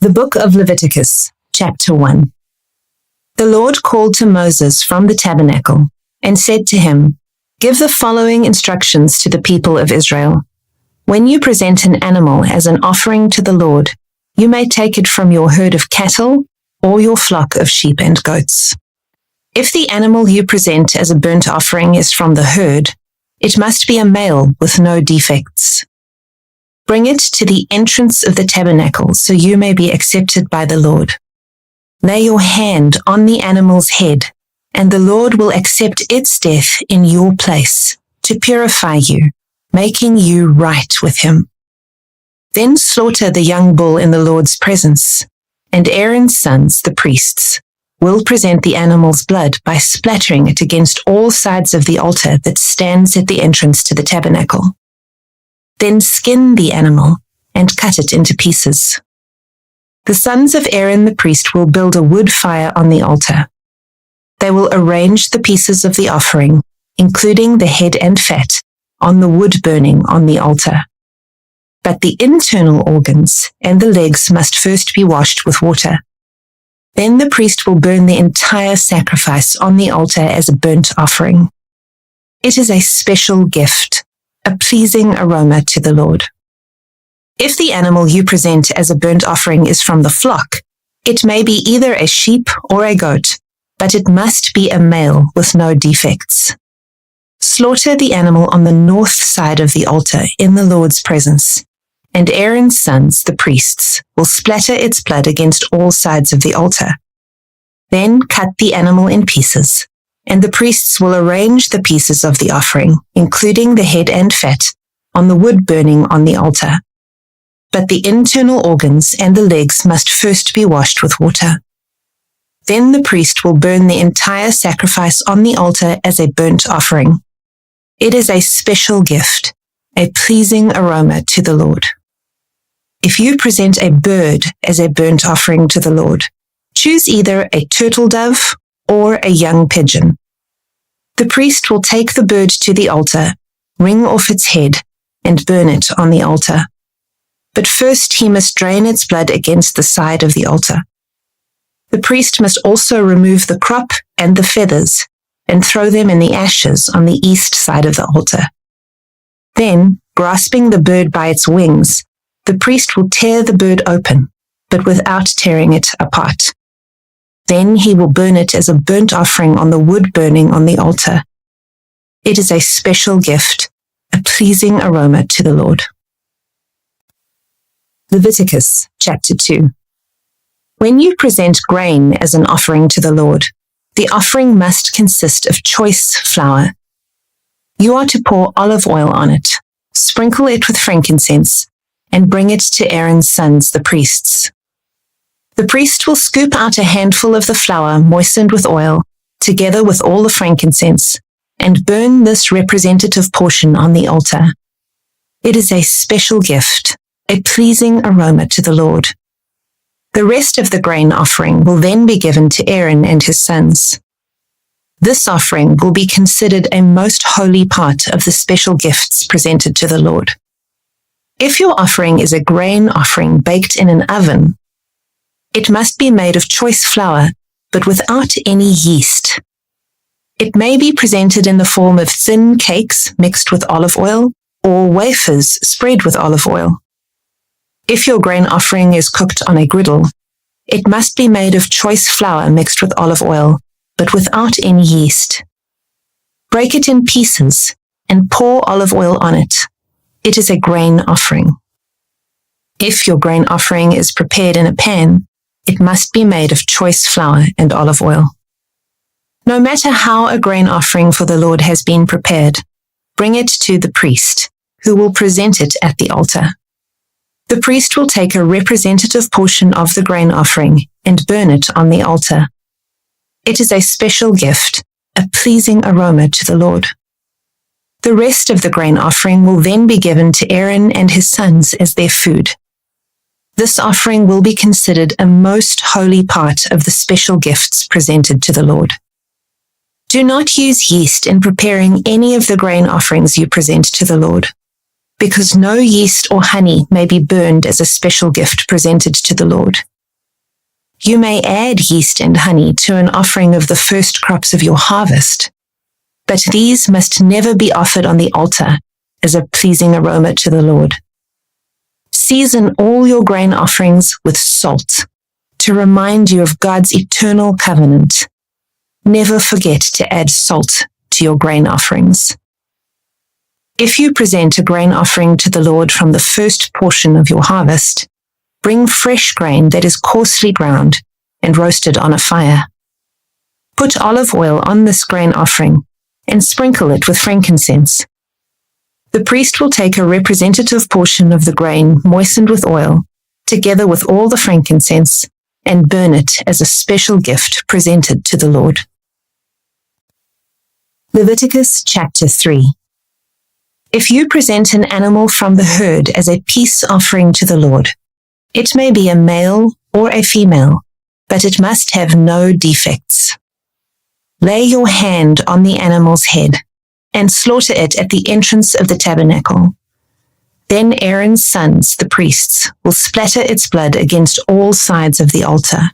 The book of Leviticus, chapter 1. The Lord called to Moses from the tabernacle and said to him, "Give the following instructions to the people of Israel. When you present an animal as an offering to the Lord, you may take it from your herd of cattle or your flock of sheep and goats. If the animal you present as a burnt offering is from the herd, it must be a male with no defects. Bring it to the entrance of the tabernacle so you may be accepted by the Lord. Lay your hand on the animal's head, and the Lord will accept its death in your place to purify you, making you right with him. Then slaughter the young bull in the Lord's presence, and Aaron's sons, the priests, will present the animal's blood by splattering it against all sides of the altar that stands at the entrance to the tabernacle. Then skin the animal and cut it into pieces. The sons of Aaron the priest will build a wood fire on the altar. They will arrange the pieces of the offering, including the head and fat, on the wood burning on the altar. But the internal organs and the legs must first be washed with water. Then the priest will burn the entire sacrifice on the altar as a burnt offering. It is a special gift, a pleasing aroma to the Lord. If the animal you present as a burnt offering is from the flock, it may be either a sheep or a goat, but it must be a male with no defects. Slaughter the animal on the north side of the altar in the Lord's presence, and Aaron's sons, the priests, will splatter its blood against all sides of the altar. Then cut the animal in pieces, and the priests will arrange the pieces of the offering, including the head and fat, on the wood burning on the altar. But the internal organs and the legs must first be washed with water. Then the priest will burn the entire sacrifice on the altar as a burnt offering. It is a special gift, a pleasing aroma to the Lord. If you present a bird as a burnt offering to the Lord, choose either a turtle dove or a young pigeon. The priest will take the bird to the altar, wring off its head, and burn it on the altar. But first he must drain its blood against the side of the altar. The priest must also remove the crop and the feathers and throw them in the ashes on the east side of the altar. Then, grasping the bird by its wings, the priest will tear the bird open, but without tearing it apart. Then he will burn it as a burnt offering on the wood burning on the altar. It is a special gift, a pleasing aroma to the Lord. Leviticus chapter 2. When you present grain as an offering to the Lord, the offering must consist of choice flour. You are to pour olive oil on it, sprinkle it with frankincense, and bring it to Aaron's sons, the priests. The priest will scoop out a handful of the flour moistened with oil, together with all the frankincense, and burn this representative portion on the altar. It is a special gift, a pleasing aroma to the Lord. The rest of the grain offering will then be given to Aaron and his sons. This offering will be considered a most holy part of the special gifts presented to the Lord. If your offering is a grain offering baked in an oven, it must be made of choice flour, but without any yeast. It may be presented in the form of thin cakes mixed with olive oil or wafers spread with olive oil. If your grain offering is cooked on a griddle, it must be made of choice flour mixed with olive oil, but without any yeast. Break it in pieces and pour olive oil on it. It is a grain offering. If your grain offering is prepared in a pan, it must be made of choice flour and olive oil. No matter how a grain offering for the Lord has been prepared, bring it to the priest, who will present it at the altar. The priest will take a representative portion of the grain offering and burn it on the altar. It is a special gift, a pleasing aroma to the Lord. The rest of the grain offering will then be given to Aaron and his sons as their food. This offering will be considered a most holy part of the special gifts presented to the Lord. Do not use yeast in preparing any of the grain offerings you present to the Lord. because no yeast or honey may be burned as a special gift presented to the Lord. You may add yeast and honey to an offering of the first crops of your harvest, but these must never be offered on the altar as a pleasing aroma to the Lord. Season all your grain offerings with salt to remind you of God's eternal covenant. Never forget to add salt to your grain offerings. If you present a grain offering to the Lord from the first portion of your harvest, bring fresh grain that is coarsely ground and roasted on a fire. Put olive oil on this grain offering and sprinkle it with frankincense. The priest will take a representative portion of the grain moistened with oil, together with all the frankincense, and burn it as a special gift presented to the Lord. Leviticus chapter 3. If you present an animal from the herd as a peace offering to the Lord, it may be a male or a female, but it must have no defects. Lay your hand on the animal's head and slaughter it at the entrance of the tabernacle. Then Aaron's sons, the priests, will splatter its blood against all sides of the altar.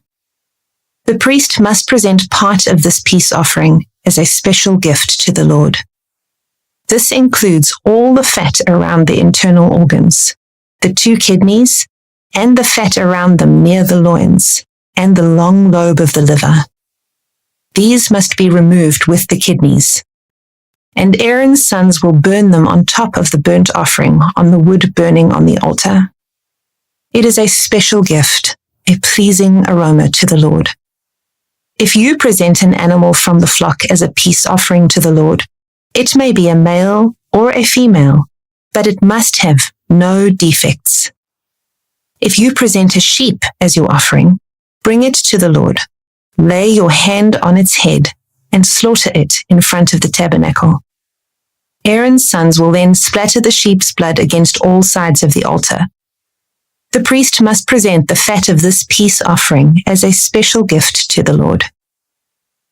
The priest must present part of this peace offering as a special gift to the Lord. This includes all the fat around the internal organs, the 2 kidneys, and the fat around them near the loins, and the long lobe of the liver. These must be removed with the kidneys. And Aaron's sons will burn them on top of the burnt offering on the wood burning on the altar. It is a special gift, a pleasing aroma to the Lord. If you present an animal from the flock as a peace offering to the Lord, it may be a male or a female, but it must have no defects. If you present a sheep as your offering, bring it to the Lord. Lay your hand on its head and slaughter it in front of the tabernacle. Aaron's sons will then splatter the sheep's blood against all sides of the altar. The priest must present the fat of this peace offering as a special gift to the Lord.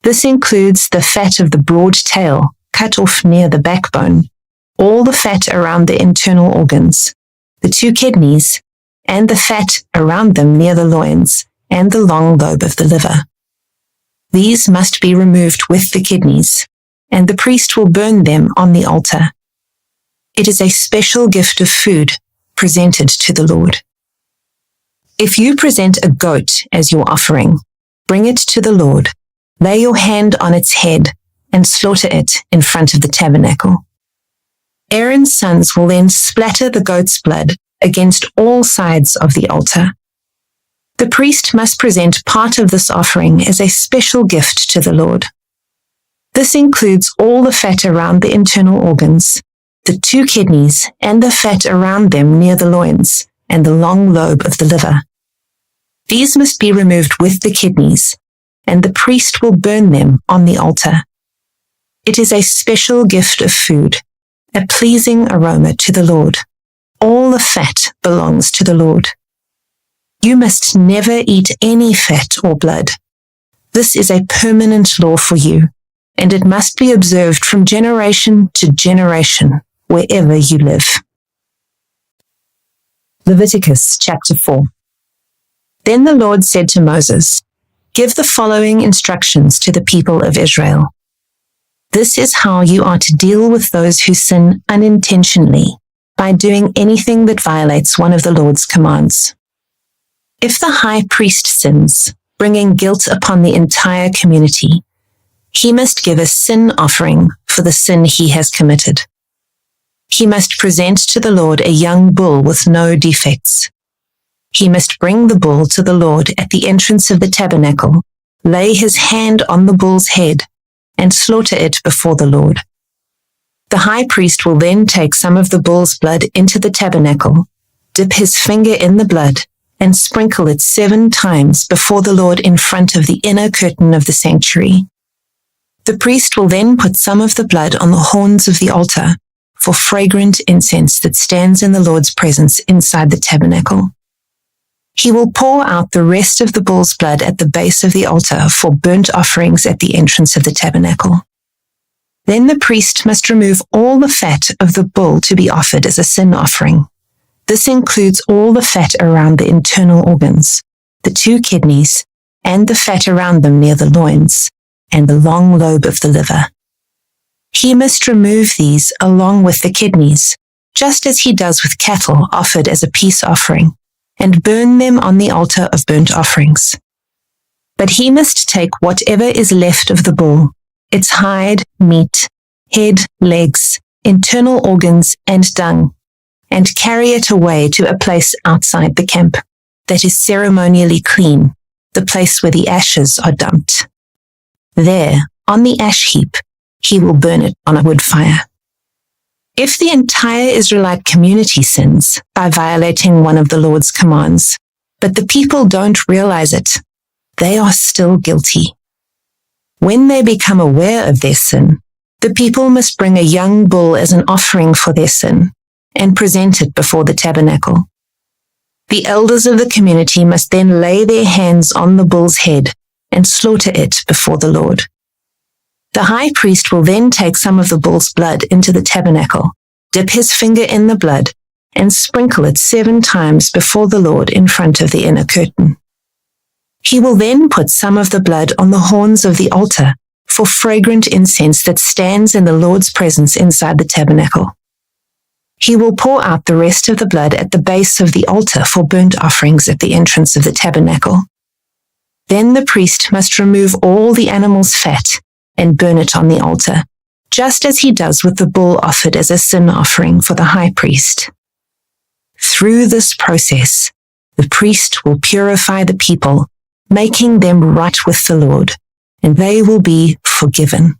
This includes the fat of the broad tail, cut off near the backbone, all the fat around the internal organs, the 2 kidneys, and the fat around them near the loins, and the long lobe of the liver. These must be removed with the kidneys, and the priest will burn them on the altar. It is a special gift of food presented to the Lord. If you present a goat as your offering, bring it to the Lord, lay your hand on its head, and slaughter it in front of the tabernacle. Aaron's sons will then splatter the goat's blood against all sides of the altar. The priest must present part of this offering as a special gift to the Lord. This includes all the fat around the internal organs, the 2 kidneys, and the fat around them near the loins, and the long lobe of the liver. These must be removed with the kidneys, and the priest will burn them on the altar. It is a special gift of food, a pleasing aroma to the Lord. All the fat belongs to the Lord. You must never eat any fat or blood. This is a permanent law for you, and it must be observed from generation to generation, wherever you live. Leviticus chapter 4. Then the Lord said to Moses, "Give the following instructions to the people of Israel. This is how you are to deal with those who sin unintentionally by doing anything that violates one of the Lord's commands. If the high priest sins, bringing guilt upon the entire community, he must give a sin offering for the sin he has committed. He must present to the Lord a young bull with no defects. He must bring the bull to the Lord at the entrance of the tabernacle, lay his hand on the bull's head, and slaughter it before the Lord. The high priest will then take some of the bull's blood into the tabernacle, dip his finger in the blood, and sprinkle it 7 times before the Lord in front of the inner curtain of the sanctuary. The priest will then put some of the blood on the horns of the altar for fragrant incense that stands in the Lord's presence inside the tabernacle. He will pour out the rest of the bull's blood at the base of the altar for burnt offerings at the entrance of the tabernacle. Then the priest must remove all the fat of the bull to be offered as a sin offering. This includes all the fat around the internal organs, the 2 kidneys, and the fat around them near the loins, and the long lobe of the liver. He must remove these along with the kidneys, just as he does with cattle offered as a peace offering, and burn them on the altar of burnt offerings. But he must take whatever is left of the bull, its hide, meat, head, legs, internal organs, and dung, and carry it away to a place outside the camp that is ceremonially clean, the place where the ashes are dumped. There, on the ash heap, he will burn it on a wood fire. If the entire Israelite community sins by violating one of the Lord's commands, but the people don't realize it, they are still guilty. When they become aware of their sin, the people must bring a young bull as an offering for their sin and present it before the tabernacle. The elders of the community must then lay their hands on the bull's head and slaughter it before the Lord. The high priest will then take some of the bull's blood into the tabernacle, dip his finger in the blood, and sprinkle it 7 times before the Lord in front of the inner curtain. He will then put some of the blood on the horns of the altar for fragrant incense that stands in the Lord's presence inside the tabernacle. He will pour out the rest of the blood at the base of the altar for burnt offerings at the entrance of the tabernacle. Then the priest must remove all the animal's fat and burn it on the altar, just as he does with the bull offered as a sin offering for the high priest. Through this process, the priest will purify the people, making them right with the Lord, and they will be forgiven.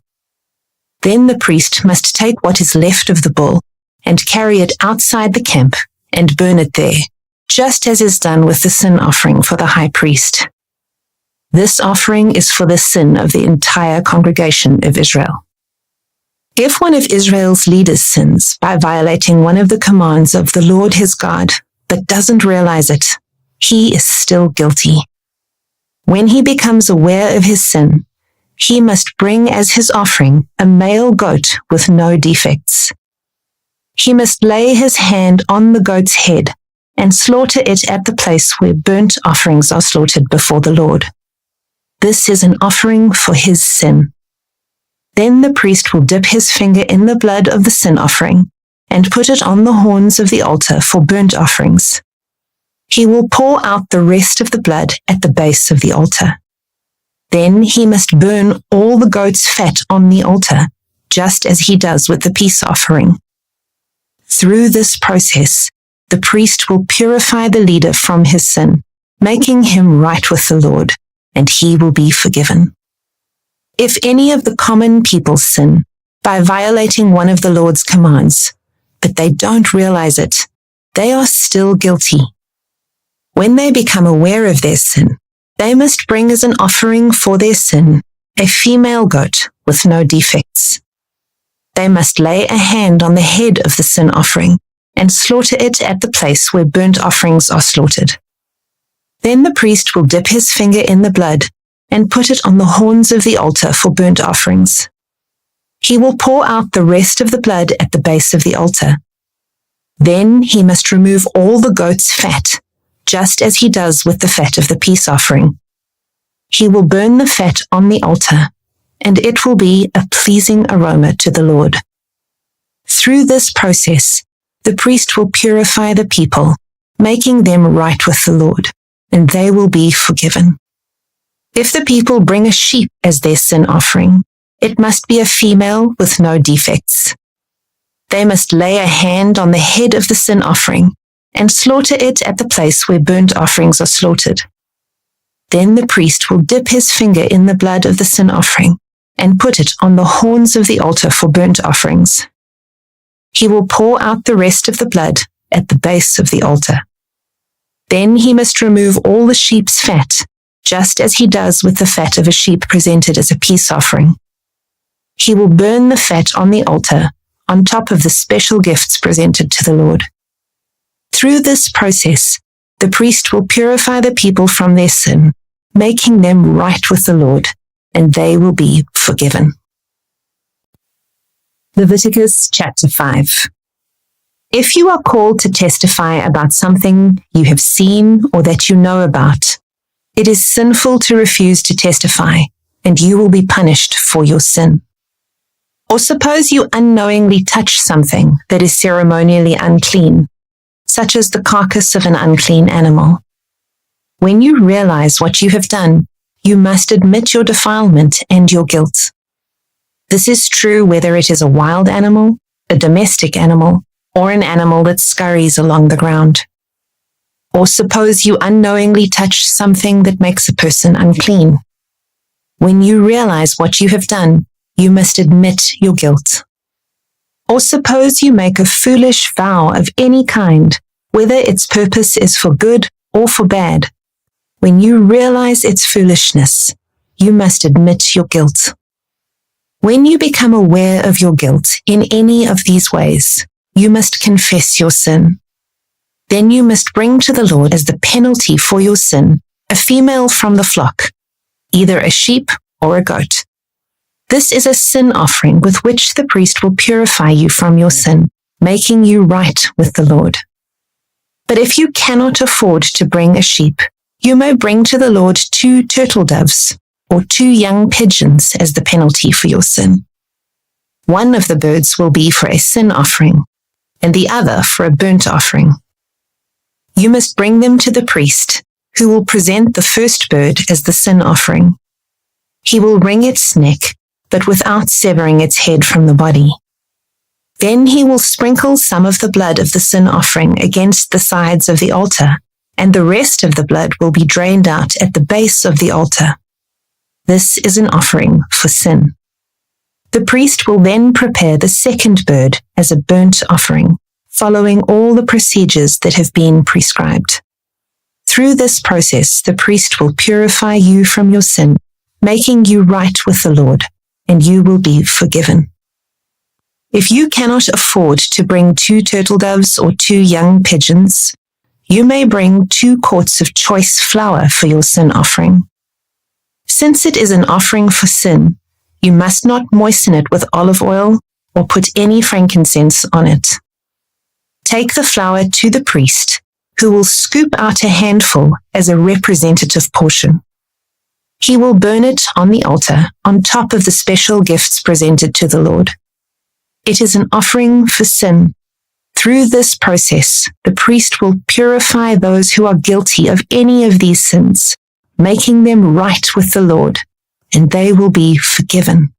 Then the priest must take what is left of the bull and carry it outside the camp and burn it there, just as is done with the sin offering for the high priest. This offering is for the sin of the entire congregation of Israel. If one of Israel's leaders sins by violating one of the commands of the Lord his God, but doesn't realize it, he is still guilty. When he becomes aware of his sin, he must bring as his offering a male goat with no defects. He must lay his hand on the goat's head and slaughter it at the place where burnt offerings are slaughtered before the Lord. This is an offering for his sin. Then the priest will dip his finger in the blood of the sin offering and put it on the horns of the altar for burnt offerings. He will pour out the rest of the blood at the base of the altar. Then he must burn all the goat's fat on the altar, just as he does with the peace offering. Through this process, the priest will purify the leader from his sin, making him right with the Lord, and he will be forgiven. If any of the common people sin by violating one of the Lord's commands, but they don't realize it, they are still guilty. When they become aware of their sin, they must bring as an offering for their sin a female goat with no defects. They must lay a hand on the head of the sin offering and slaughter it at the place where burnt offerings are slaughtered. Then the priest will dip his finger in the blood and put it on the horns of the altar for burnt offerings. He will pour out the rest of the blood at the base of the altar. Then he must remove all the goat's fat, just as he does with the fat of the peace offering. He will burn the fat on the altar, and it will be a pleasing aroma to the Lord. Through this process, the priest will purify the people, making them right with the Lord, and they will be forgiven. If the people bring a sheep as their sin offering, it must be a female with no defects. They must lay a hand on the head of the sin offering and slaughter it at the place where burnt offerings are slaughtered. Then the priest will dip his finger in the blood of the sin offering and put it on the horns of the altar for burnt offerings. He will pour out the rest of the blood at the base of the altar. Then he must remove all the sheep's fat, just as he does with the fat of a sheep presented as a peace offering. He will burn the fat on the altar on top of the special gifts presented to the Lord. Through this process, the priest will purify the people from their sin, making them right with the Lord, and they will be forgiven. Leviticus chapter 5. If you are called to testify about something you have seen or that you know about, it is sinful to refuse to testify, and you will be punished for your sin. Or suppose you unknowingly touch something that is ceremonially unclean, such as the carcass of an unclean animal. When you realize what you have done, you must admit your defilement and your guilt. This is true whether it is a wild animal, a domestic animal, or an animal that scurries along the ground. Or suppose you unknowingly touch something that makes a person unclean. When you realize what you have done, you must admit your guilt. Or suppose you make a foolish vow of any kind, whether its purpose is for good or for bad. When you realize its foolishness, you must admit your guilt. When you become aware of your guilt in any of these ways, you must confess your sin. Then you must bring to the Lord as the penalty for your sin a female from the flock, either a sheep or a goat. This is a sin offering with which the priest will purify you from your sin, making you right with the Lord. But if you cannot afford to bring a sheep, you may bring to the Lord 2 turtle doves or 2 young pigeons as the penalty for your sin. One of the birds will be for a sin offering, and the other for a burnt offering. You must bring them to the priest, who will present the first bird as the sin offering. He will wring its neck, but without severing its head from the body. Then he will sprinkle some of the blood of the sin offering against the sides of the altar, and the rest of the blood will be drained out at the base of the altar. This is an offering for sin. The priest will then prepare the second bird as a burnt offering, following all the procedures that have been prescribed. Through this process, the priest will purify you from your sin, making you right with the Lord, and you will be forgiven. If you cannot afford to bring 2 turtle doves or 2 young pigeons, you may bring 2 quarts of choice flour for your sin offering. Since it is an offering for sin, you must not moisten it with olive oil or put any frankincense on it. Take the flour to the priest, who will scoop out a handful as a representative portion. He will burn it on the altar on top of the special gifts presented to the Lord. It is an offering for sin. Through this process, the priest will purify those who are guilty of any of these sins, making them right with the Lord, and they will be forgiven.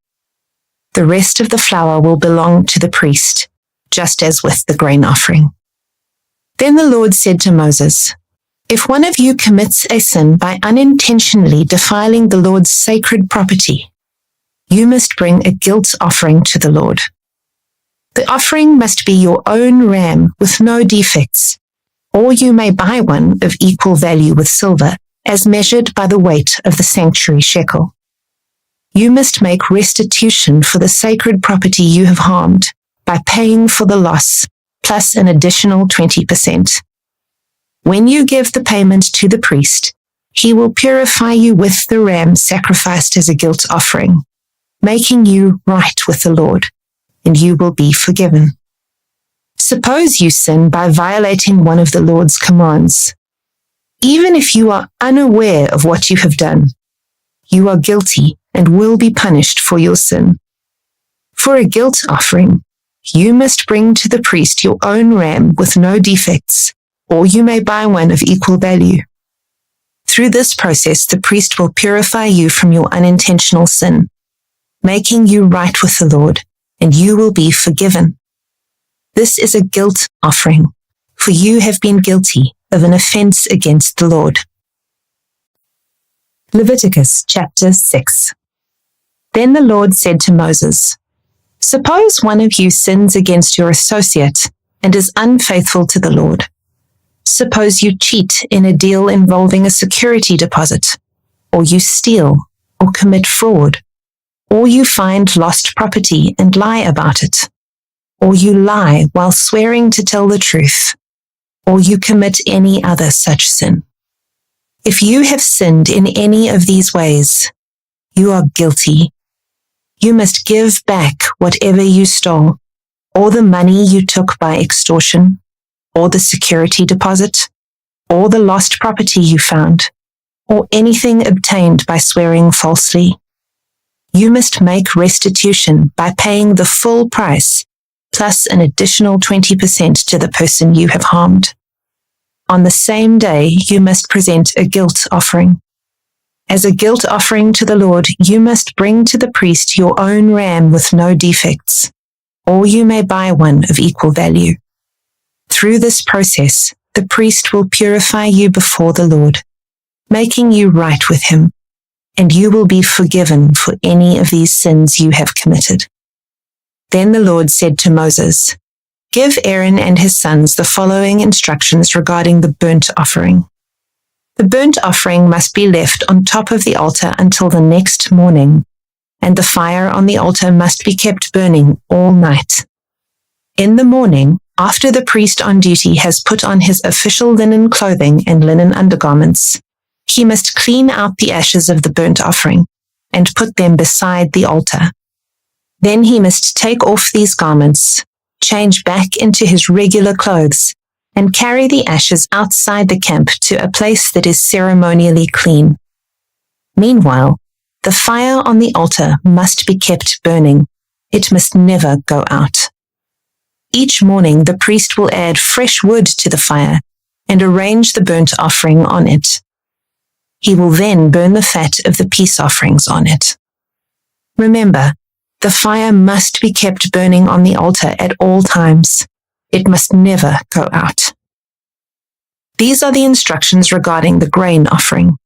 The rest of the flour will belong to the priest, just as with the grain offering. Then the Lord said to Moses, "If one of you commits a sin by unintentionally defiling the Lord's sacred property, you must bring a guilt offering to the Lord. The offering must be your own ram with no defects, or you may buy one of equal value with silver, as measured by the weight of the sanctuary shekel. You must make restitution for the sacred property you have harmed by paying for the loss, plus an additional 20%. When you give the payment to the priest, he will purify you with the ram sacrificed as a guilt offering, making you right with the Lord, and you will be forgiven. Suppose you sin by violating one of the Lord's commands. Even if you are unaware of what you have done, you are guilty and will be punished for your sin. For a guilt offering, you must bring to the priest your own ram with no defects, or you may buy one of equal value. Through this process, the priest will purify you from your unintentional sin, making you right with the Lord, and you will be forgiven. This is a guilt offering, for you have been guilty of an offense against the Lord." Leviticus chapter 6. Then the Lord said to Moses, "Suppose one of you sins against your associate and is unfaithful to the Lord. Suppose you cheat in a deal involving a security deposit, or you steal or commit fraud, or you find lost property and lie about it, or you lie while swearing to tell the truth, or you commit any other such sin. If you have sinned in any of these ways, you are guilty. You must give back whatever you stole, or the money you took by extortion, or the security deposit, or the lost property you found, or anything obtained by swearing falsely. You must make restitution by paying the full price, plus an additional 20% to the person you have harmed. On the same day, you must present a guilt offering. As a guilt offering to the Lord, you must bring to the priest your own ram with no defects, or you may buy one of equal value. Through this process, the priest will purify you before the Lord, making you right with him, and you will be forgiven for any of these sins you have committed. Then the Lord said to Moses, "Give Aaron and his sons the following instructions regarding the burnt offering. The burnt offering must be left on top of the altar until the next morning, and the fire on the altar must be kept burning all night. In the morning, after the priest on duty has put on his official linen clothing and linen undergarments, he must clean out the ashes of the burnt offering and put them beside the altar. Then he must take off these garments, change back into his regular clothes, and carry the ashes outside the camp to a place that is ceremonially clean. Meanwhile, the fire on the altar must be kept burning. It must never go out. Each morning, the priest will add fresh wood to the fire and arrange the burnt offering on it. He will then burn the fat of the peace offerings on it. Remember, the fire must be kept burning on the altar at all times. It must never go out. These are the instructions regarding the grain offering.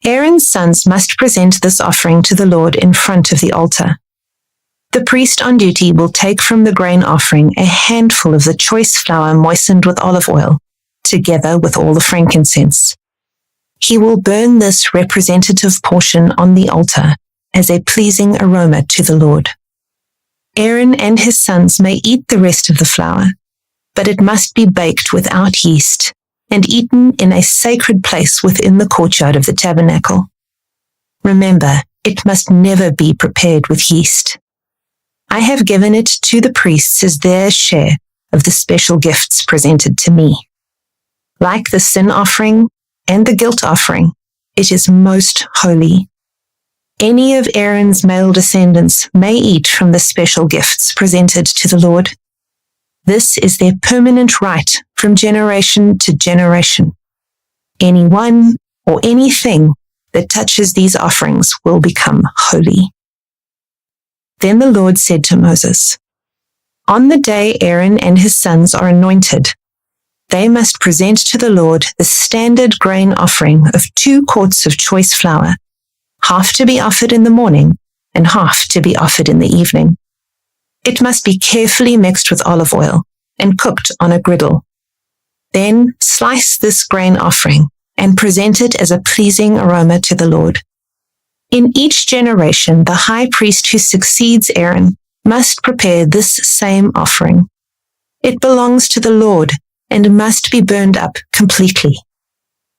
Aaron's sons must present this offering to the Lord in front of the altar. The priest on duty will take from the grain offering a handful of the choice flour moistened with olive oil, together with all the frankincense. He will burn this representative portion on the altar as a pleasing aroma to the Lord. Aaron and his sons may eat the rest of the flour, but it must be baked without yeast and eaten in a sacred place within the courtyard of the tabernacle. Remember, it must never be prepared with yeast. I have given it to the priests as their share of the special gifts presented to me. Like the sin offering and the guilt offering, it is most holy. Any of Aaron's male descendants may eat from the special gifts presented to the Lord. This is their permanent right from generation to generation. Anyone or anything that touches these offerings will become holy. Then the Lord said to Moses, "On the day Aaron and his sons are anointed, they must present to the Lord the standard grain offering of 2 quarts of choice flour, half to be offered in the morning and half to be offered in the evening. It must be carefully mixed with olive oil and cooked on a griddle. Then slice this grain offering and present it as a pleasing aroma to the Lord. In each generation, the high priest who succeeds Aaron must prepare this same offering. It belongs to the Lord and must be burned up completely.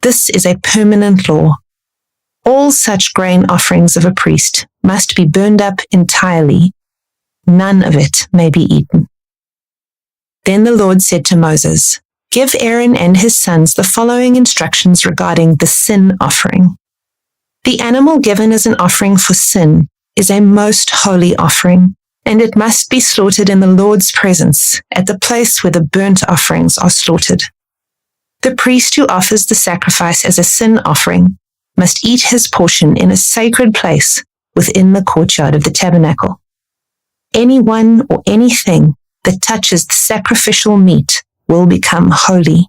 This is a permanent law. All such grain offerings of a priest must be burned up entirely. None of it may be eaten." Then the Lord said to Moses, "Give Aaron and his sons the following instructions regarding the sin offering. The animal given as an offering for sin is a most holy offering, and it must be slaughtered in the Lord's presence at the place where the burnt offerings are slaughtered. The priest who offers the sacrifice as a sin offering must eat his portion in a sacred place within the courtyard of the tabernacle. Anyone or anything that touches the sacrificial meat will become holy.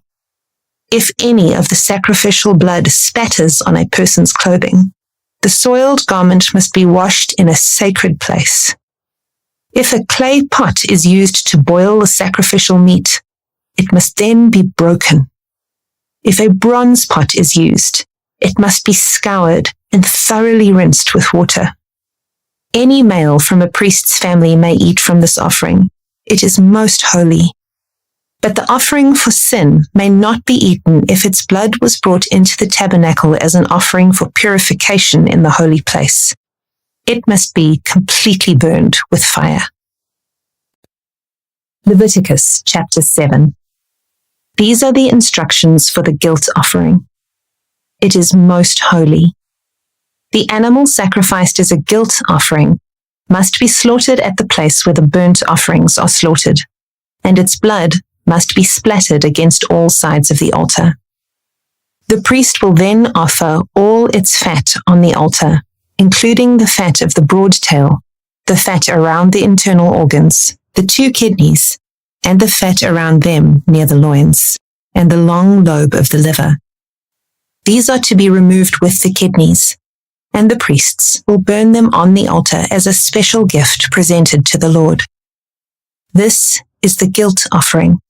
If any of the sacrificial blood spatters on a person's clothing, the soiled garment must be washed in a sacred place. If a clay pot is used to boil the sacrificial meat, it must then be broken. If a bronze pot is used, it must be scoured and thoroughly rinsed with water. Any male from a priest's family may eat from this offering. It is most holy. But the offering for sin may not be eaten if its blood was brought into the tabernacle as an offering for purification in the holy place. It must be completely burned with fire. Leviticus chapter 7. These are the instructions for the guilt offering. It is most holy. The animal sacrificed as a guilt offering must be slaughtered at the place where the burnt offerings are slaughtered, and its blood must be splattered against all sides of the altar. The priest will then offer all its fat on the altar, including the fat of the broad tail, the fat around the internal organs, the 2 kidneys, and the fat around them near the loins, and the long lobe of the liver. These are to be removed with the kidneys, and the priests will burn them on the altar as a special gift presented to the Lord. This is the guilt offering.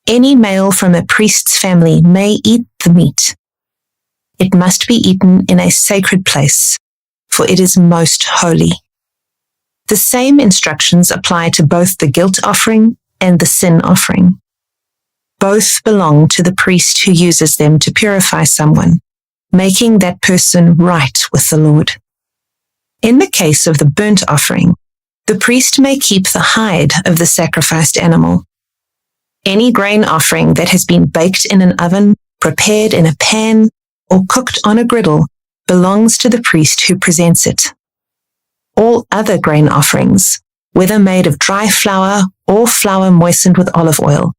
Any male from a priest's family may eat the meat. It must be eaten in a sacred place, for it is most holy. The same instructions apply to both the guilt offering and the sin offering. Both belong to the priest who uses them to purify someone, making that person right with the Lord. In the case of the burnt offering, the priest may keep the hide of the sacrificed animal. Any grain offering that has been baked in an oven, prepared in a pan, or cooked on a griddle belongs to the priest who presents it. All other grain offerings, whether made of dry flour or flour moistened with olive oil,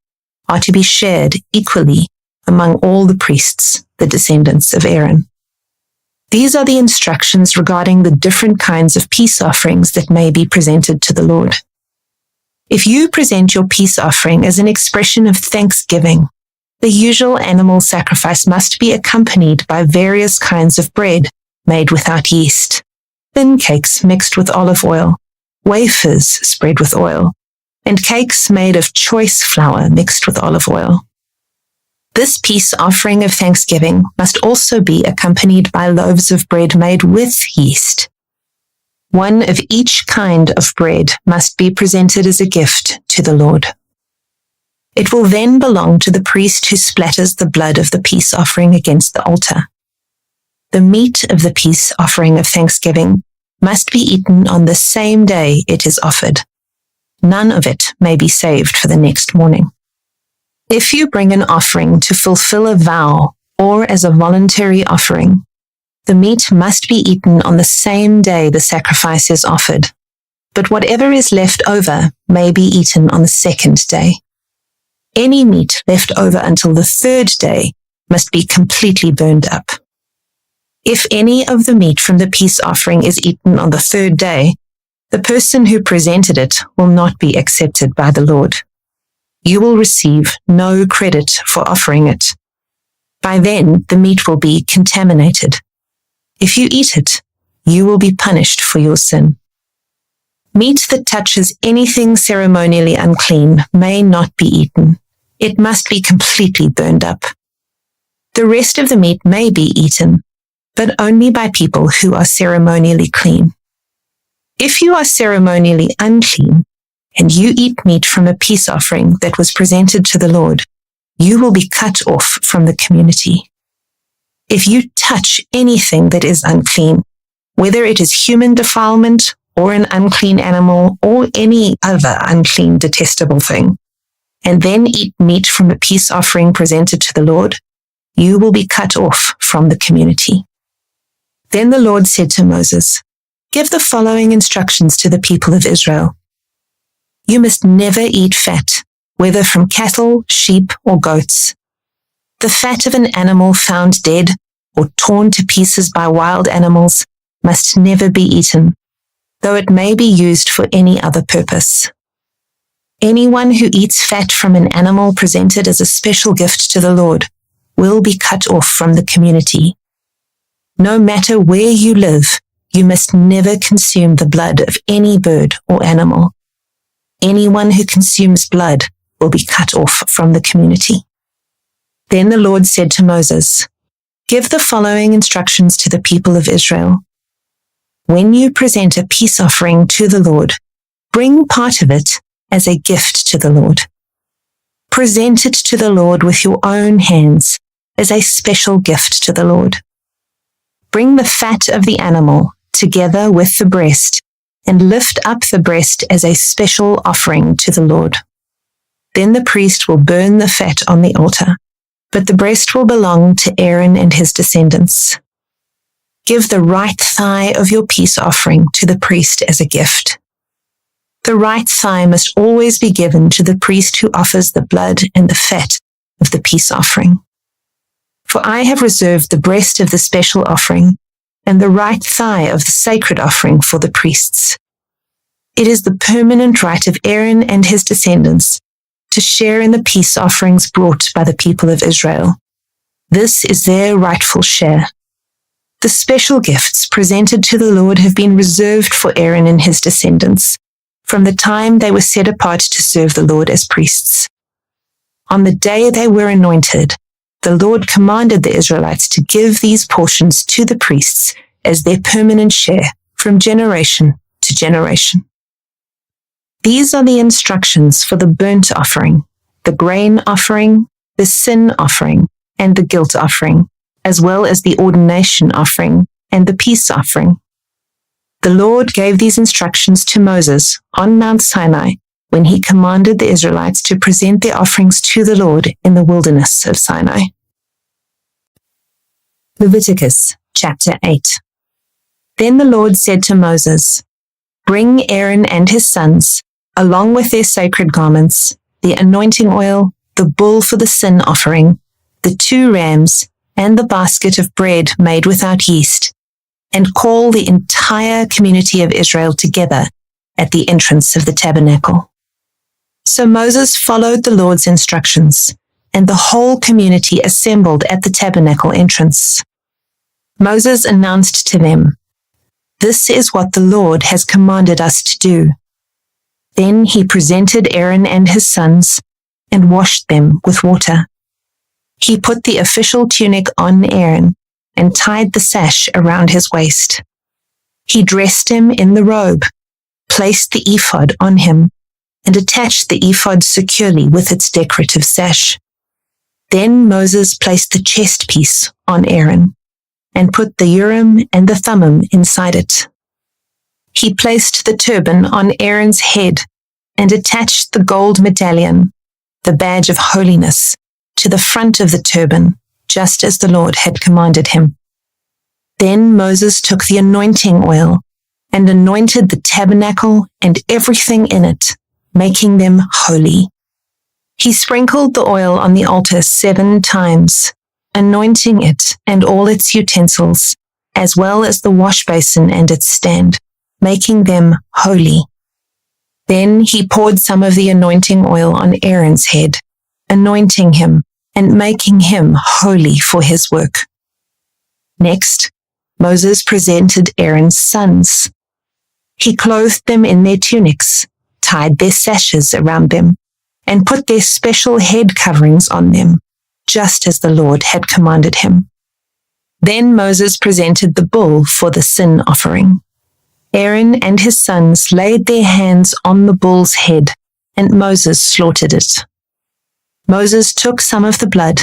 are to be shared equally among all the priests, the descendants of Aaron. These are the instructions regarding the different kinds of peace offerings that may be presented to the Lord. If you present your peace offering as an expression of thanksgiving, the usual animal sacrifice must be accompanied by various kinds of bread made without yeast, thin cakes mixed with olive oil, wafers spread with oil, and cakes made of choice flour mixed with olive oil. This peace offering of thanksgiving must also be accompanied by loaves of bread made with yeast. One of each kind of bread must be presented as a gift to the Lord. It will then belong to the priest who splatters the blood of the peace offering against the altar. The meat of the peace offering of thanksgiving must be eaten on the same day it is offered. None of it may be saved for the next morning. If you bring an offering to fulfill a vow or as a voluntary offering, the meat must be eaten on the same day the sacrifice is offered, but whatever is left over may be eaten on the second day. Any meat left over until the 3rd day must be completely burned up. If any of the meat from the peace offering is eaten on the 3rd day, the person who presented it will not be accepted by the Lord. You will receive no credit for offering it. By then, the meat will be contaminated. If you eat it, you will be punished for your sin. Meat that touches anything ceremonially unclean may not be eaten. It must be completely burned up. The rest of the meat may be eaten, but only by people who are ceremonially clean. If you are ceremonially unclean, and you eat meat from a peace offering that was presented to the Lord, you will be cut off from the community. If you touch anything that is unclean, whether it is human defilement or an unclean animal or any other unclean, detestable thing, and then eat meat from a peace offering presented to the Lord, you will be cut off from the community. Then the Lord said to Moses, "Give the following instructions to the people of Israel. You must never eat fat, whether from cattle, sheep, or goats. The fat of an animal found dead or torn to pieces by wild animals must never be eaten, though it may be used for any other purpose. Anyone who eats fat from an animal presented as a special gift to the Lord will be cut off from the community. No matter where you live, you must never consume the blood of any bird or animal. Anyone who consumes blood will be cut off from the community." Then the Lord said to Moses, "Give the following instructions to the people of Israel. When you present a peace offering to the Lord, bring part of it as a gift to the Lord. Present it to the Lord with your own hands as a special gift to the Lord. Bring the fat of the animal together with the breast, and lift up the breast as a special offering to the Lord. Then the priest will burn the fat on the altar, but the breast will belong to Aaron and his descendants. Give the right thigh of your peace offering to the priest as a gift. The right thigh must always be given to the priest who offers the blood and the fat of the peace offering. For I have reserved the breast of the special offering and the right thigh of the sacred offering for the priests. It is the permanent right of Aaron and his descendants to share in the peace offerings brought by the people of Israel. This is their rightful share. The special gifts presented to the Lord have been reserved for Aaron and his descendants from the time they were set apart to serve the Lord as priests. On the day they were anointed, the Lord commanded the Israelites to give these portions to the priests as their permanent share from generation to generation. These are the instructions for the burnt offering, the grain offering, the sin offering, and the guilt offering, as well as the ordination offering and the peace offering. The Lord gave these instructions to Moses on Mount Sinai when he commanded the Israelites to present their offerings to the Lord in the wilderness of Sinai. Leviticus chapter 8. Then the Lord said to Moses, "Bring Aaron and his sons, along with their sacred garments, the anointing oil, the bull for the sin offering, the 2 rams, and the basket of bread made without yeast, and call the entire community of Israel together at the entrance of the tabernacle." So Moses followed the Lord's instructions, and the whole community assembled at the tabernacle entrance. Moses announced to them, "This is what the Lord has commanded us to do." Then he presented Aaron and his sons and washed them with water. He put the official tunic on Aaron and tied the sash around his waist. He dressed him in the robe, placed the ephod on him, and attached the ephod securely with its decorative sash. Then Moses placed the chest piece on Aaron and put the Urim and the Thummim inside it. He placed the turban on Aaron's head and attached the gold medallion, the badge of holiness, to the front of the turban, just as the Lord had commanded him. Then Moses took the anointing oil and anointed the tabernacle and everything in it, making them holy. He sprinkled the oil on the altar 7 times, anointing it and all its utensils, as well as the wash basin and its stand, making them holy. Then he poured some of the anointing oil on Aaron's head, anointing him and making him holy for his work. Next, Moses presented Aaron's sons. He clothed them in their tunics, tied their sashes around them, and put their special head coverings on them, just as the Lord had commanded him. Then Moses presented the bull for the sin offering. Aaron and his sons laid their hands on the bull's head, and Moses slaughtered it. Moses took some of the blood,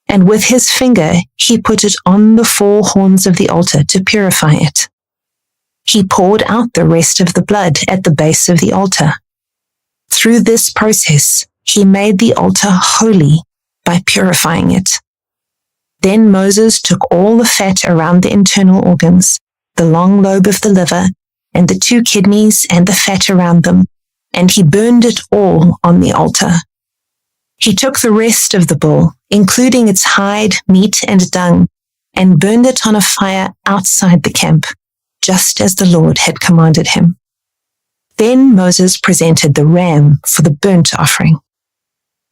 and with his finger he put it on the 4 horns of the altar to purify it. He poured out the rest of the blood at the base of the altar. Through this process, he made the altar holy by purifying it. Then Moses took all the fat around the internal organs, the long lobe of the liver, and the 2 kidneys and the fat around them, and he burned it all on the altar. He took the rest of the bull, including its hide, meat, and dung, and burned it on a fire outside the camp, just as the Lord had commanded him. Then Moses presented the ram for the burnt offering.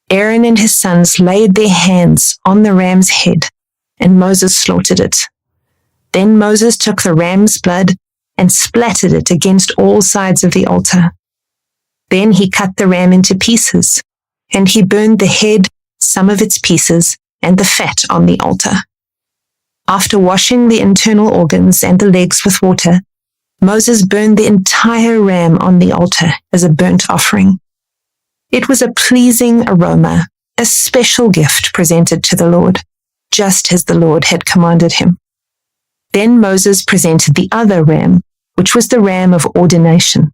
Aaron and his sons laid their hands on the ram's head, and Moses slaughtered it. Then Moses took the ram's blood and splattered it against all sides of the altar. Then he cut the ram into pieces, and he burned the head, some of its pieces, and the fat on the altar. After washing the internal organs and the legs with water, Moses burned the entire ram on the altar as a burnt offering. It was a pleasing aroma, a special gift presented to the Lord, just as the Lord had commanded him. Then Moses presented the other ram, which was the ram of ordination.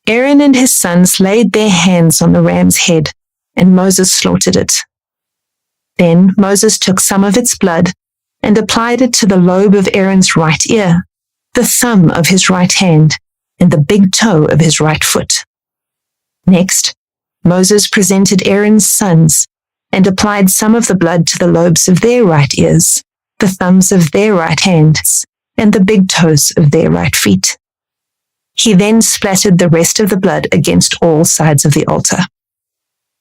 Aaron and his sons laid their hands on the ram's head, and Moses slaughtered it. Then Moses took some of its blood and applied it to the lobe of Aaron's right ear, the thumb of his right hand, and the big toe of his right foot. Next, Moses presented Aaron's sons and applied some of the blood to the lobes of their right ears, the thumbs of their right hands, and the big toes of their right feet. He then splattered the rest of the blood against all sides of the altar.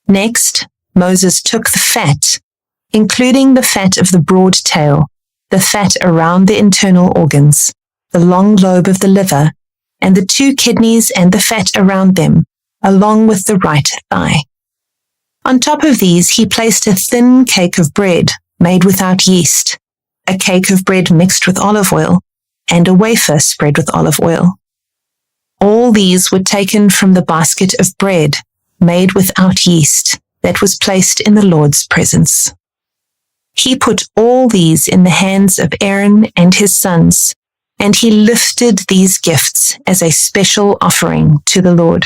Next, Moses took the fat, including the fat of the broad tail, the fat around the internal organs, the long lobe of the liver, and the 2 kidneys and the fat around them, along with the right thigh. On top of these, he placed a thin cake of bread made without yeast, a cake of bread mixed with olive oil, and a wafer spread with olive oil. All these were taken from the basket of bread made without yeast that was placed in the Lord's presence. He put all these in the hands of Aaron and his sons, and he lifted these gifts as a special offering to the Lord.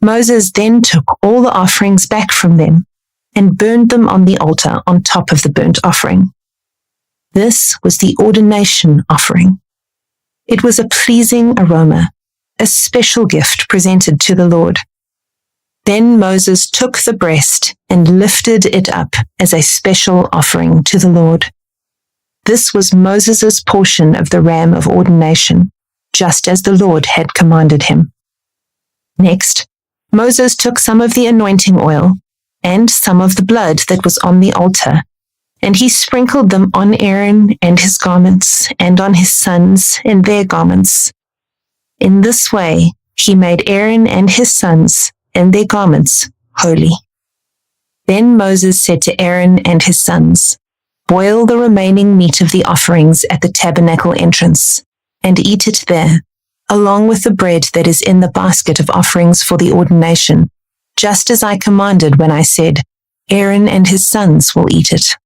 Moses then took all the offerings back from them and burned them on the altar on top of the burnt offering. This was the ordination offering. It was a pleasing aroma, a special gift presented to the Lord. Then Moses took the breast and lifted it up as a special offering to the Lord. This was Moses' portion of the ram of ordination, just as the Lord had commanded him. Next, Moses took some of the anointing oil and some of the blood that was on the altar, and he sprinkled them on Aaron and his garments, and on his sons and their garments. In this way, he made Aaron and his sons and their garments holy. Then Moses said to Aaron and his sons, "Boil the remaining meat of the offerings at the tabernacle entrance, and eat it there, along with the bread that is in the basket of offerings for the ordination, just as I commanded when I said, Aaron and his sons will eat it.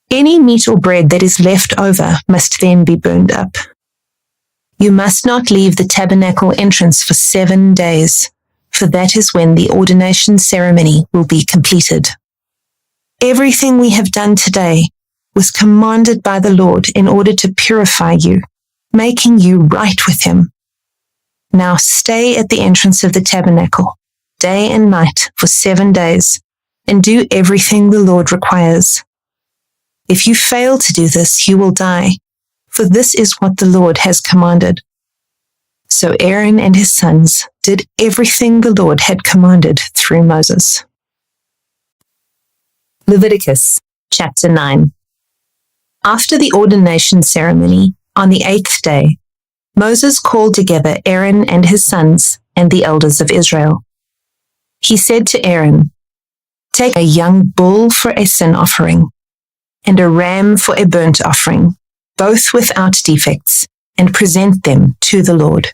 Any meat or bread that is left over must then be burned up. You must not leave the tabernacle entrance for 7 days, for that is when the ordination ceremony will be completed. Everything we have done today was commanded by the Lord in order to purify you, making you right with him. Now stay at the entrance of the tabernacle, day and night for 7 days, and do everything the Lord requires. If you fail to do this, you will die, for this is what the Lord has commanded." So Aaron and his sons did everything the Lord had commanded through Moses. Leviticus chapter 9. After the ordination ceremony, on the 8th day, Moses called together Aaron and his sons and the elders of Israel. He said to Aaron, "Take a young bull for a sin offering, and a ram for a burnt offering, both without defects, and present them to the Lord.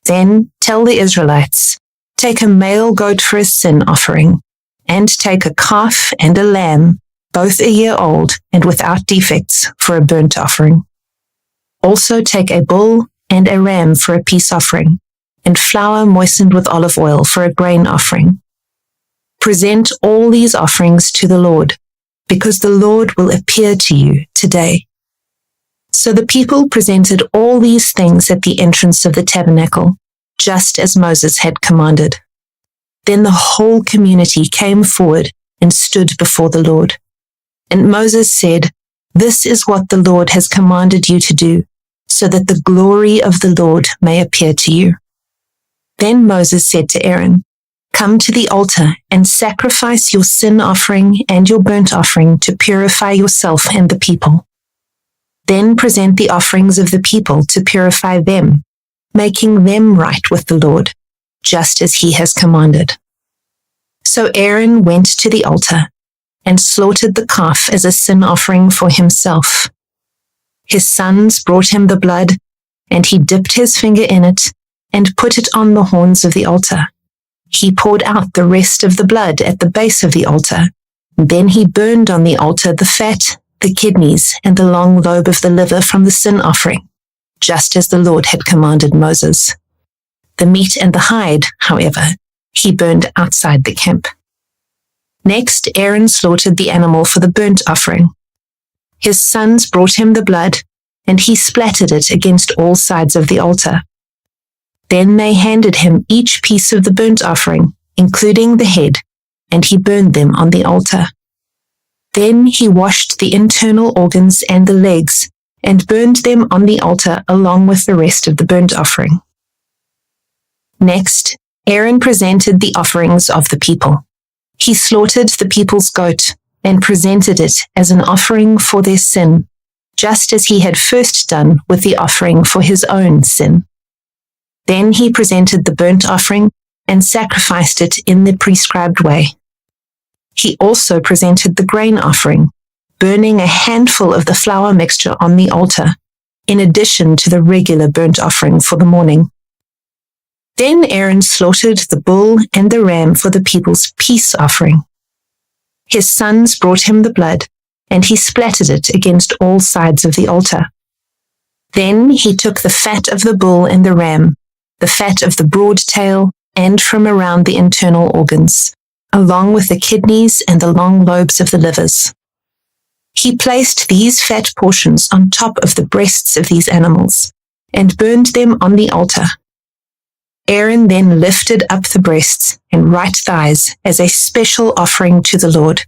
Then tell the Israelites, take a male goat for a sin offering, and take a calf and a lamb, both a year old and without defects, for a burnt offering. Also take a bull and a ram for a peace offering, and flour moistened with olive oil for a grain offering. Present all these offerings to the Lord, because the Lord will appear to you today." So the people presented all these things at the entrance of the tabernacle, just as Moses had commanded. Then the whole community came forward and stood before the Lord. And Moses said, "This is what the Lord has commanded you to do, so that the glory of the Lord may appear to you." Then Moses said to Aaron, "Come to the altar and sacrifice your sin offering and your burnt offering to purify yourself and the people. Then present the offerings of the people to purify them, making them right with the Lord, just as he has commanded." So Aaron went to the altar and slaughtered the calf as a sin offering for himself. His sons brought him the blood, and he dipped his finger in it and put it on the horns of the altar. He poured out the rest of the blood at the base of the altar. Then he burned on the altar the fat the kidneys, and the long lobe of the liver from the sin offering, just as the Lord had commanded Moses. The meat and the hide, however, he burned outside the camp. Next, Aaron slaughtered the animal for the burnt offering. His sons brought him the blood, and he splattered it against all sides of the altar. Then they handed him each piece of the burnt offering, including the head, and he burned them on the altar. Then he washed the internal organs and the legs, and burned them on the altar along with the rest of the burnt offering. Next, Aaron presented the offerings of the people. He slaughtered the people's goat and presented it as an offering for their sin, just as he had first done with the offering for his own sin. Then he presented the burnt offering and sacrificed it in the prescribed way. He also presented the grain offering, burning a handful of the flour mixture on the altar, in addition to the regular burnt offering for the morning. Then Aaron slaughtered the bull and the ram for the people's peace offering. His sons brought him the blood, and he splattered it against all sides of the altar. Then he took the fat of the bull and the ram, the fat of the broad tail, and from around the internal organs, along with the kidneys and the long lobes of the livers. He placed these fat portions on top of the breasts of these animals, and burned them on the altar. Aaron then lifted up the breasts and right thighs as a special offering to the Lord,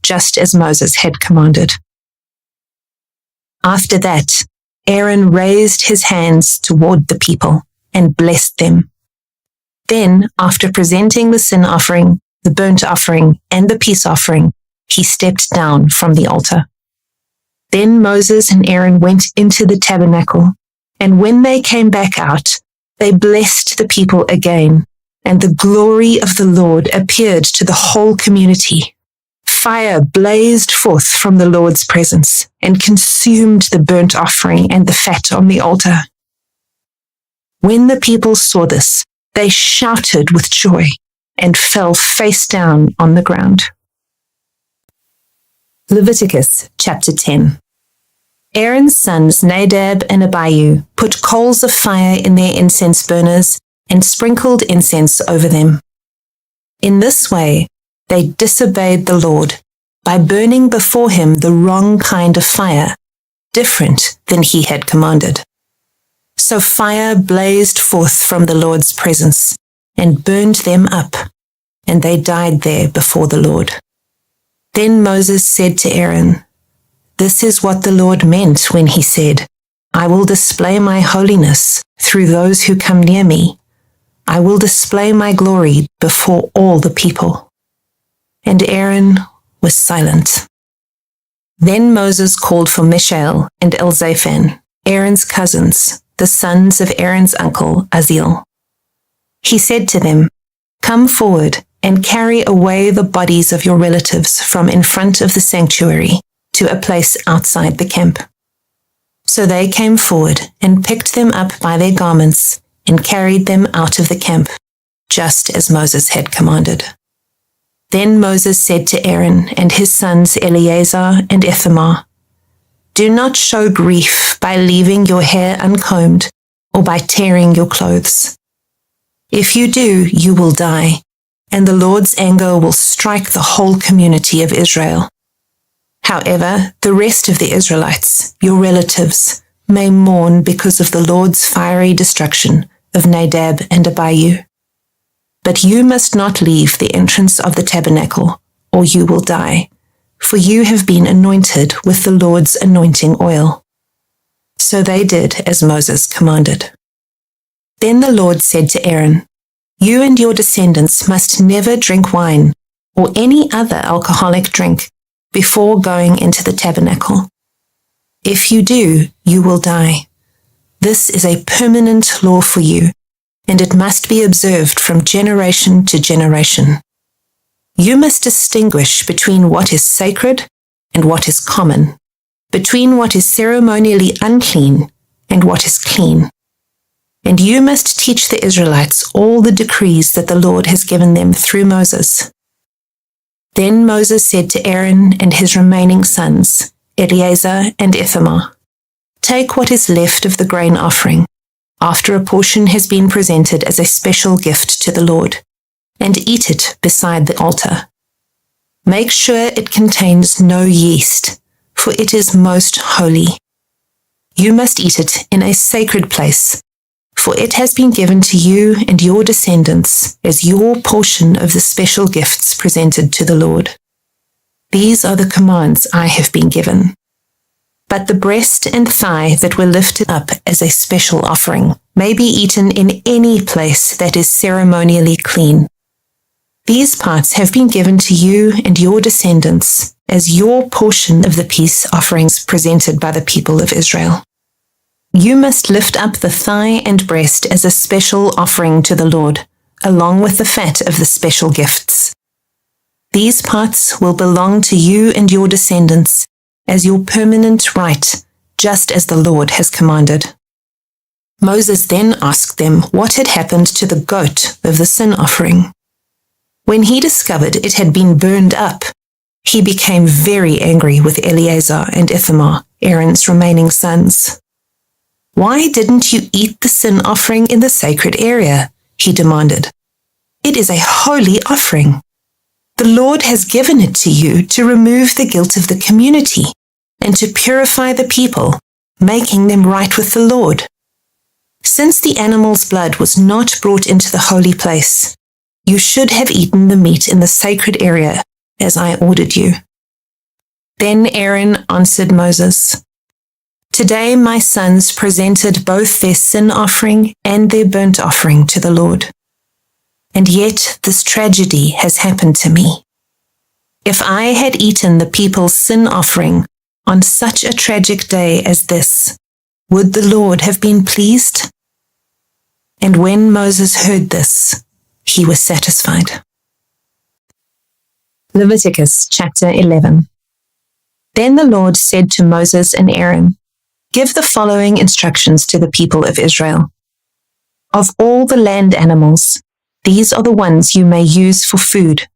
just as Moses had commanded. After that, Aaron raised his hands toward the people and blessed them. Then, after presenting the sin offering, the burnt offering, and the peace offering, he stepped down from the altar. Then Moses and Aaron went into the tabernacle, and when they came back out, they blessed the people again, and the glory of the Lord appeared to the whole community. Fire blazed forth from the Lord's presence and consumed the burnt offering and the fat on the altar. When the people saw this, they shouted with joy and fell face down on the ground. Leviticus chapter 10. Aaron's sons Nadab and Abihu put coals of fire in their incense burners and sprinkled incense over them. In this way, they disobeyed the Lord by burning before him the wrong kind of fire, different than he had commanded. So fire blazed forth from the Lord's presence and burned them up, and they died there before the Lord. Then Moses said to Aaron, "This is what the Lord meant when he said, 'I will display my holiness through those who come near me. I will display my glory before all the people.'" And Aaron was silent. Then Moses called for Mishael and Elzaphan, Aaron's cousins, the sons of Aaron's uncle Uzziel. He said to them, "Come forward and carry away the bodies of your relatives from in front of the sanctuary to a place outside the camp." So they came forward and picked them up by their garments and carried them out of the camp, just as Moses had commanded. Then Moses said to Aaron and his sons Eleazar and Ithamar, "Do not show grief by leaving your hair uncombed or by tearing your clothes. If you do, you will die, and the Lord's anger will strike the whole community of Israel. However, the rest of the Israelites, your relatives, may mourn because of the Lord's fiery destruction of Nadab and Abihu. But you must not leave the entrance of the tabernacle, or you will die, for you have been anointed with the Lord's anointing oil." So they did as Moses commanded. Then the Lord said to Aaron, "You and your descendants must never drink wine or any other alcoholic drink before going into the tabernacle. If you do, you will die. This is a permanent law for you, and it must be observed from generation to generation. You must distinguish between what is sacred and what is common, between what is ceremonially unclean and what is clean. And you must teach the Israelites all the decrees that the Lord has given them through Moses." Then Moses said to Aaron and his remaining sons, Eleazar and Ithamar. Take what is left of the grain offering, after a portion has been presented as a special gift to the Lord, and eat it beside the altar. Make sure it contains no yeast, for it is most holy. You must eat it in a sacred place, for it has been given to you and your descendants as your portion of the special gifts presented to the Lord. These are the commands I have been given. But the breast and thigh that were lifted up as a special offering may be eaten in any place that is ceremonially clean. These parts have been given to you and your descendants as your portion of the peace offerings presented by the people of Israel. You must lift up the thigh and breast as a special offering to the Lord, along with the fat of the special gifts. These parts will belong to you and your descendants as your permanent right, just as the Lord has commanded. Moses then asked them what had happened to the goat of the sin offering. When he discovered it had been burned up, he became very angry with Eleazar and Ithamar, Aaron's remaining sons. "Why didn't you eat the sin offering in the sacred area?" he demanded. "It is a holy offering. The Lord has given it to you to remove the guilt of the community and to purify the people, making them right with the Lord. Since the animal's blood was not brought into the holy place, you should have eaten the meat in the sacred area, as I ordered you." Then Aaron answered Moses, "Today my sons presented both their sin offering and their burnt offering to the Lord. And yet this tragedy has happened to me. If I had eaten the people's sin offering on such a tragic day as this, would the Lord have been pleased?" And when Moses heard this, he was satisfied. Leviticus chapter 11. Then the Lord said to Moses and Aaron, "Give the following instructions to the people of Israel. Of all the land animals, these are the ones you may use for food.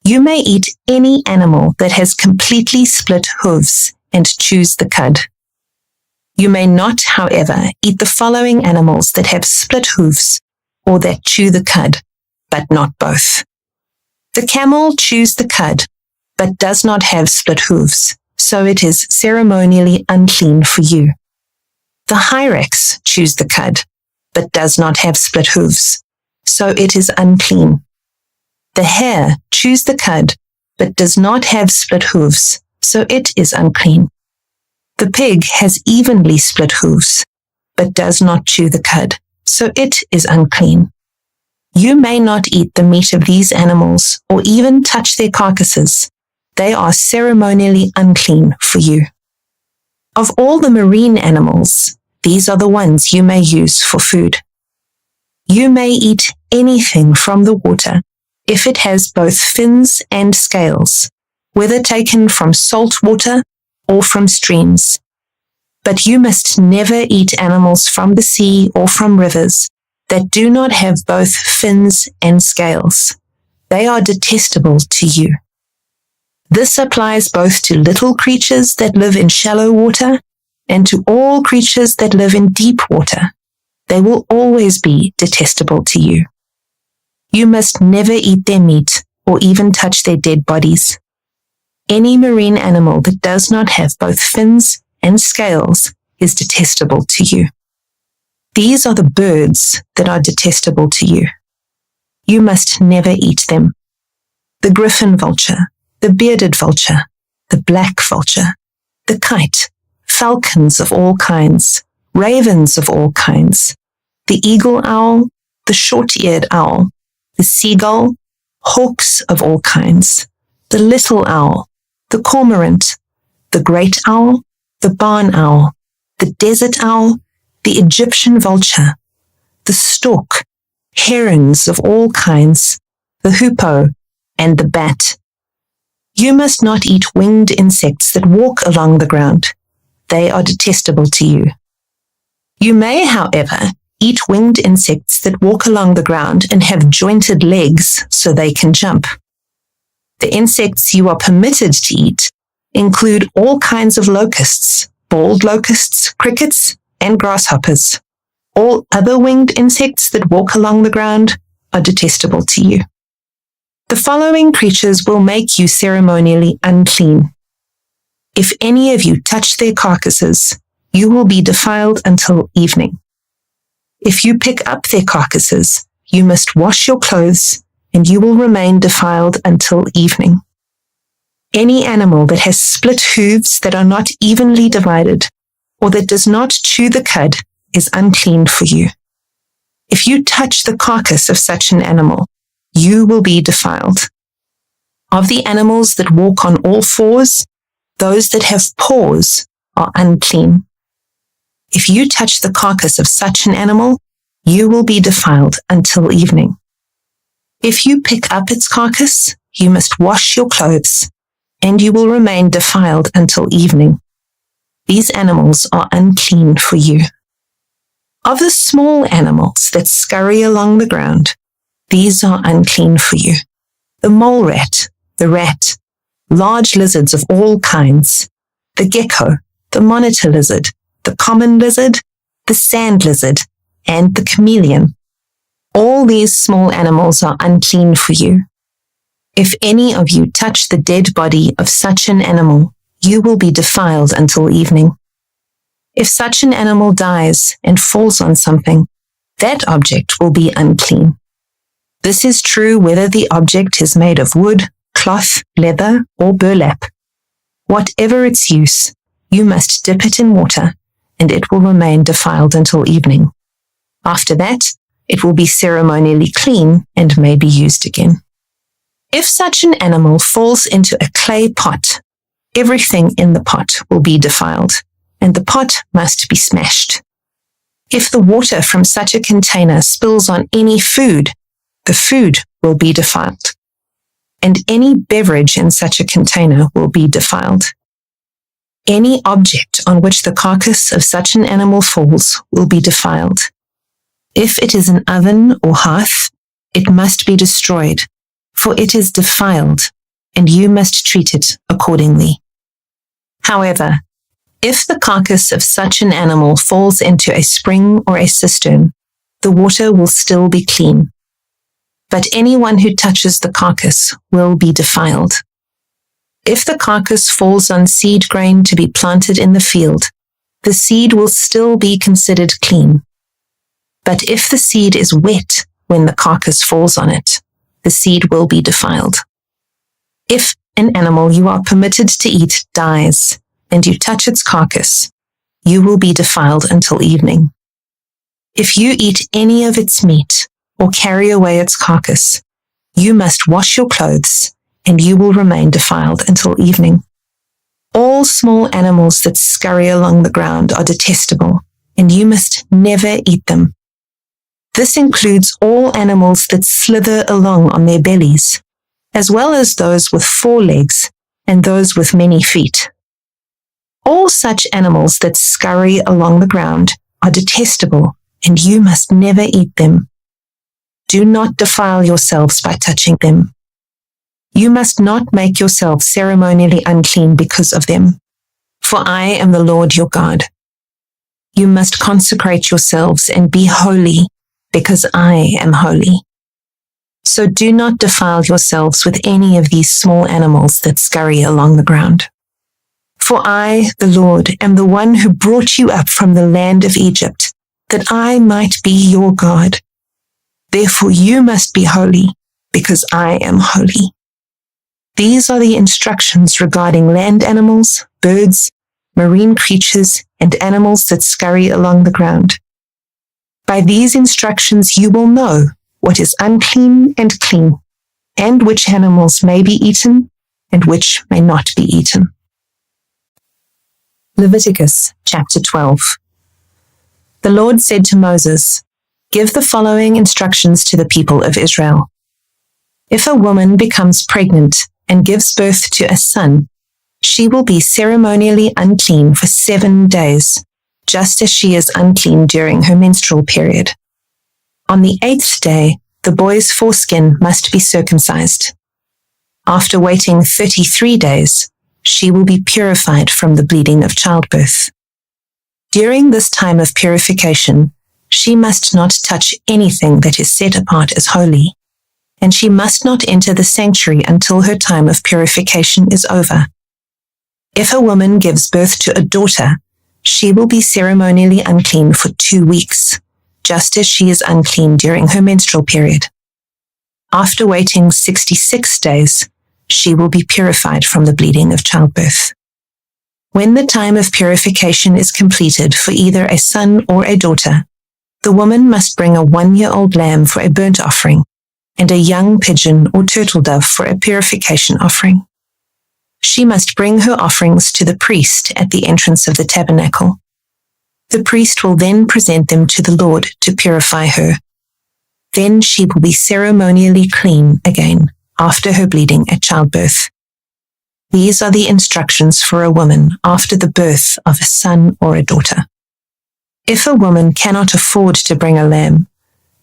You may eat any animal that has completely split hooves and choose the cud. You may not, however, eat the following animals that have split hooves or that chew the cud, but not both. The camel chews the cud, but does not have split hooves, so it is ceremonially unclean for you. The hyrax chews the cud, but does not have split hooves, so it is unclean. The hare chews the cud, but does not have split hooves, so it is unclean. The pig has evenly split hooves, but does not chew the cud, so it is unclean. You may not eat the meat of these animals or even touch their carcasses. They are ceremonially unclean for you. Of all the marine animals, these are the ones you may use for food. You may eat anything from the water if it has both fins and scales, whether taken from salt water or from streams. But you must never eat animals from the sea or from rivers that do not have both fins and scales. They are detestable to you. This applies both to little creatures that live in shallow water and to all creatures that live in deep water. They will always be detestable to you. You must never eat their meat or even touch their dead bodies. Any marine animal that does not have both fins and scales is detestable to you. These are the birds that are detestable to you. You must never eat them. The griffin vulture, the bearded vulture, the black vulture, the kite, falcons of all kinds, ravens of all kinds, the eagle owl, the short-eared owl, the seagull, hawks of all kinds, the little owl, the cormorant, the great owl, the barn owl, the desert owl, the Egyptian vulture, the stork, herons of all kinds, the hoopoe, and the bat. You must not eat winged insects that walk along the ground. They are detestable to you. You may, however, eat winged insects that walk along the ground and have jointed legs so they can jump. The insects you are permitted to eat include all kinds of locusts, bald locusts, crickets, and grasshoppers. All other winged insects that walk along the ground are detestable to you. The following creatures will make you ceremonially unclean. If any of you touch their carcasses, you will be defiled until evening. If you pick up their carcasses, you must wash your clothes, and you will remain defiled until evening. Any animal that has split hooves that are not evenly divided, or that does not chew the cud, is unclean for you. If you touch the carcass of such an animal, you will be defiled. Of the animals that walk on all fours, those that have paws are unclean. If you touch the carcass of such an animal, you will be defiled until evening. If you pick up its carcass, you must wash your clothes, and you will remain defiled until evening. These animals are unclean for you. Of the small animals that scurry along the ground, these are unclean for you. The mole rat, the rat, large lizards of all kinds, the gecko, the monitor lizard, the common lizard, the sand lizard, and the chameleon. All these small animals are unclean for you. If any of you touch the dead body of such an animal, you will be defiled until evening. If such an animal dies and falls on something, that object will be unclean. This is true whether the object is made of wood, cloth, leather, or burlap. Whatever its use, you must dip it in water, and it will remain defiled until evening. After that, it will be ceremonially clean and may be used again. If such an animal falls into a clay pot, everything in the pot will be defiled, and the pot must be smashed. If the water from such a container spills on any food, the food will be defiled, and any beverage in such a container will be defiled. Any object on which the carcass of such an animal falls will be defiled. If it is an oven or hearth, it must be destroyed, for it is defiled, and you must treat it accordingly. However, if the carcass of such an animal falls into a spring or a cistern, the water will still be clean. But anyone who touches the carcass will be defiled. If the carcass falls on seed grain to be planted in the field, the seed will still be considered clean. But if the seed is wet when the carcass falls on it, the seed will be defiled. If an animal you are permitted to eat dies, and you touch its carcass, you will be defiled until evening. If you eat any of its meat, or carry away its carcass, you must wash your clothes, and you will remain defiled until evening. All small animals that scurry along the ground are detestable, and you must never eat them. This includes all animals that slither along on their bellies, as well as those with 4 legs and those with many feet. All such animals that scurry along the ground are detestable, and you must never eat them. Do not defile yourselves by touching them. You must not make yourselves ceremonially unclean because of them, for I am the Lord your God. You must consecrate yourselves and be holy, because I am holy. So do not defile yourselves with any of these small animals that scurry along the ground. For I, the Lord, am the one who brought you up from the land of Egypt, that I might be your God. Therefore you must be holy, because I am holy. These are the instructions regarding land animals, birds, marine creatures, and animals that scurry along the ground. By these instructions you will know what is unclean and clean, and which animals may be eaten, and which may not be eaten. Leviticus chapter 12. The Lord said to Moses, "Give the following instructions to the people of Israel. If a woman becomes pregnant and gives birth to a son, she will be ceremonially unclean for 7 days, just as she is unclean during her menstrual period. On the 8th day, the boy's foreskin must be circumcised. After waiting 33 days, she will be purified from the bleeding of childbirth. During this time of purification, she must not touch anything that is set apart as holy, and she must not enter the sanctuary until her time of purification is over. If a woman gives birth to a daughter, she will be ceremonially unclean for 2 weeks, just as she is unclean during her menstrual period. After waiting 66 days, she will be purified from the bleeding of childbirth. When the time of purification is completed for either a son or a daughter, the woman must bring a 1-year-old lamb for a burnt offering and a young pigeon or turtle dove for a purification offering. She must bring her offerings to the priest at the entrance of the tabernacle. The priest will then present them to the Lord to purify her. Then she will be ceremonially clean again after her bleeding at childbirth. These are the instructions for a woman after the birth of a son or a daughter. If a woman cannot afford to bring a lamb,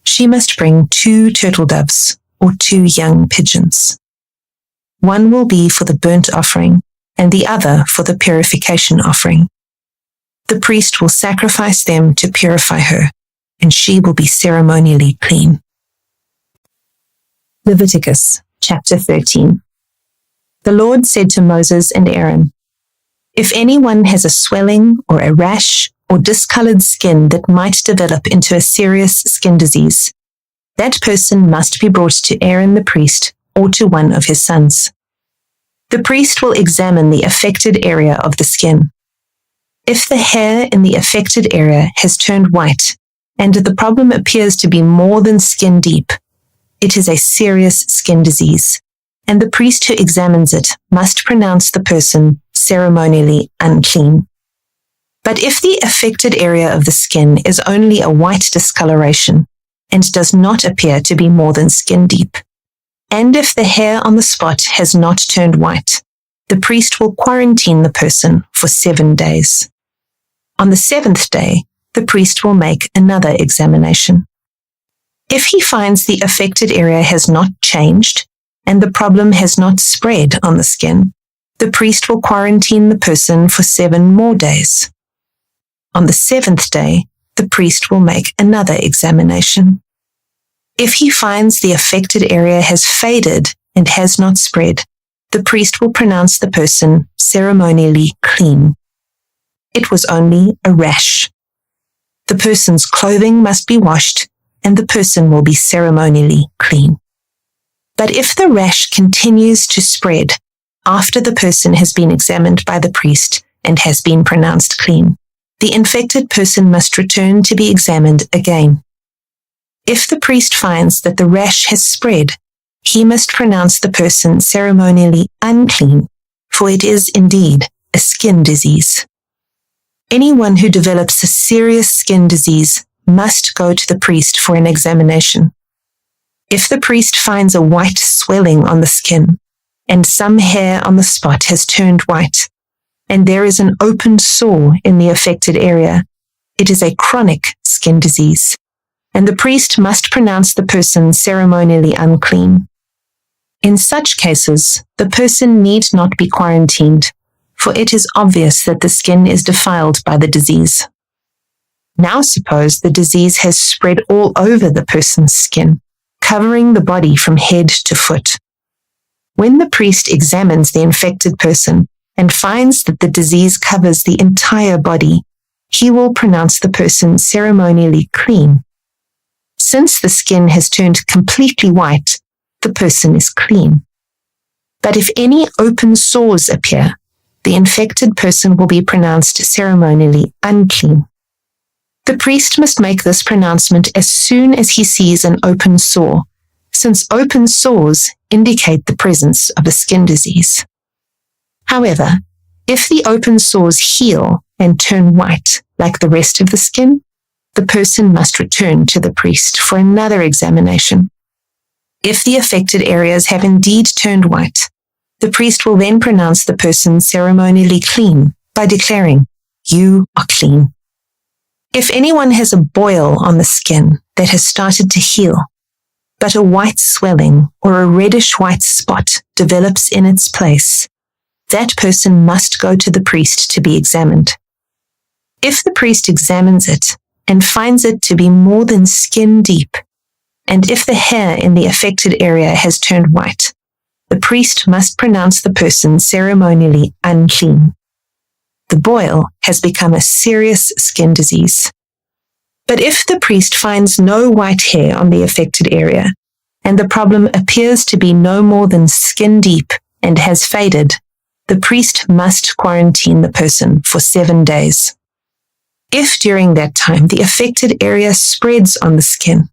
she must bring 2 turtle doves or 2 young pigeons. One will be for the burnt offering and the other for the purification offering. The priest will sacrifice them to purify her, and she will be ceremonially clean. Leviticus chapter 13. The Lord said to Moses and Aaron, "If anyone has a swelling or a rash or discolored skin that might develop into a serious skin disease, that person must be brought to Aaron the priest or to one of his sons. The priest will examine the affected area of the skin. If the hair in the affected area has turned white and the problem appears to be more than skin deep, it is a serious skin disease, and the priest who examines it must pronounce the person ceremonially unclean. But if the affected area of the skin is only a white discoloration and does not appear to be more than skin deep, and if the hair on the spot has not turned white, the priest will quarantine the person for 7 days. On the 7th day, the priest will make another examination. If he finds the affected area has not changed and the problem has not spread on the skin, the priest will quarantine the person for 7 more days. On the 7th day, the priest will make another examination. If he finds the affected area has faded and has not spread, the priest will pronounce the person ceremonially clean. It was only a rash. The person's clothing must be washed, and the person will be ceremonially clean. But if the rash continues to spread after the person has been examined by the priest and has been pronounced clean, the infected person must return to be examined again. If the priest finds that the rash has spread, he must pronounce the person ceremonially unclean, for it is indeed a skin disease. Anyone who develops a serious skin disease must go to the priest for an examination. If the priest finds a white swelling on the skin, and some hair on the spot has turned white, and there is an open sore in the affected area, it is a chronic skin disease, and the priest must pronounce the person ceremonially unclean. In such cases, the person need not be quarantined, for it is obvious that the skin is defiled by the disease. Now suppose the disease has spread all over the person's skin, covering the body from head to foot. When the priest examines the infected person and finds that the disease covers the entire body, he will pronounce the person ceremonially clean. Since the skin has turned completely white, the person is clean. But if any open sores appear, the infected person will be pronounced ceremonially unclean. The priest must make this pronouncement as soon as he sees an open sore, since open sores indicate the presence of a skin disease. However, if the open sores heal and turn white like the rest of the skin, the person must return to the priest for another examination. If the affected areas have indeed turned white, the priest will then pronounce the person ceremonially clean by declaring, "You are clean." If anyone has a boil on the skin that has started to heal, but a white swelling or a reddish white spot develops in its place, that person must go to the priest to be examined. If the priest examines it and finds it to be more than skin deep, and if the hair in the affected area has turned white, the priest must pronounce the person ceremonially unclean. The boil has become a serious skin disease. But if the priest finds no white hair on the affected area, and the problem appears to be no more than skin deep and has faded, the priest must quarantine the person for 7 days. If during that time the affected area spreads on the skin,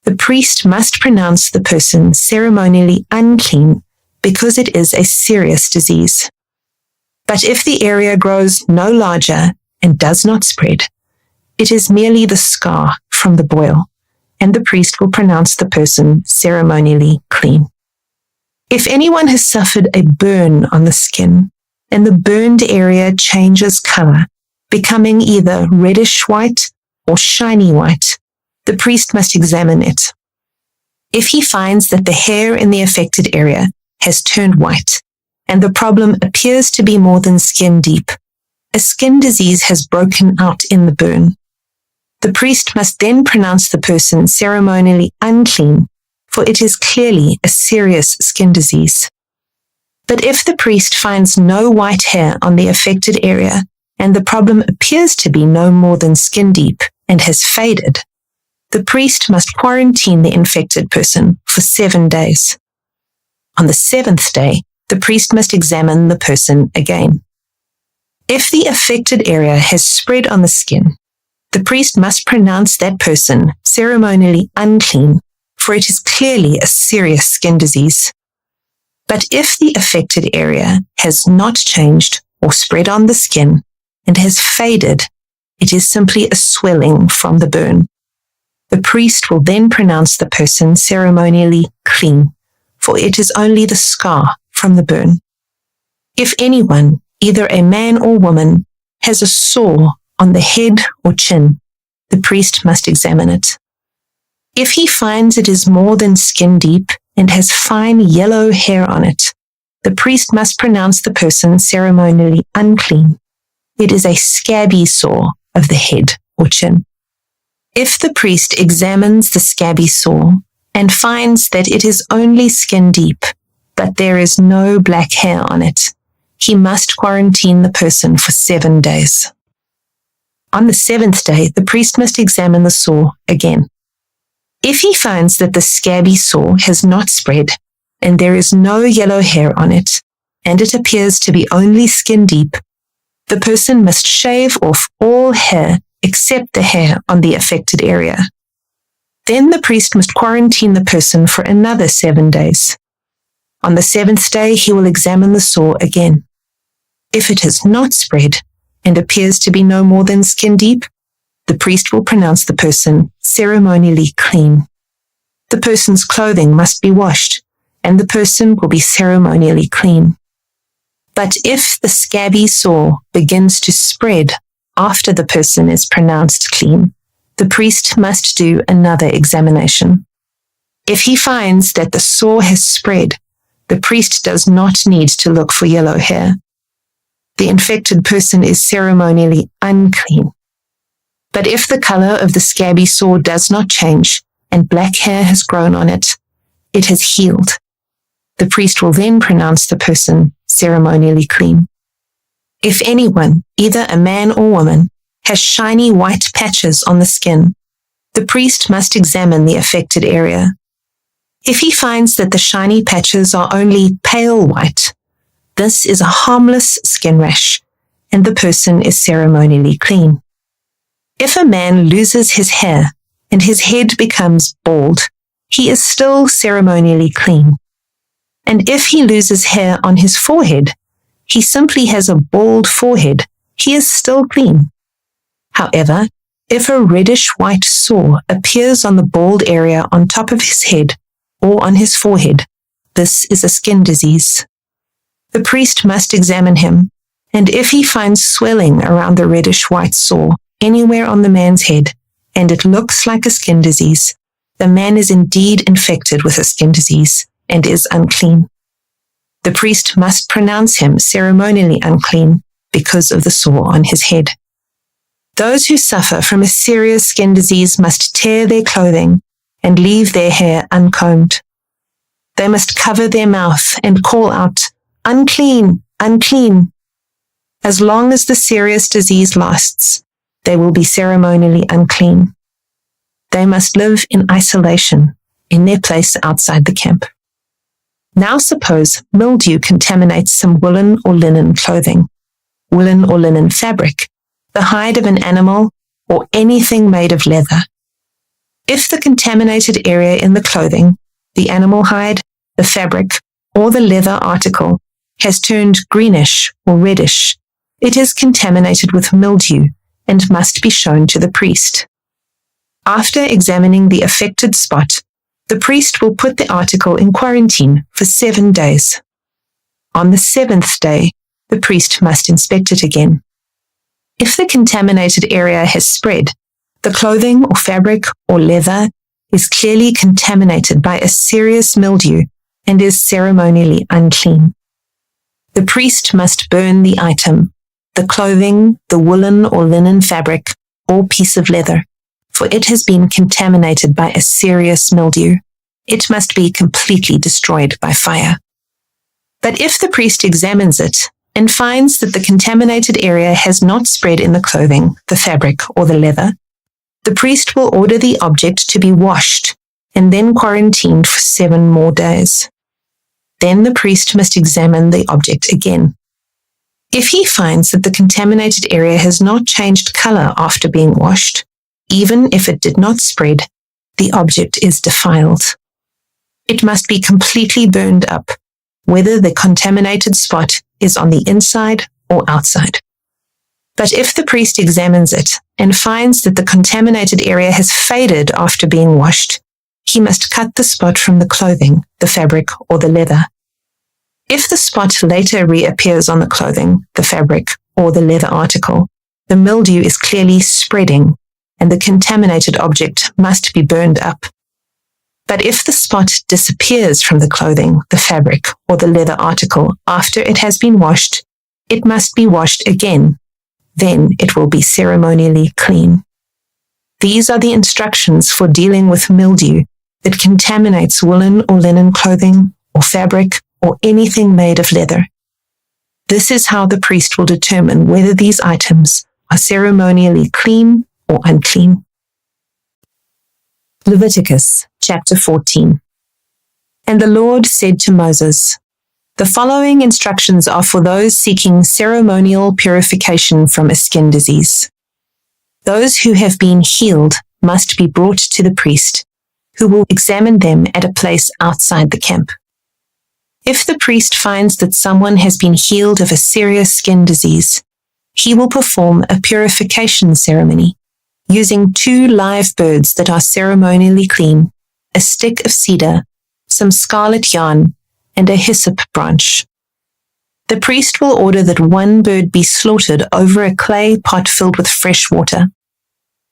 the priest must pronounce the person ceremonially unclean because it is a serious disease. But if the area grows no larger and does not spread, it is merely the scar from the boil, and the priest will pronounce the person ceremonially clean. If anyone has suffered a burn on the skin, and the burned area changes color, becoming either reddish white or shiny white, the priest must examine it. If he finds that the hair in the affected area has turned white, and the problem appears to be more than skin deep, a skin disease has broken out in the burn. The priest must then pronounce the person ceremonially unclean, for it is clearly a serious skin disease. But if the priest finds no white hair on the affected area, and the problem appears to be no more than skin deep and has faded, the priest must quarantine the infected person for 7 days. On the 7th day, the priest must examine the person again. If the affected area has spread on the skin, the priest must pronounce that person ceremonially unclean, for it is clearly a serious skin disease. But if the affected area has not changed or spread on the skin and has faded, it is simply a swelling from the burn. The priest will then pronounce the person ceremonially clean, for it is only the scar from the burn. If anyone, either a man or woman, has a sore on the head or chin, the priest must examine it. If he finds it is more than skin deep and has fine yellow hair on it, the priest must pronounce the person ceremonially unclean. It is a scabby sore of the head or chin. If the priest examines the scabby sore and finds that it is only skin deep, but there is no black hair on it, he must quarantine the person for 7 days. On the 7th day, the priest must examine the sore again. If he finds that the scabby sore has not spread, and there is no yellow hair on it, and it appears to be only skin deep, the person must shave off all hair except the hair on the affected area. Then the priest must quarantine the person for another 7 days. On the 7th day, he will examine the sore again. If it has not spread and appears to be no more than skin deep, the priest will pronounce the person ceremonially clean. The person's clothing must be washed, and the person will be ceremonially clean. But if the scabby sore begins to spread after the person is pronounced clean, the priest must do another examination. If he finds that the sore has spread, the priest does not need to look for yellow hair. The infected person is ceremonially unclean. But if the color of the scabby sore does not change and black hair has grown on it, it has healed. The priest will then pronounce the person ceremonially clean. If anyone, either a man or woman, has shiny white patches on the skin, the priest must examine the affected area. If he finds that the shiny patches are only pale white, this is a harmless skin rash, and the person is ceremonially clean. If a man loses his hair and his head becomes bald, he is still ceremonially clean. And if he loses hair on his forehead, he simply has a bald forehead, he is still clean. However, if a reddish-white sore appears on the bald area on top of his head or on his forehead, this is a skin disease. The priest must examine him, and if he finds swelling around the reddish-white sore anywhere on the man's head, and it looks like a skin disease, the man is indeed infected with a skin disease and is unclean. the priest must pronounce him ceremonially unclean because of the sore on his head. Those who suffer from a serious skin disease must tear their clothing and leave their hair uncombed. They must cover their mouth and call out, "Unclean, unclean." As long as the serious disease lasts, they will be ceremonially unclean. They must live in isolation in their place outside the camp. Now suppose mildew contaminates some woolen or linen clothing, woolen or linen fabric, the hide of an animal, or anything made of leather. If the contaminated area in the clothing, the animal hide, the fabric, or the leather article has turned greenish or reddish, it is contaminated with mildew and must be shown to the priest. After examining the affected spot, the priest will put the article in quarantine for 7 days. On the 7th day, the priest must inspect it again. If the contaminated area has spread, the clothing or fabric or leather is clearly contaminated by a serious mildew and is ceremonially unclean. The priest must burn the item, the clothing, the woolen or linen fabric, or piece of leather, for it has been contaminated by a serious mildew. It must be completely destroyed by fire. But if the priest examines it and finds that the contaminated area has not spread in the clothing, the fabric, or the leather, the priest will order the object to be washed and then quarantined for 7 more days. Then the priest must examine the object again. If he finds that the contaminated area has not changed color after being washed, even if it did not spread, the object is defiled. It must be completely burned up, whether the contaminated spot is on the inside or outside. But if the priest examines it and finds that the contaminated area has faded after being washed, he must cut the spot from the clothing, the fabric, or the leather. If the spot later reappears on the clothing, the fabric, or the leather article, the mildew is clearly spreading and the contaminated object must be burned up. But if the spot disappears from the clothing, the fabric, or the leather article after it has been washed, it must be washed again. Then it will be ceremonially clean. These are the instructions for dealing with mildew that contaminates woolen or linen clothing or fabric or anything made of leather. This is how the priest will determine whether these items are ceremonially clean or unclean. Leviticus chapter 14. And the Lord said to Moses, "The following instructions are for those seeking ceremonial purification from a skin disease. Those who have been healed must be brought to the priest, who will examine them at a place outside the camp. If the priest finds that someone has been healed of a serious skin disease, he will perform a purification ceremony using 2 live birds that are ceremonially clean, a stick of cedar, some scarlet yarn, and a hyssop branch. The priest will order that 1 bird be slaughtered over a clay pot filled with fresh water.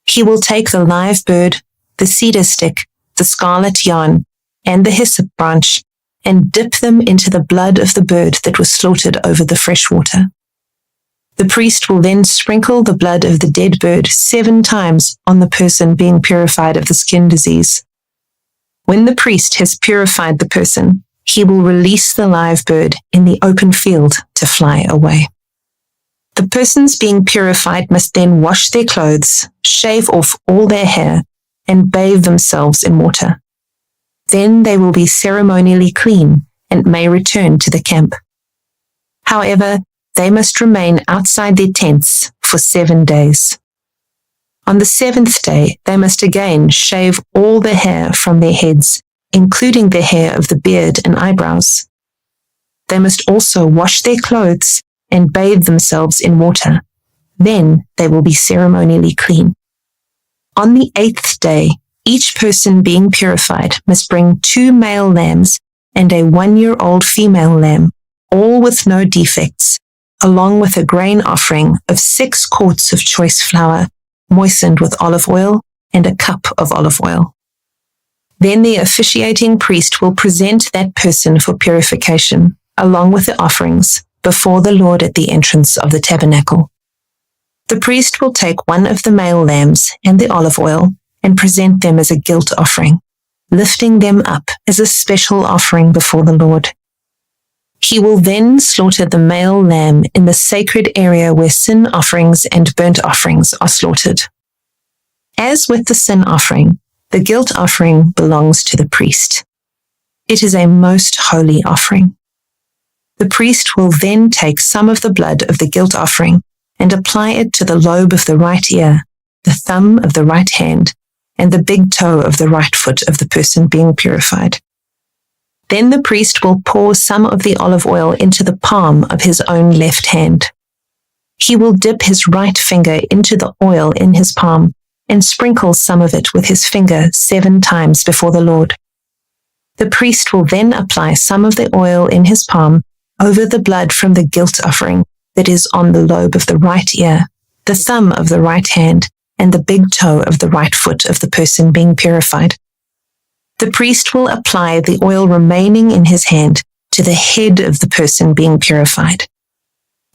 He will take the live bird, the cedar stick, the scarlet yarn, and the hyssop branch, and dip them into the blood of the bird that was slaughtered over the fresh water. The priest will then sprinkle the blood of the dead bird 7 times on the person being purified of the skin disease. When the priest has purified the person, he will release the live bird in the open field to fly away. The persons being purified must then wash their clothes, shave off all their hair, and bathe themselves in water. Then they will be ceremonially clean and may return to the camp. However, they must remain outside their tents for 7 days. On the 7th day, they must again shave all the hair from their heads, including the hair of the beard and eyebrows. They must also wash their clothes and bathe themselves in water. Then they will be ceremonially clean. On the 8th day, each person being purified must bring 2 male lambs and a 1-year-old female lamb, all with no defects, along with a grain offering of 6 quarts of choice flour, moistened with olive oil, and a cup of olive oil. Then the officiating priest will present that person for purification, along with the offerings, before the Lord at the entrance of the tabernacle. The priest will take one of the male lambs and the olive oil and present them as a guilt offering, lifting them up as a special offering before the Lord. He will then slaughter the male lamb in the sacred area where sin offerings and burnt offerings are slaughtered. As with the sin offering, the guilt offering belongs to the priest. It is a most holy offering. The priest will then take some of the blood of the guilt offering and apply it to the lobe of the right ear, the thumb of the right hand, and the big toe of the right foot of the person being purified. Then the priest will pour some of the olive oil into the palm of his own left hand. He will dip his right finger into the oil in his palm and sprinkle some of it with his finger 7 times before the Lord. The priest will then apply some of the oil in his palm over the blood from the guilt offering that is on the lobe of the right ear, the thumb of the right hand, and the big toe of the right foot of the person being purified. The priest will apply the oil remaining in his hand to the head of the person being purified.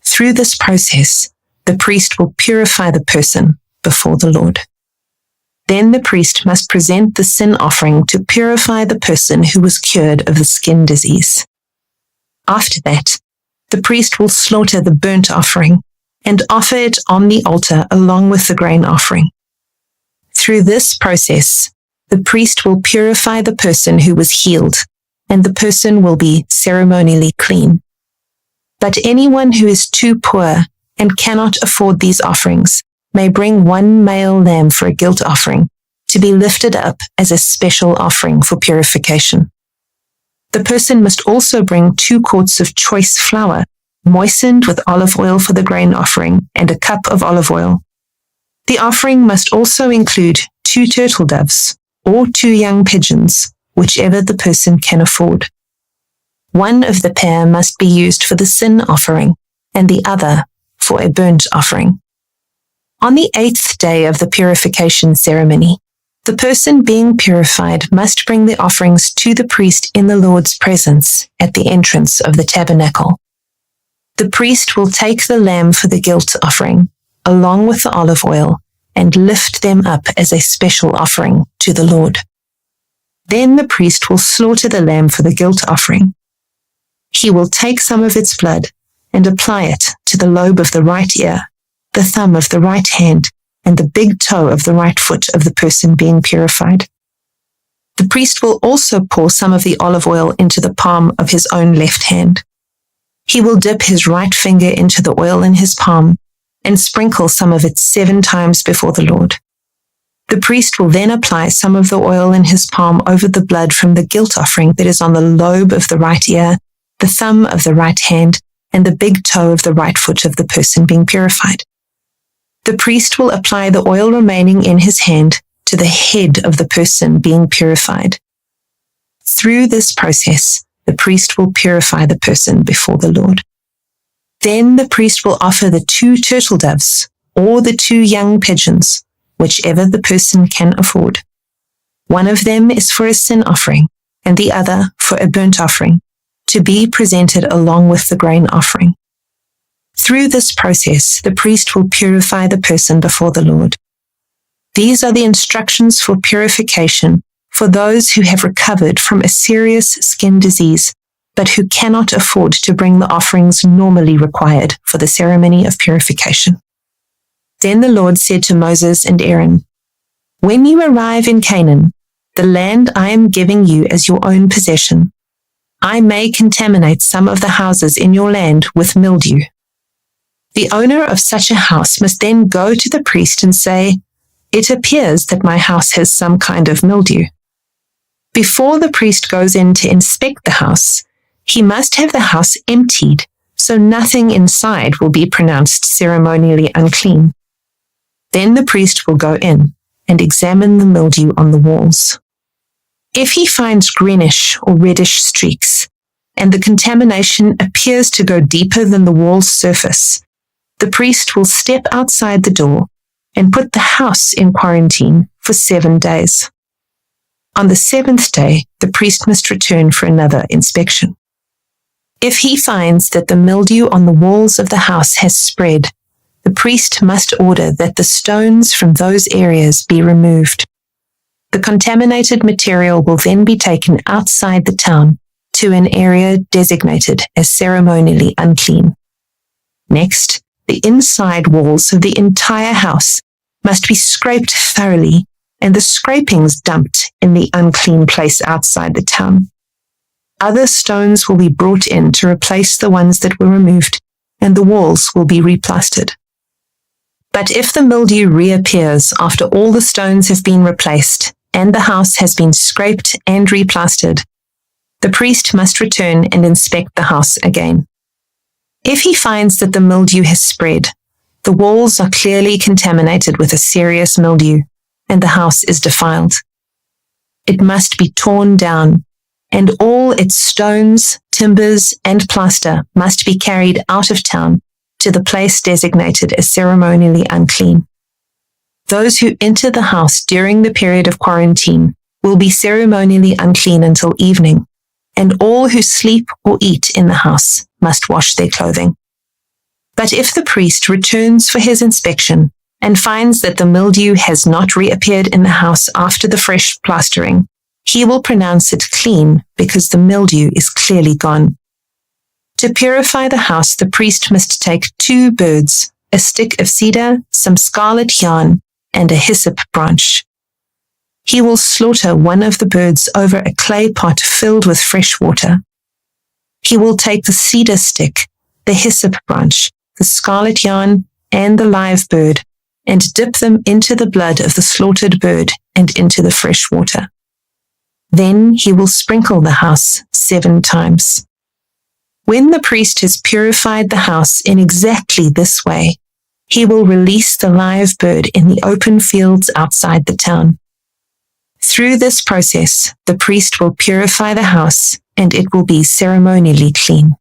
Through this process, the priest will purify the person before the Lord. Then the priest must present the sin offering to purify the person who was cured of the skin disease. After that, the priest will slaughter the burnt offering and offer it on the altar along with the grain offering. Through this process, the priest will purify the person who was healed, and the person will be ceremonially clean. But anyone who is too poor and cannot afford these offerings may bring one male lamb for a guilt offering to be lifted up as a special offering for purification. The person must also bring 2 quarts of choice flour, moistened with olive oil for the grain offering, and a cup of olive oil. The offering must also include 2 turtle doves or 2 young pigeons, whichever the person can afford. One of the pair must be used for the sin offering, and the other for a burnt offering. On the 8th day of the purification ceremony, the person being purified must bring the offerings to the priest in the Lord's presence at the entrance of the tabernacle. The priest will take the lamb for the guilt offering, along with the olive oil, and lift them up as a special offering to the Lord. Then the priest will slaughter the lamb for the guilt offering. He will take some of its blood and apply it to the lobe of the right ear, the thumb of the right hand, and the big toe of the right foot of the person being purified. The priest will also pour some of the olive oil into the palm of his own left hand. He will dip his right finger into the oil in his palm and sprinkle some of it 7 times before the Lord. The priest will then apply some of the oil in his palm over the blood from the guilt offering that is on the lobe of the right ear, the thumb of the right hand, and the big toe of the right foot of the person being purified. The priest will apply the oil remaining in his hand to the head of the person being purified. Through this process, the priest will purify the person before the Lord. Then the priest will offer the 2 turtle doves or the 2 young pigeons, whichever the person can afford. One of them is for a sin offering and the other for a burnt offering, to be presented along with the grain offering. Through this process, the priest will purify the person before the Lord. These are the instructions for purification for those who have recovered from a serious skin disease, but who cannot afford to bring the offerings normally required for the ceremony of purification. Then the Lord said to Moses and Aaron, "When you arrive in Canaan, the land I am giving you as your own possession, I may contaminate some of the houses in your land with mildew. The owner of such a house must then go to the priest and say, 'It appears that my house has some kind of mildew.' Before the priest goes in to inspect the house, he must have the house emptied, so nothing inside will be pronounced ceremonially unclean. Then the priest will go in and examine the mildew on the walls. If he finds greenish or reddish streaks, and the contamination appears to go deeper than the wall's surface, the priest will step outside the door and put the house in quarantine for 7 days. On the 7th day, the priest must return for another inspection. If he finds that the mildew on the walls of the house has spread, the priest must order that the stones from those areas be removed. The contaminated material will then be taken outside the town to an area designated as ceremonially unclean. Next, the inside walls of the entire house must be scraped thoroughly and the scrapings dumped in the unclean place outside the town. Other stones will be brought in to replace the ones that were removed, and the walls will be replastered. But if the mildew reappears after all the stones have been replaced and the house has been scraped and replastered, the priest must return and inspect the house again. If he finds that the mildew has spread, the walls are clearly contaminated with a serious mildew, and the house is defiled, it must be torn down, and all its stones, timbers, and plaster must be carried out of town to the place designated as ceremonially unclean. Those who enter the house during the period of quarantine will be ceremonially unclean until evening, and all who sleep or eat in the house must wash their clothing. But if the priest returns for his inspection and finds that the mildew has not reappeared in the house after the fresh plastering, he will pronounce it clean because the mildew is clearly gone. To purify the house, the priest must take 2 birds, a stick of cedar, some scarlet yarn, and a hyssop branch. He will slaughter one of the birds over a clay pot filled with fresh water. He will take the cedar stick, the hyssop branch, the scarlet yarn, and the live bird, and dip them into the blood of the slaughtered bird and into the fresh water. Then he will sprinkle the house 7 times. When the priest has purified the house in exactly this way, he will release the live bird in the open fields outside the town. Through this process, the priest will purify the house and it will be ceremonially clean.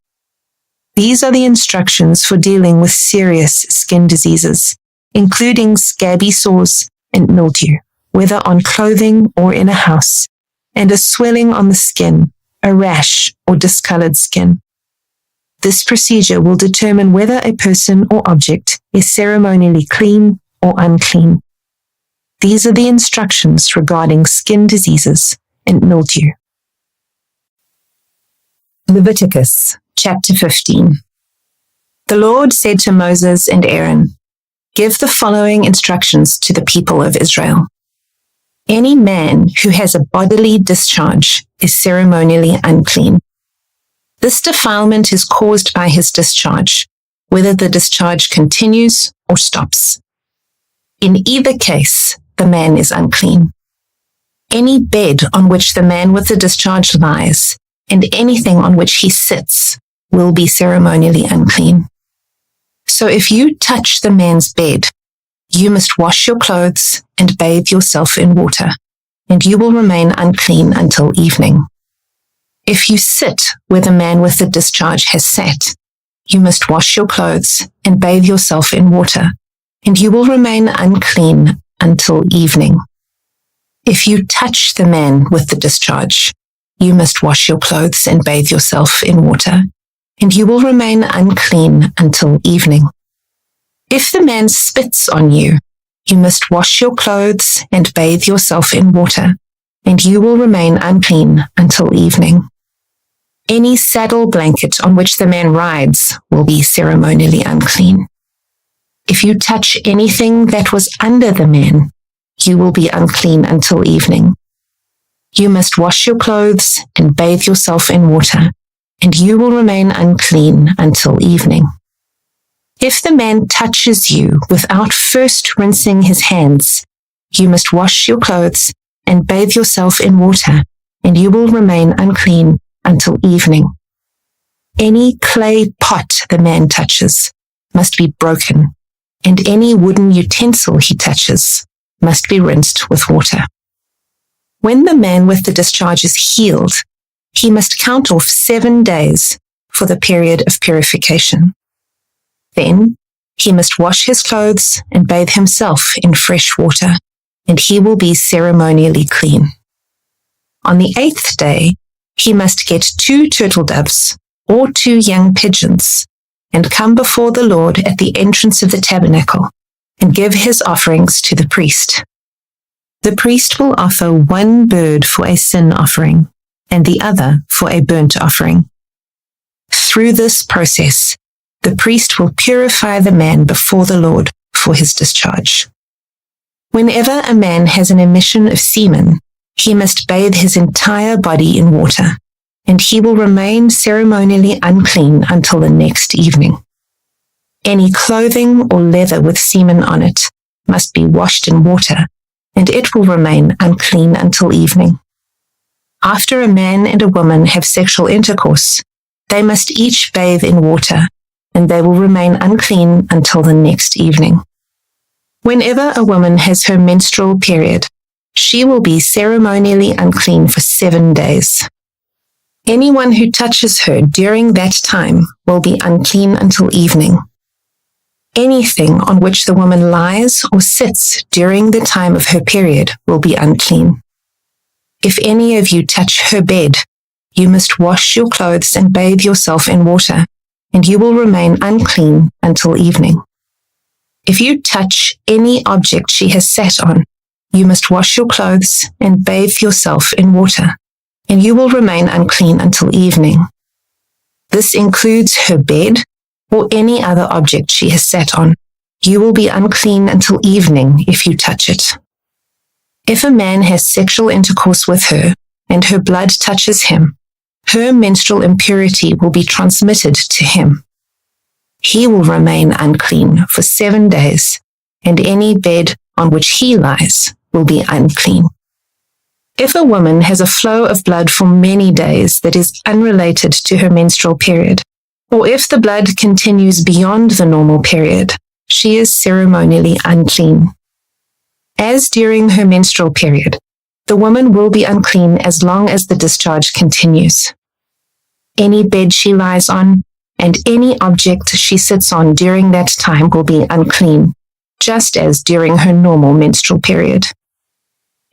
These are the instructions for dealing with serious skin diseases, including scabby sores and mildew, whether on clothing or in a house, and a swelling on the skin, a rash, or discolored skin. This procedure will determine whether a person or object is ceremonially clean or unclean. These are the instructions regarding skin diseases and mildew. Leviticus chapter 15. The Lord said to Moses and Aaron, "Give the following instructions to the people of Israel. Any man who has a bodily discharge is ceremonially unclean. This defilement is caused by his discharge, whether the discharge continues or stops. In either case, the man is unclean. Any bed on which the man with the discharge lies, and anything on which he sits, will be ceremonially unclean. So if you touch the man's bed, you must wash your clothes and bathe yourself in water, and you will remain unclean until evening. If you sit where the man with the discharge has sat, you must wash your clothes and bathe yourself in water, and you will remain unclean until evening. If you touch the man with the discharge, you must wash your clothes and bathe yourself in water, and you will remain unclean until evening. If the man spits on you, you must wash your clothes and bathe yourself in water, and you will remain unclean until evening. Any saddle blanket on which the man rides will be ceremonially unclean. If you touch anything that was under the man, you will be unclean until evening. You must wash your clothes and bathe yourself in water, and you will remain unclean until evening. If the man touches you without first rinsing his hands, you must wash your clothes and bathe yourself in water, and you will remain unclean until evening. Any clay pot the man touches must be broken, and any wooden utensil he touches must be rinsed with water. When the man with the discharge is healed, he must count off 7 days for the period of purification. Then he must wash his clothes and bathe himself in fresh water, and he will be ceremonially clean. On the 8th day, he must get 2 turtle doves or 2 young pigeons, and come before the Lord at the entrance of the tabernacle, and give his offerings to the priest. The priest will offer 1 bird for a sin offering, and the other for a burnt offering. Through this process, the priest will purify the man before the Lord for his discharge. Whenever a man has an emission of semen, he must bathe his entire body in water, and he will remain ceremonially unclean until the next evening. Any clothing or leather with semen on it must be washed in water, and it will remain unclean until evening. After a man and a woman have sexual intercourse, they must each bathe in water, and they will remain unclean until the next evening. Whenever a woman has her menstrual period, she will be ceremonially unclean for 7 days. Anyone who touches her during that time will be unclean until evening. Anything on which the woman lies or sits during the time of her period will be unclean. If any of you touch her bed, you must wash your clothes and bathe yourself in water, and you will remain unclean until evening. If you touch any object she has sat on, you must wash your clothes and bathe yourself in water, and you will remain unclean until evening. This includes her bed or any other object she has sat on. You will be unclean until evening if you touch it. If a man has sexual intercourse with her and her blood touches him, her menstrual impurity will be transmitted to him. He will remain unclean for 7 days, and any bed on which he lies will be unclean. If a woman has a flow of blood for many days that is unrelated to her menstrual period, or if the blood continues beyond the normal period, she is ceremonially unclean. As during her menstrual period, the woman will be unclean as long as the discharge continues. Any bed she lies on and any object she sits on during that time will be unclean, just as during her normal menstrual period.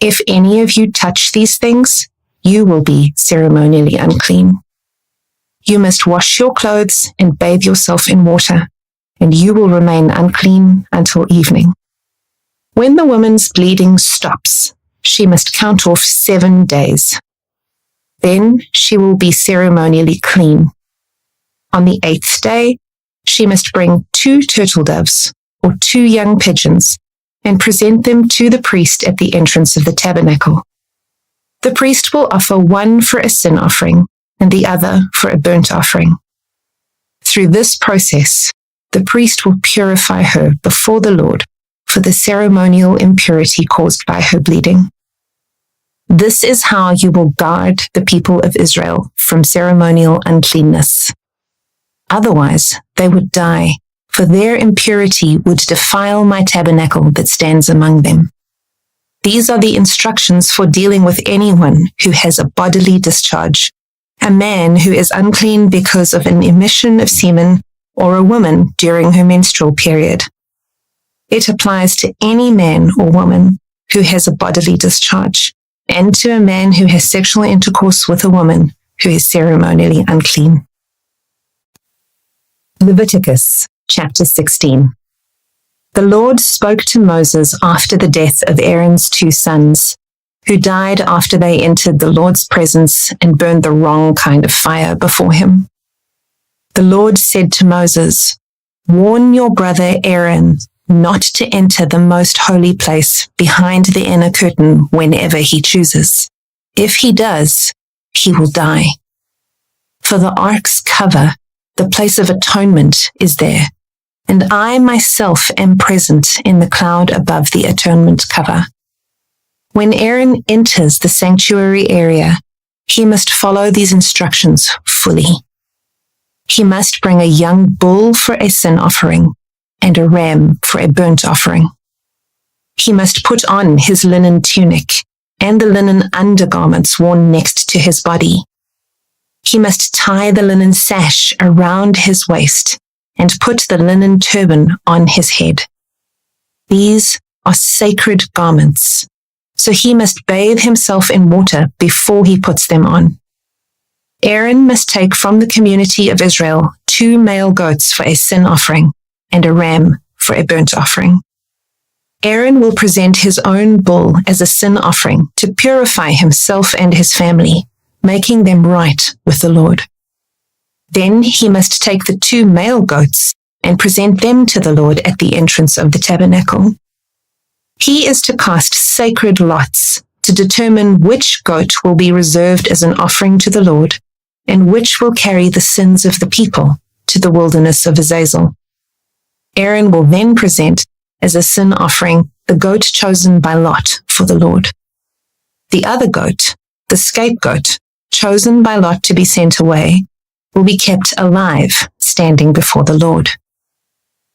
If any of you touch these things, you will be ceremonially unclean. You must wash your clothes and bathe yourself in water, and you will remain unclean until evening. When the woman's bleeding stops, she must count off 7 days. Then she will be ceremonially clean. On the 8th day, she must bring 2 turtle doves or 2 young pigeons and present them to the priest at the entrance of the tabernacle. The priest will offer one for a sin offering and the other for a burnt offering. Through this process, the priest will purify her before the Lord for the ceremonial impurity caused by her bleeding. This is how you will guard the people of Israel from ceremonial uncleanness. Otherwise, they would die, for their impurity would defile my tabernacle that stands among them. These are the instructions for dealing with anyone who has a bodily discharge, a man who is unclean because of an emission of semen, or a woman during her menstrual period. It applies to any man or woman who has a bodily discharge, and to a man who has sexual intercourse with a woman who is ceremonially unclean. Leviticus chapter 16. The Lord spoke to Moses after the death of Aaron's 2 sons, who died after they entered the Lord's presence and burned the wrong kind of fire before him. The Lord said to Moses, "Warn your brother Aaron not to enter the most holy place behind the inner curtain whenever he chooses. If he does, he will die. For the ark's cover, the place of atonement, is there, and I myself am present in the cloud above the atonement cover. When Aaron enters the sanctuary area, he must follow these instructions fully. He must bring a young bull for a sin offering and a ram for a burnt offering. He must put on his linen tunic and the linen undergarments worn next to his body. He must tie the linen sash around his waist and put the linen turban on his head. These are sacred garments, so he must bathe himself in water before he puts them on. Aaron must take from the community of Israel 2 male goats for a sin offering and a ram for a burnt offering. Aaron will present his own bull as a sin offering to purify himself and his family, making them right with the Lord. Then he must take the 2 male goats and present them to the Lord at the entrance of the tabernacle. He is to cast sacred lots to determine which goat will be reserved as an offering to the Lord and which will carry the sins of the people to the wilderness of Azazel. Aaron will then present as a sin offering the goat chosen by lot for the Lord. The other goat, the scapegoat, chosen by lot to be sent away, will be kept alive, standing before the Lord.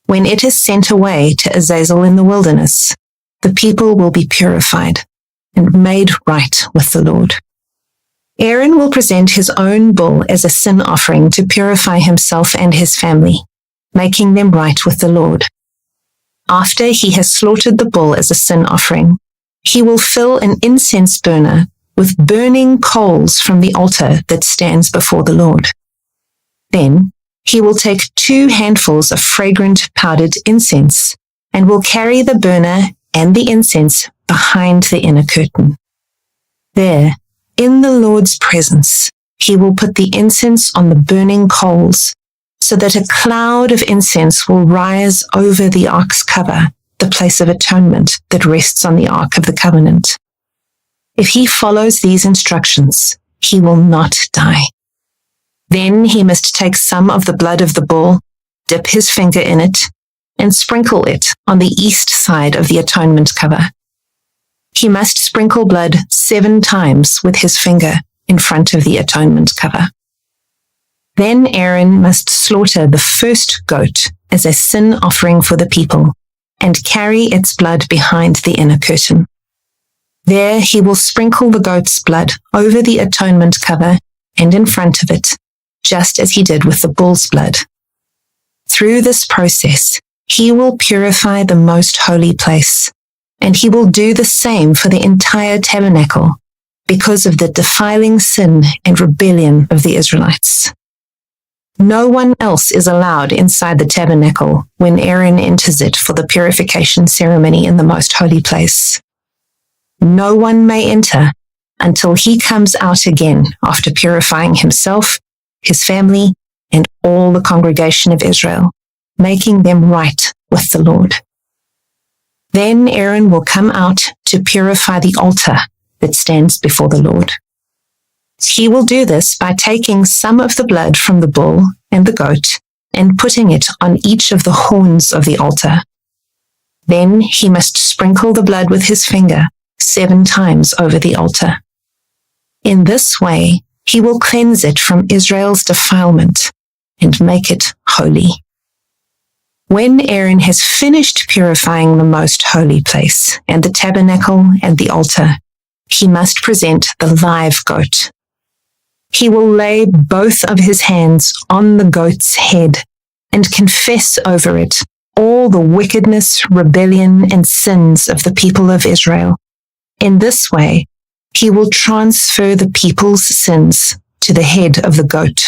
When it is sent away to Azazel in the wilderness, the people will be purified and made right with the Lord. Aaron will present his own bull as a sin offering to purify himself and his family, making them right with the Lord. After he has slaughtered the bull as a sin offering, he will fill an incense burner with burning coals from the altar that stands before the Lord. Then he will take 2 handfuls of fragrant powdered incense and will carry the burner and the incense behind the inner curtain. There, in the Lord's presence, he will put the incense on the burning coals so that a cloud of incense will rise over the ark's cover, the place of atonement that rests on the ark of the covenant. If he follows these instructions, he will not die. Then he must take some of the blood of the bull, dip his finger in it, and sprinkle it on the east side of the atonement cover. He must sprinkle blood 7 times with his finger in front of the atonement cover. Then Aaron must slaughter the first goat as a sin offering for the people and carry its blood behind the inner curtain. There he will sprinkle the goat's blood over the atonement cover and in front of it, just as he did with the bull's blood. Through this process, he will purify the most holy place, and he will do the same for the entire tabernacle because of the defiling sin and rebellion of the Israelites. No one else is allowed inside the tabernacle when Aaron enters it for the purification ceremony in the most holy place. No one may enter until he comes out again after purifying himself, his family, and all the congregation of Israel, making them right with the Lord. Then Aaron will come out to purify the altar that stands before the Lord. He will do this by taking some of the blood from the bull and the goat and putting it on each of the horns of the altar. Then he must sprinkle the blood with his finger 7 times over the altar. In this way, he will cleanse it from Israel's defilement and make it holy. When Aaron has finished purifying the most holy place and the tabernacle and the altar, he must present the live goat. He will lay both of his hands on the goat's head and confess over it all the wickedness, rebellion, and sins of the people of Israel. In this way, he will transfer the people's sins to the head of the goat.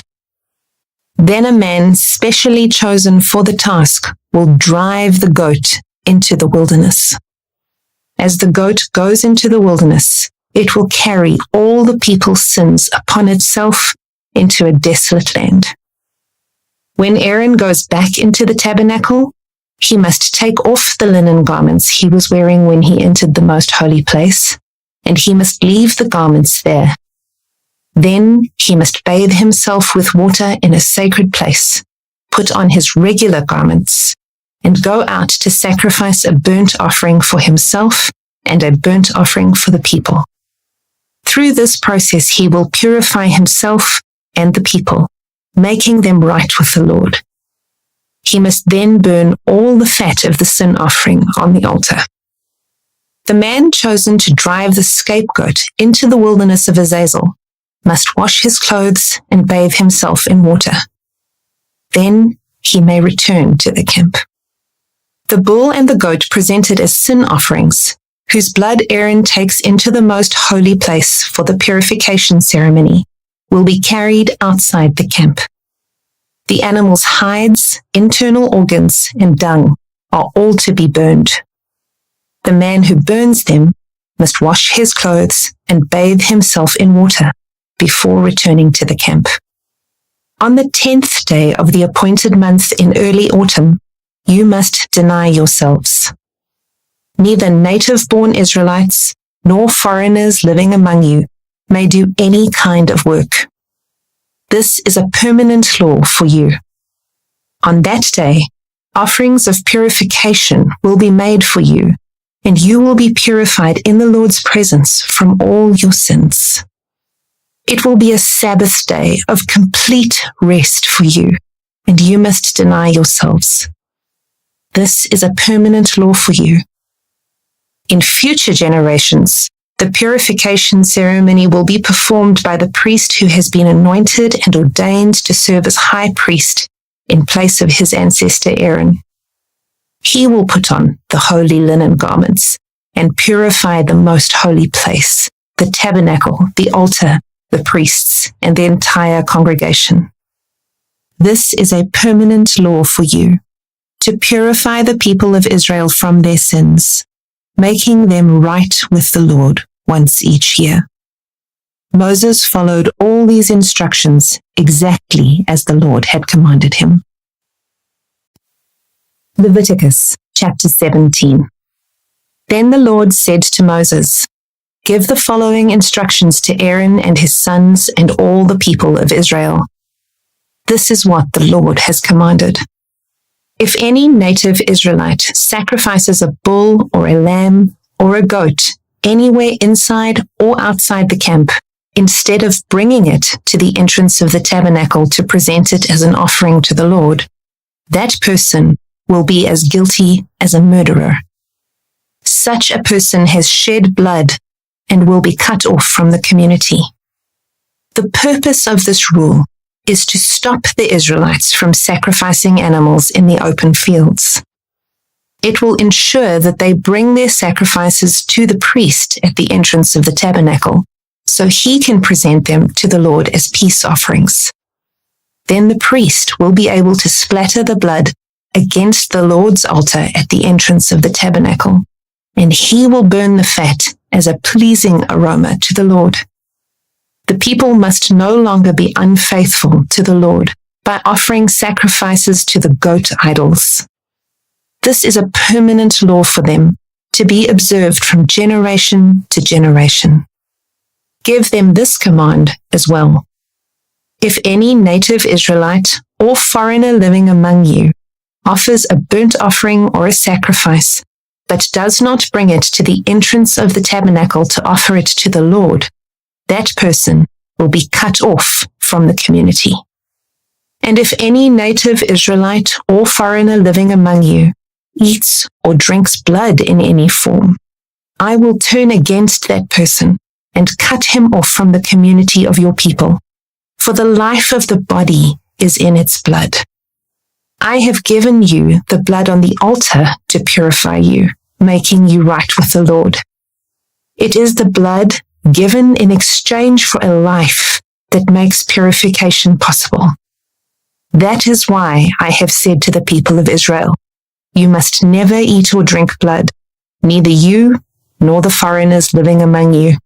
Then a man specially chosen for the task will drive the goat into the wilderness. As the goat goes into the wilderness, it will carry all the people's sins upon itself into a desolate land. When Aaron goes back into the tabernacle, he must take off the linen garments he was wearing when he entered the most holy place, and he must leave the garments there. Then he must bathe himself with water in a sacred place, put on his regular garments, and go out to sacrifice a burnt offering for himself and a burnt offering for the people. Through this process, he will purify himself and the people, making them right with the Lord. He must then burn all the fat of the sin offering on the altar. The man chosen to drive the scapegoat into the wilderness of Azazel must wash his clothes and bathe himself in water. Then he may return to the camp. The bull and the goat presented as sin offerings, whose blood Aaron takes into the most holy place for the purification ceremony, will be carried outside the camp. The animal's hides, internal organs, and dung are all to be burned. The man who burns them must wash his clothes and bathe himself in water before returning to the camp. On the 10th day of the appointed month in early autumn, you must deny yourselves. Neither native-born Israelites nor foreigners living among you may do any kind of work. This is a permanent law for you. On that day, offerings of purification will be made for you, and you will be purified in the Lord's presence from all your sins. It will be a Sabbath day of complete rest for you, and you must deny yourselves. This is a permanent law for you. In future generations, the purification ceremony will be performed by the priest who has been anointed and ordained to serve as high priest in place of his ancestor Aaron. He will put on the holy linen garments and purify the most holy place, the tabernacle, the altar, the priests, and the entire congregation. This is a permanent law for you, to purify the people of Israel from their sins, making them right with the Lord once each year. Moses followed all these instructions exactly as the Lord had commanded him. Leviticus chapter 17. Then the Lord said to Moses, "Give the following instructions to Aaron and his sons and all the people of Israel. This is what the Lord has commanded. If any native Israelite sacrifices a bull or a lamb or a goat anywhere inside or outside the camp, instead of bringing it to the entrance of the tabernacle to present it as an offering to the Lord, that person will be as guilty as a murderer. Such a person has shed blood and will be cut off from the community. The purpose of this rule is to stop the Israelites from sacrificing animals in the open fields. It will ensure that they bring their sacrifices to the priest at the entrance of the tabernacle, so he can present them to the Lord as peace offerings. Then the priest will be able to splatter the blood against the Lord's altar at the entrance of the tabernacle, and he will burn the fat as a pleasing aroma to the Lord. The people must no longer be unfaithful to the Lord by offering sacrifices to the goat idols. This is a permanent law for them to be observed from generation to generation. Give them this command as well. If any native Israelite or foreigner living among you offers a burnt offering or a sacrifice, but does not bring it to the entrance of the tabernacle to offer it to the Lord, that person will be cut off from the community. And if any native Israelite or foreigner living among you eats or drinks blood in any form, I will turn against that person and cut him off from the community of your people, for the life of the body is in its blood. I have given you the blood on the altar to purify you, making you right with the Lord. It is the blood given in exchange for a life that makes purification possible. That is why I have said to the people of Israel, you must never eat or drink blood, neither you nor the foreigners living among you.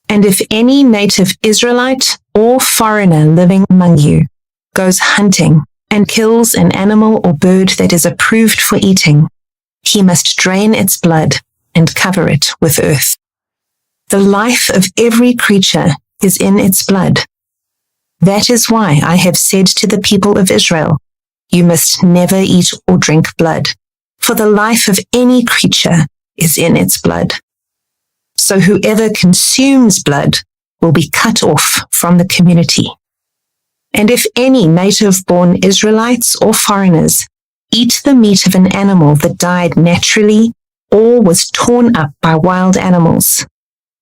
And if any native Israelite or foreigner living among you goes hunting and kills an animal or bird that is approved for eating, he must drain its blood and cover it with earth. The life of every creature is in its blood. That is why I have said to the people of Israel, you must never eat or drink blood, for the life of any creature is in its blood. So whoever consumes blood will be cut off from the community. And if any native-born Israelites or foreigners eat the meat of an animal that died naturally or was torn up by wild animals,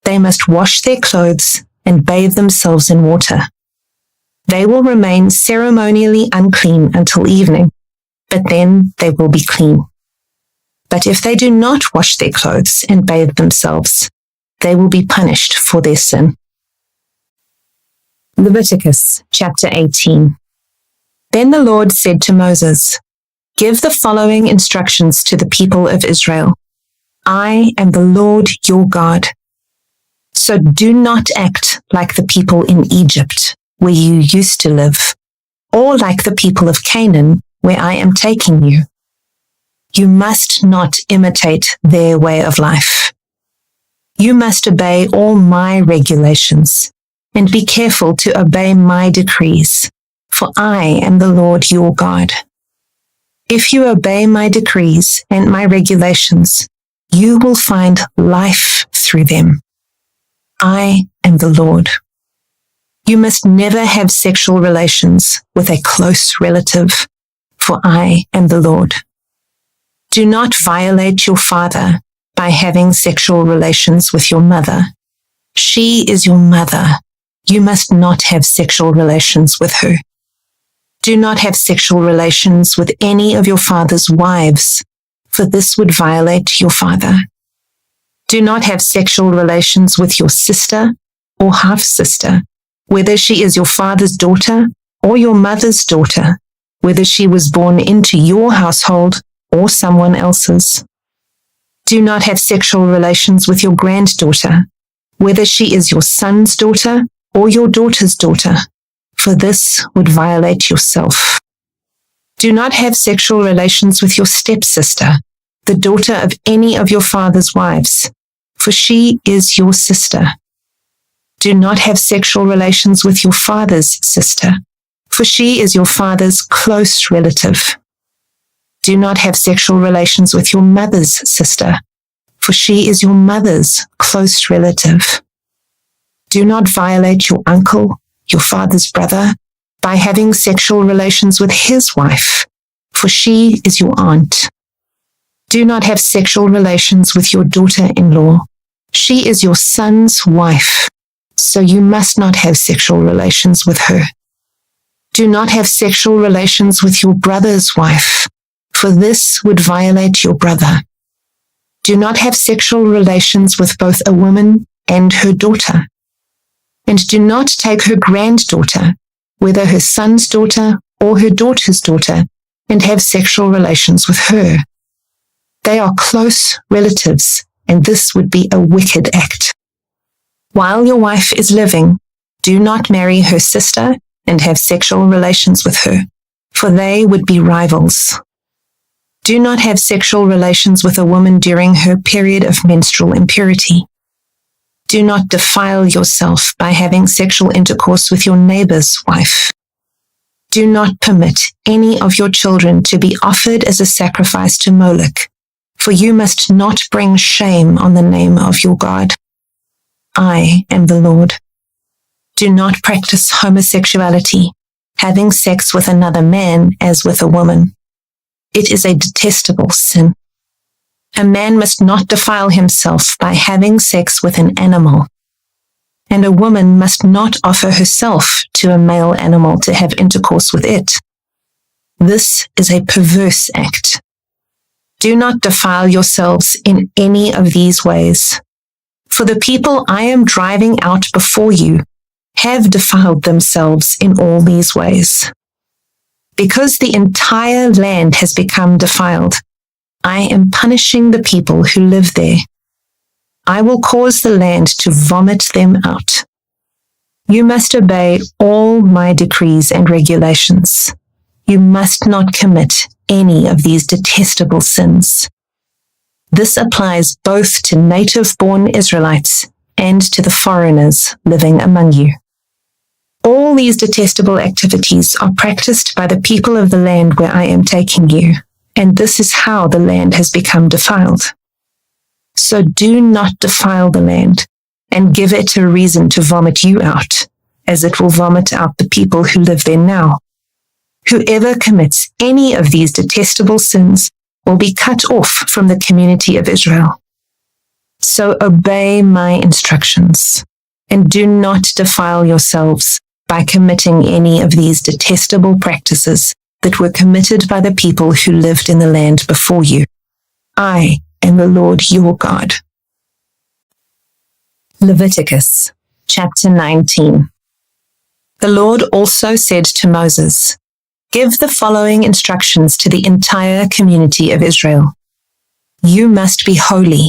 they must wash their clothes and bathe themselves in water. They will remain ceremonially unclean until evening, but then they will be clean. But if they do not wash their clothes and bathe themselves, they will be punished for their sin. Leviticus chapter 18. Then the Lord said to Moses, "Give the following instructions to the people of Israel. I am the Lord your God. So do not act like the people in Egypt, where you used to live, or like the people of Canaan, where I am taking you. You must not imitate their way of life. You must obey all my regulations, and be careful to obey my decrees, for I am the Lord your God. If you obey my decrees and my regulations, you will find life through them. I am the Lord. You must never have sexual relations with a close relative, for I am the Lord. Do not violate your father by having sexual relations with your mother. She is your mother. You must not have sexual relations with her. Do not have sexual relations with any of your father's wives, for this would violate your father. Do not have sexual relations with your sister or half-sister, whether she is your father's daughter or your mother's daughter, whether she was born into your household or someone else's. Do not have sexual relations with your granddaughter, whether she is your son's daughter or your daughter's daughter, for this would violate yourself. Do not have sexual relations with your stepsister, the daughter of any of your father's wives, for she is your sister. Do not have sexual relations with your father's sister, for she is your father's close relative. Do not have sexual relations with your mother's sister, for she is your mother's close relative. Do not violate your uncle, your father's brother, by having sexual relations with his wife, for she is your aunt. Do not have sexual relations with your daughter-in-law. She is your son's wife, so you must not have sexual relations with her. Do not have sexual relations with your brother's wife, for this would violate your brother. Do not have sexual relations with both a woman and her daughter. And do not take her granddaughter, whether her son's daughter or her daughter's daughter, and have sexual relations with her. They are close relatives, and this would be a wicked act. While your wife is living, do not marry her sister and have sexual relations with her, for they would be rivals. Do not have sexual relations with a woman during her period of menstrual impurity. Do not defile yourself by having sexual intercourse with your neighbor's wife. Do not permit any of your children to be offered as a sacrifice to Moloch, for you must not bring shame on the name of your God. I am the Lord. Do not practice homosexuality, having sex with another man as with a woman. It is a detestable sin. A man must not defile himself by having sex with an animal, and a woman must not offer herself to a male animal to have intercourse with it. This is a perverse act. Do not defile yourselves in any of these ways, for the people I am driving out before you have defiled themselves in all these ways. Because the entire land has become defiled, I am punishing the people who live there. I will cause the land to vomit them out. You must obey all my decrees and regulations. You must not commit any of these detestable sins. This applies both to native-born Israelites and to the foreigners living among you. All these detestable activities are practiced by the people of the land where I am taking you, and this is how the land has become defiled. So do not defile the land and give it a reason to vomit you out, as it will vomit out the people who live there now. Whoever commits any of these detestable sins will be cut off from the community of Israel. So obey my instructions, and do not defile yourselves by committing any of these detestable practices that were committed by the people who lived in the land before you. I am the Lord your God. Leviticus chapter 19. The Lord also said to Moses, "Give the following instructions to the entire community of Israel. You must be holy,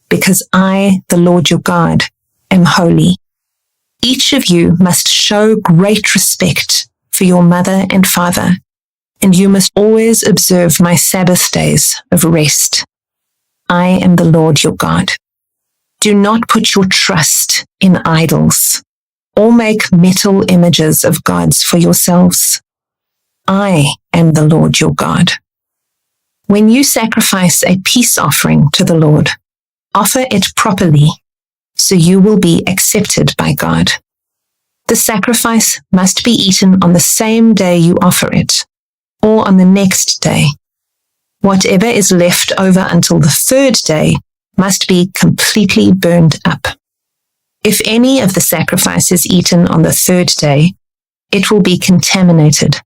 because I, the Lord your God, am holy. Each of you must show great respect for your mother and father, and you must always observe my Sabbath days of rest. I am the Lord your God. Do not put your trust in idols, or make metal images of gods for yourselves. I am the Lord your God. When you sacrifice a peace offering to the Lord, offer it properly, so you will be accepted by God. The sacrifice must be eaten on the same day you offer it, or on the next day. Whatever is left over until the third day must be completely burned up. If any of the sacrifice is eaten on the third day, it will be contaminated,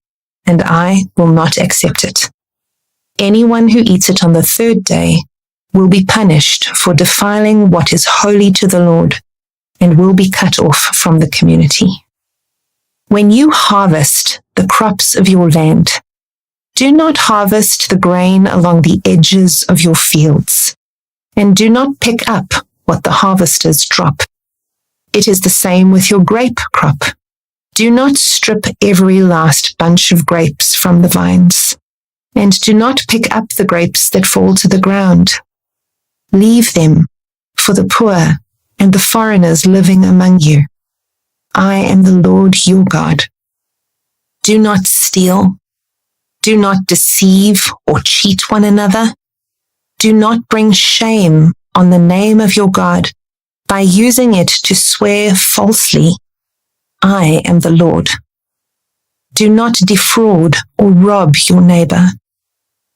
and I will not accept it. Anyone who eats it on the third day will be punished for defiling what is holy to the Lord, and will be cut off from the community. When you harvest the crops of your land, do not harvest the grain along the edges of your fields, and do not pick up what the harvesters drop. It is the same with your grape crop. Do not strip every last bunch of grapes from the vines, and do not pick up the grapes that fall to the ground. Leave them for the poor and the foreigners living among you. I am the Lord your God. Do not steal. Do not deceive or cheat one another. Do not bring shame on the name of your God by using it to swear falsely. I am the Lord. Do not defraud or rob your neighbor.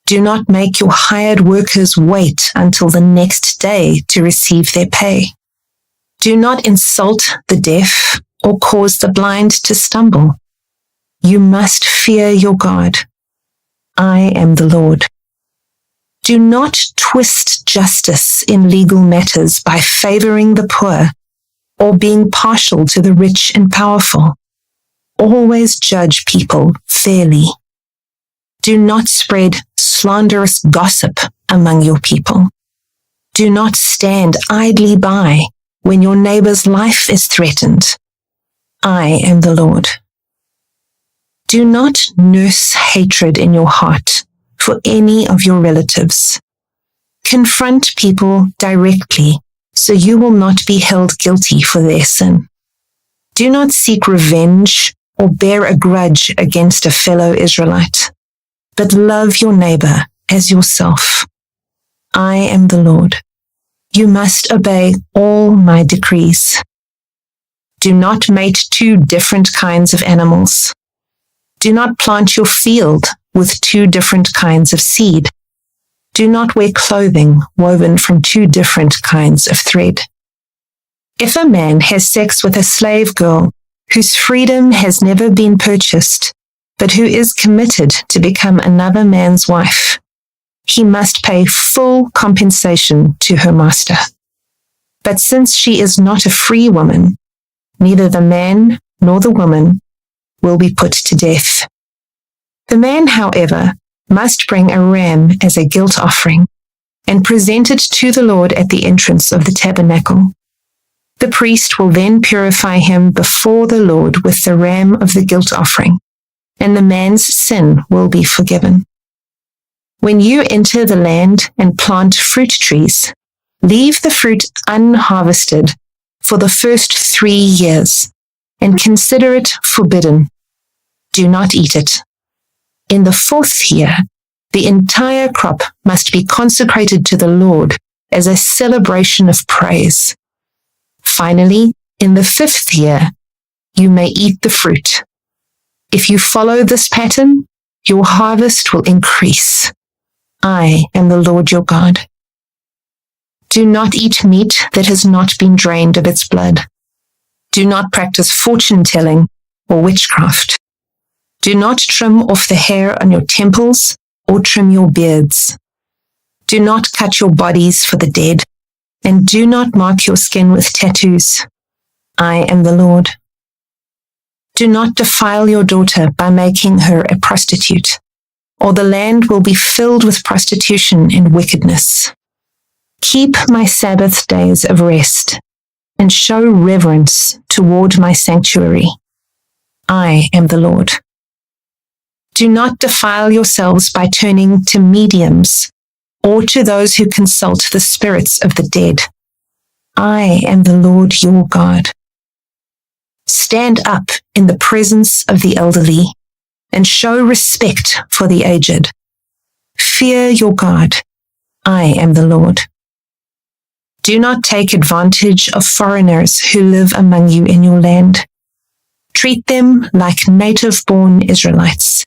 Do not make your hired workers wait until the next day to receive their pay. Do not insult the deaf or cause the blind to stumble. You must fear your God. I am the Lord. Do not twist justice in legal matters by favoring the poor or being partial to the rich and powerful. Always judge people fairly. Do not spread slanderous gossip among your people. Do not stand idly by when your neighbor's life is threatened. I am the Lord. Do not nurse hatred in your heart for any of your relatives. Confront people directly, so you will not be held guilty for their sin. Do not seek revenge or bear a grudge against a fellow Israelite, but love your neighbor as yourself. I am the Lord. You must obey all my decrees. Do not mate two different kinds of animals. Do not plant your field with two different kinds of seed. Do not wear clothing woven from two different kinds of thread. If a man has sex with a slave girl whose freedom has never been purchased, but who is committed to become another man's wife, he must pay full compensation to her master. But since she is not a free woman, neither the man nor the woman will be put to death. The man, however, must bring a ram as a guilt offering and present it to the Lord at the entrance of the tabernacle. The priest will then purify him before the Lord with the ram of the guilt offering, and the man's sin will be forgiven. When you enter the land and plant fruit trees, leave the fruit unharvested for the first 3 years, and consider it forbidden. Do not eat it. In the 4th year, the entire crop must be consecrated to the Lord as a celebration of praise. Finally, in the 5th year, you may eat the fruit. If you follow this pattern, your harvest will increase. I am the Lord your God. Do not eat meat that has not been drained of its blood. Do not practice fortune-telling or witchcraft. Do not trim off the hair on your temples or trim your beards. Do not cut your bodies for the dead, and do not mark your skin with tattoos. I am the Lord. Do not defile your daughter by making her a prostitute, or the land will be filled with prostitution and wickedness. Keep my Sabbath days of rest, and show reverence toward my sanctuary. I am the Lord. Do not defile yourselves by turning to mediums, or to those who consult the spirits of the dead. I am the Lord your God. Stand up in the presence of the elderly, and show respect for the aged. Fear your God. I am the Lord. Do not take advantage of foreigners who live among you in your land. Treat them like native-born Israelites,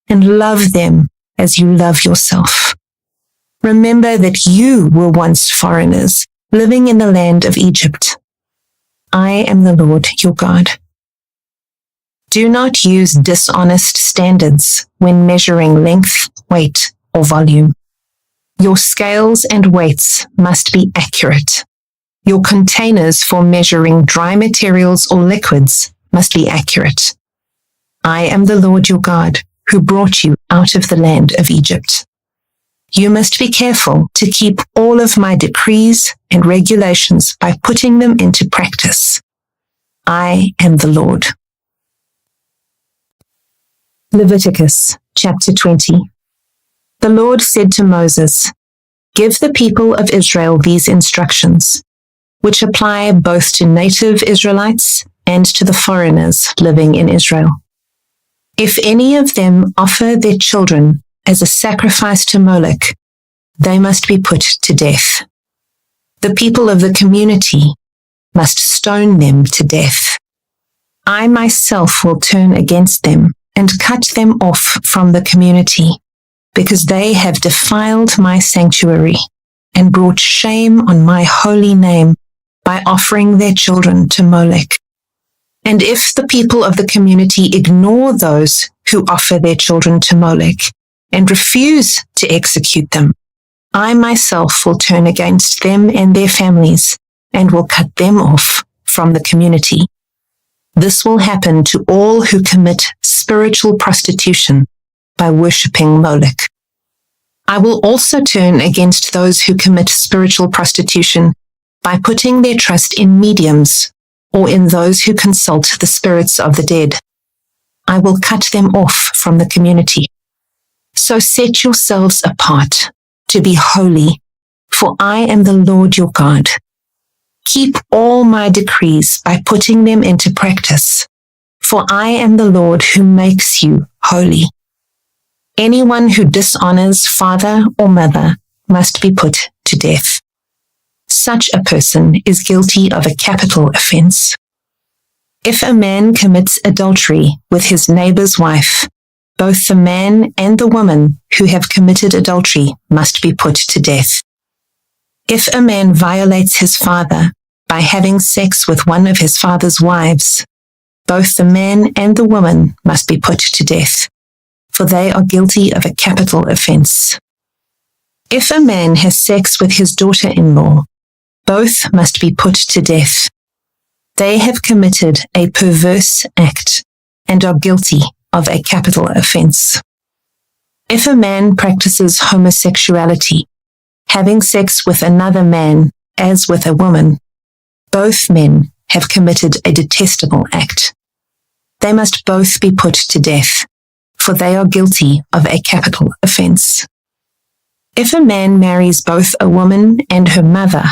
and love them as you love yourself. Remember that you were once foreigners, living in the land of Egypt. I am the Lord your God. Do not use dishonest standards when measuring length, weight, or volume. Your scales and weights must be accurate. Your containers for measuring dry materials or liquids must be accurate. I am the Lord your God, who brought you out of the land of Egypt. You must be careful to keep all of my decrees and regulations by putting them into practice. I am the Lord. Leviticus chapter 20. The Lord said to Moses, "Give the people of Israel these instructions, which apply both to native Israelites and to the foreigners living in Israel. If any of them offer their children as a sacrifice to Molech, they must be put to death. The people of the community must stone them to death. I myself will turn against them and cut them off from the community, because they have defiled my sanctuary and brought shame on my holy name by offering their children to Molech. And if the people of the community ignore those who offer their children to Molech and refuse to execute them, I myself will turn against them and their families and will cut them off from the community. This will happen to all who commit spiritual prostitution by worshipping Molech. I will also turn against those who commit spiritual prostitution by putting their trust in mediums or in those who consult the spirits of the dead. I will cut them off from the community. So set yourselves apart to be holy, for I am the Lord your God. Keep all my decrees by putting them into practice, for I am the Lord who makes you holy. Anyone who dishonors father or mother must be put to death. Such a person is guilty of a capital offense. If a man commits adultery with his neighbor's wife, both the man and the woman who have committed adultery must be put to death. If a man violates his father by having sex with one of his father's wives, both the man and the woman must be put to death, for they are guilty of a capital offense. If a man has sex with his daughter-in-law, both must be put to death. They have committed a perverse act and are guilty of a capital offense. If a man practices homosexuality, having sex with another man as with a woman, both men have committed a detestable act. They must both be put to death, for they are guilty of a capital offense. If a man marries both a woman and her mother,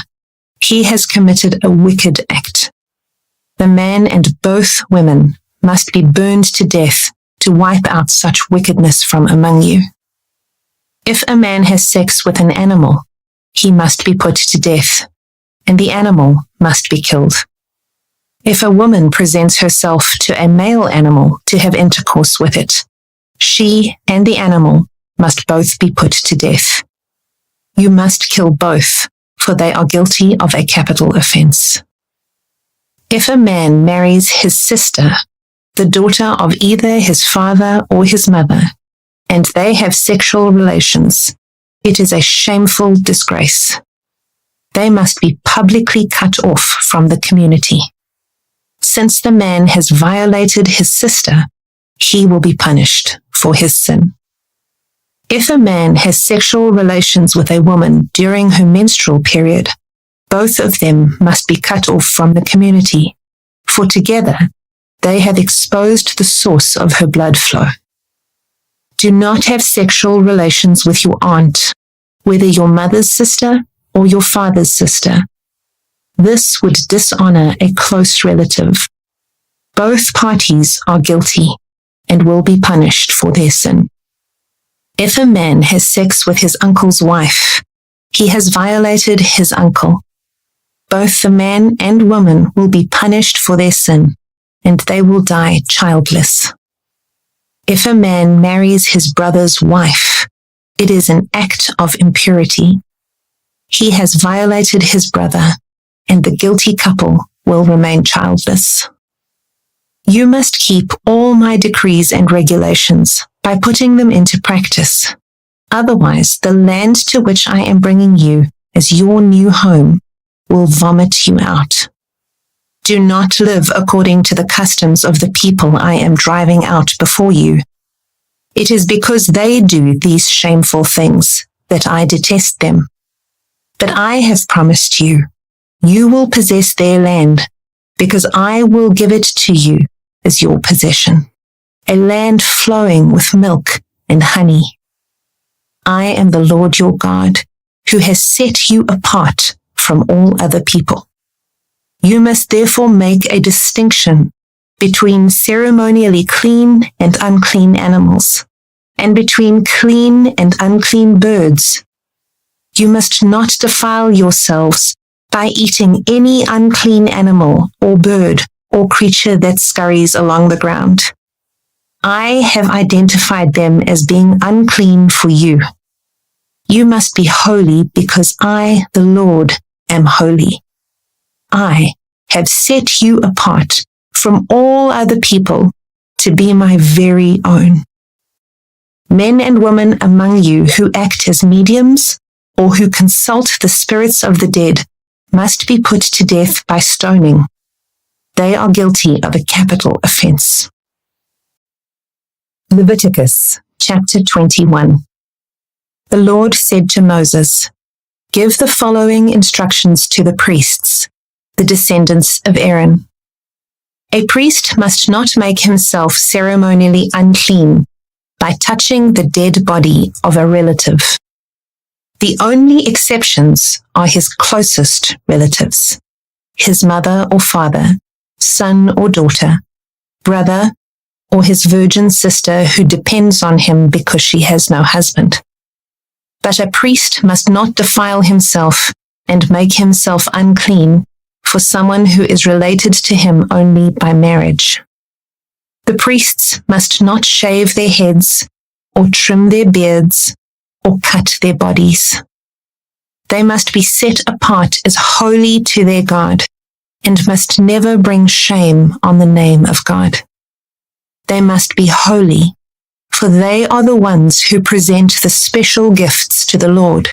he has committed a wicked act. The man and both women must be burned to death to wipe out such wickedness from among you. If a man has sex with an animal, he must be put to death, and the animal must be killed. If a woman presents herself to a male animal to have intercourse with it, she and the animal must both be put to death. You must kill both, for they are guilty of a capital offense. If a man marries his sister, the daughter of either his father or his mother, and they have sexual relations, it is a shameful disgrace. They must be publicly cut off from the community. Since the man has violated his sister, he will be punished for his sin. If a man has sexual relations with a woman during her menstrual period, both of them must be cut off from the community, for together they have exposed the source of her blood flow. Do not have sexual relations with your aunt, whether your mother's sister or your father's sister. This would dishonor a close relative. Both parties are guilty and will be punished for their sin. If a man has sex with his uncle's wife, he has violated his uncle. Both the man and woman will be punished for their sin, and they will die childless. If a man marries his brother's wife, it is an act of impurity. He has violated his brother, and the guilty couple will remain childless. You must keep all my decrees and regulations by putting them into practice. Otherwise, the land to which I am bringing you as your new home will vomit you out. Do not live according to the customs of the people I am driving out before you. It is because they do these shameful things that I detest them. But I have promised you, you will possess their land, because I will give it to you as your possession, a land flowing with milk and honey. I am the Lord your God, who has set you apart from all other people. You must therefore make a distinction between ceremonially clean and unclean animals, and between clean and unclean birds. You must not defile yourselves by eating any unclean animal or bird or creature that scurries along the ground. I have identified them as being unclean for you. You must be holy because I, the Lord, am holy. I have set you apart from all other people to be my very own. Men and women among you who act as mediums or who consult the spirits of the dead must be put to death by stoning. They are guilty of a capital offense. Leviticus chapter 21. The Lord said to Moses, "Give the following instructions to the priests, the descendants of Aaron. A priest must not make himself ceremonially unclean by touching the dead body of a relative. The only exceptions are his closest relatives, his mother or father, son or daughter, brother, or his virgin sister who depends on him because she has no husband. But a priest must not defile himself and make himself unclean for someone who is related to him only by marriage. The priests must not shave their heads or trim their beards or cut their bodies. They must be set apart as holy to their God and must never bring shame on the name of God. They must be holy, for they are the ones who present the special gifts to the Lord,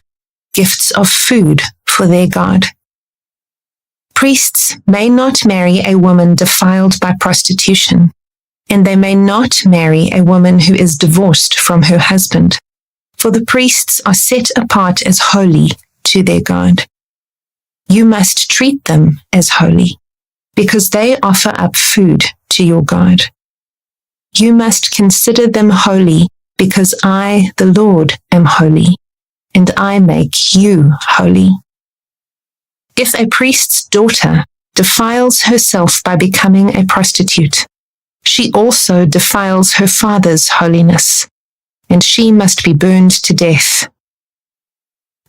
gifts of food for their God. Priests may not marry a woman defiled by prostitution, and they may not marry a woman who is divorced from her husband, for the priests are set apart as holy to their God. You must treat them as holy, because they offer up food to your God. You must consider them holy, because I, the Lord, am holy, and I make you holy. If a priest's daughter defiles herself by becoming a prostitute, she also defiles her father's holiness, and she must be burned to death.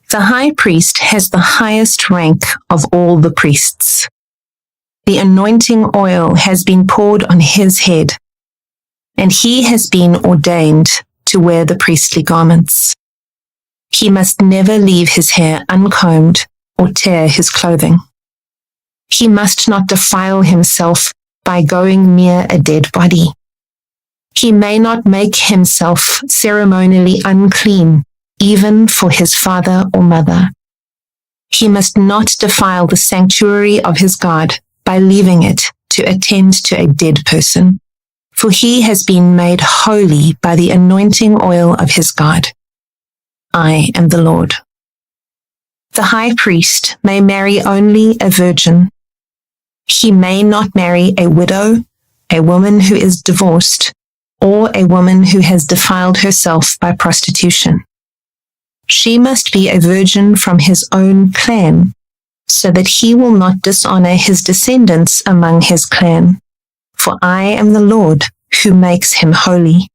The high priest has the highest rank of all the priests. The anointing oil has been poured on his head, and he has been ordained to wear the priestly garments. He must never leave his hair uncombed or tear his clothing. He must not defile himself by going near a dead body. He may not make himself ceremonially unclean, even for his father or mother. He must not defile the sanctuary of his God by leaving it to to attend to a dead person, for he has been made holy by the anointing oil of his God. I am the Lord. The high priest may marry only a virgin. He may not marry a widow, a woman who is divorced, or a woman who has defiled herself by prostitution. She must be a virgin from his own clan, so that he will not dishonor his descendants among his clan. For I am the Lord who makes him holy.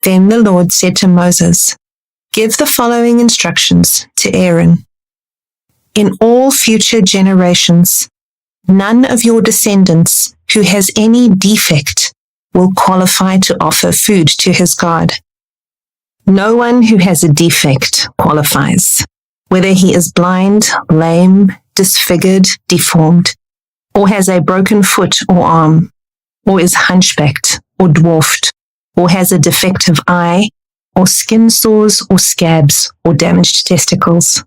Then the Lord said to Moses, "Give the following instructions to Aaron. In all future generations, none of your descendants who has any defect will qualify to offer food to his God. No one who has a defect qualifies, whether he is blind, lame, disfigured, deformed, or has a broken foot or arm, or is hunchbacked or dwarfed, or has a defective eye, or skin sores or scabs or damaged testicles.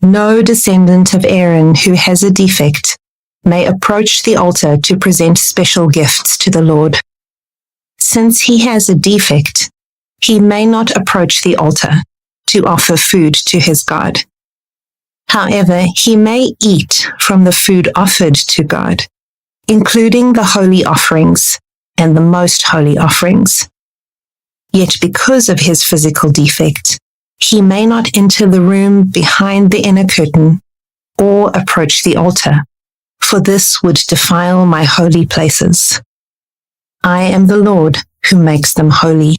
No descendant of Aaron who has a defect may approach the altar to present special gifts to the Lord. Since he has a defect, he may not approach the altar to offer food to his God. However, he may eat from the food offered to God, including the holy offerings and the most holy offerings. Yet because of his physical defect, he may not enter the room behind the inner curtain or approach the altar, for this would defile my holy places. I am the Lord who makes them holy."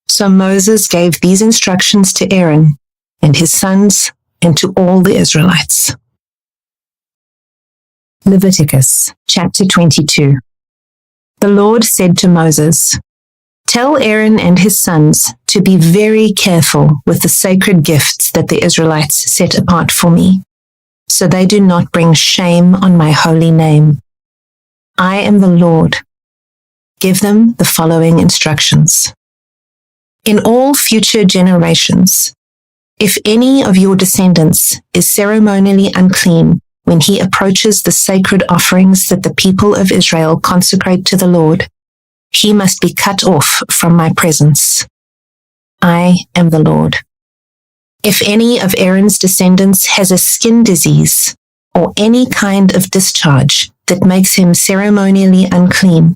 So Moses gave these instructions to Aaron and his sons and to all the Israelites. Leviticus chapter 22. The Lord said to Moses, "Tell Aaron and his sons to be very careful with the sacred gifts that the Israelites set apart for me, so they do not bring shame on my holy name. I am the Lord. Give them the following instructions. In all future generations, if any of your descendants is ceremonially unclean when he approaches the sacred offerings that the people of Israel consecrate to the Lord, he must be cut off from my presence. I am the Lord. If any of Aaron's descendants has a skin disease or any kind of discharge that makes him ceremonially unclean,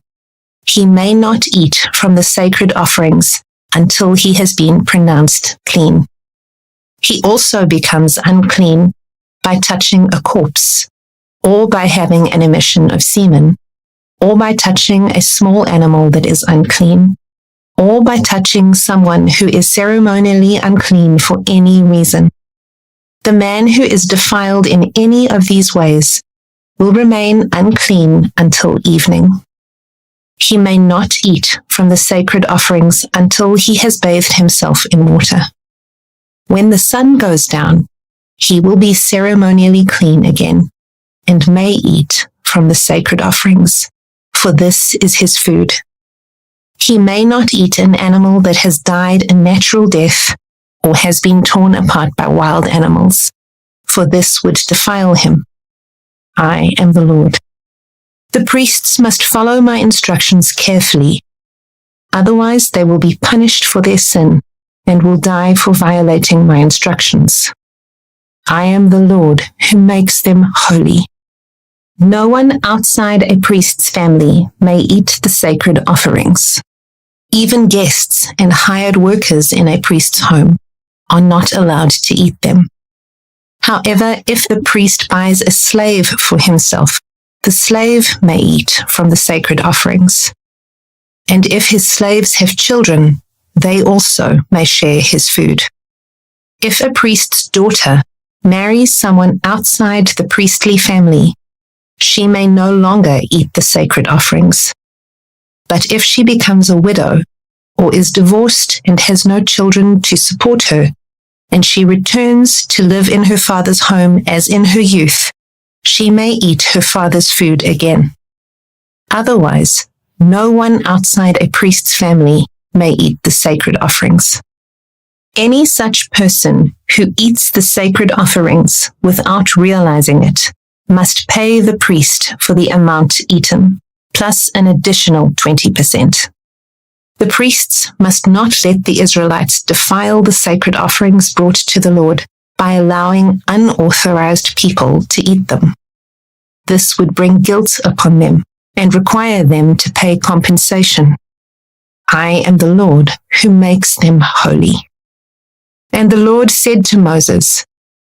he may not eat from the sacred offerings until he has been pronounced clean. He also becomes unclean by touching a corpse, or by having an emission of semen, or by touching a small animal that is unclean, or by touching someone who is ceremonially unclean for any reason. The man who is defiled in any of these ways will remain unclean until evening. He may not eat from the sacred offerings until he has bathed himself in water. When the sun goes down, he will be ceremonially clean again, and may eat from the sacred offerings, for this is his food. He may not eat an animal that has died a natural death or has been torn apart by wild animals, for this would defile him. I am the Lord. The priests must follow my instructions carefully, otherwise they will be punished for their sin and will die for violating my instructions. I am the Lord who makes them holy. No one outside a priest's family may eat the sacred offerings. Even guests and hired workers in a priest's home are not allowed to eat them. However, if the priest buys a slave for himself, the slave may eat from the sacred offerings. And if his slaves have children, they also may share his food. If a priest's daughter marries someone outside the priestly family, she may no longer eat the sacred offerings. But if she becomes a widow or is divorced and has no children to support her, and she returns to live in her father's home as in her youth, she may eat her father's food again. Otherwise, no one outside a priest's family may eat the sacred offerings. Any such person who eats the sacred offerings without realizing it must pay the priest for the amount eaten, plus an additional 20%. The priests must not let the Israelites defile the sacred offerings brought to the Lord by allowing unauthorized people to eat them. This would bring guilt upon them and require them to pay compensation. I am the Lord who makes them holy. And the Lord said to Moses,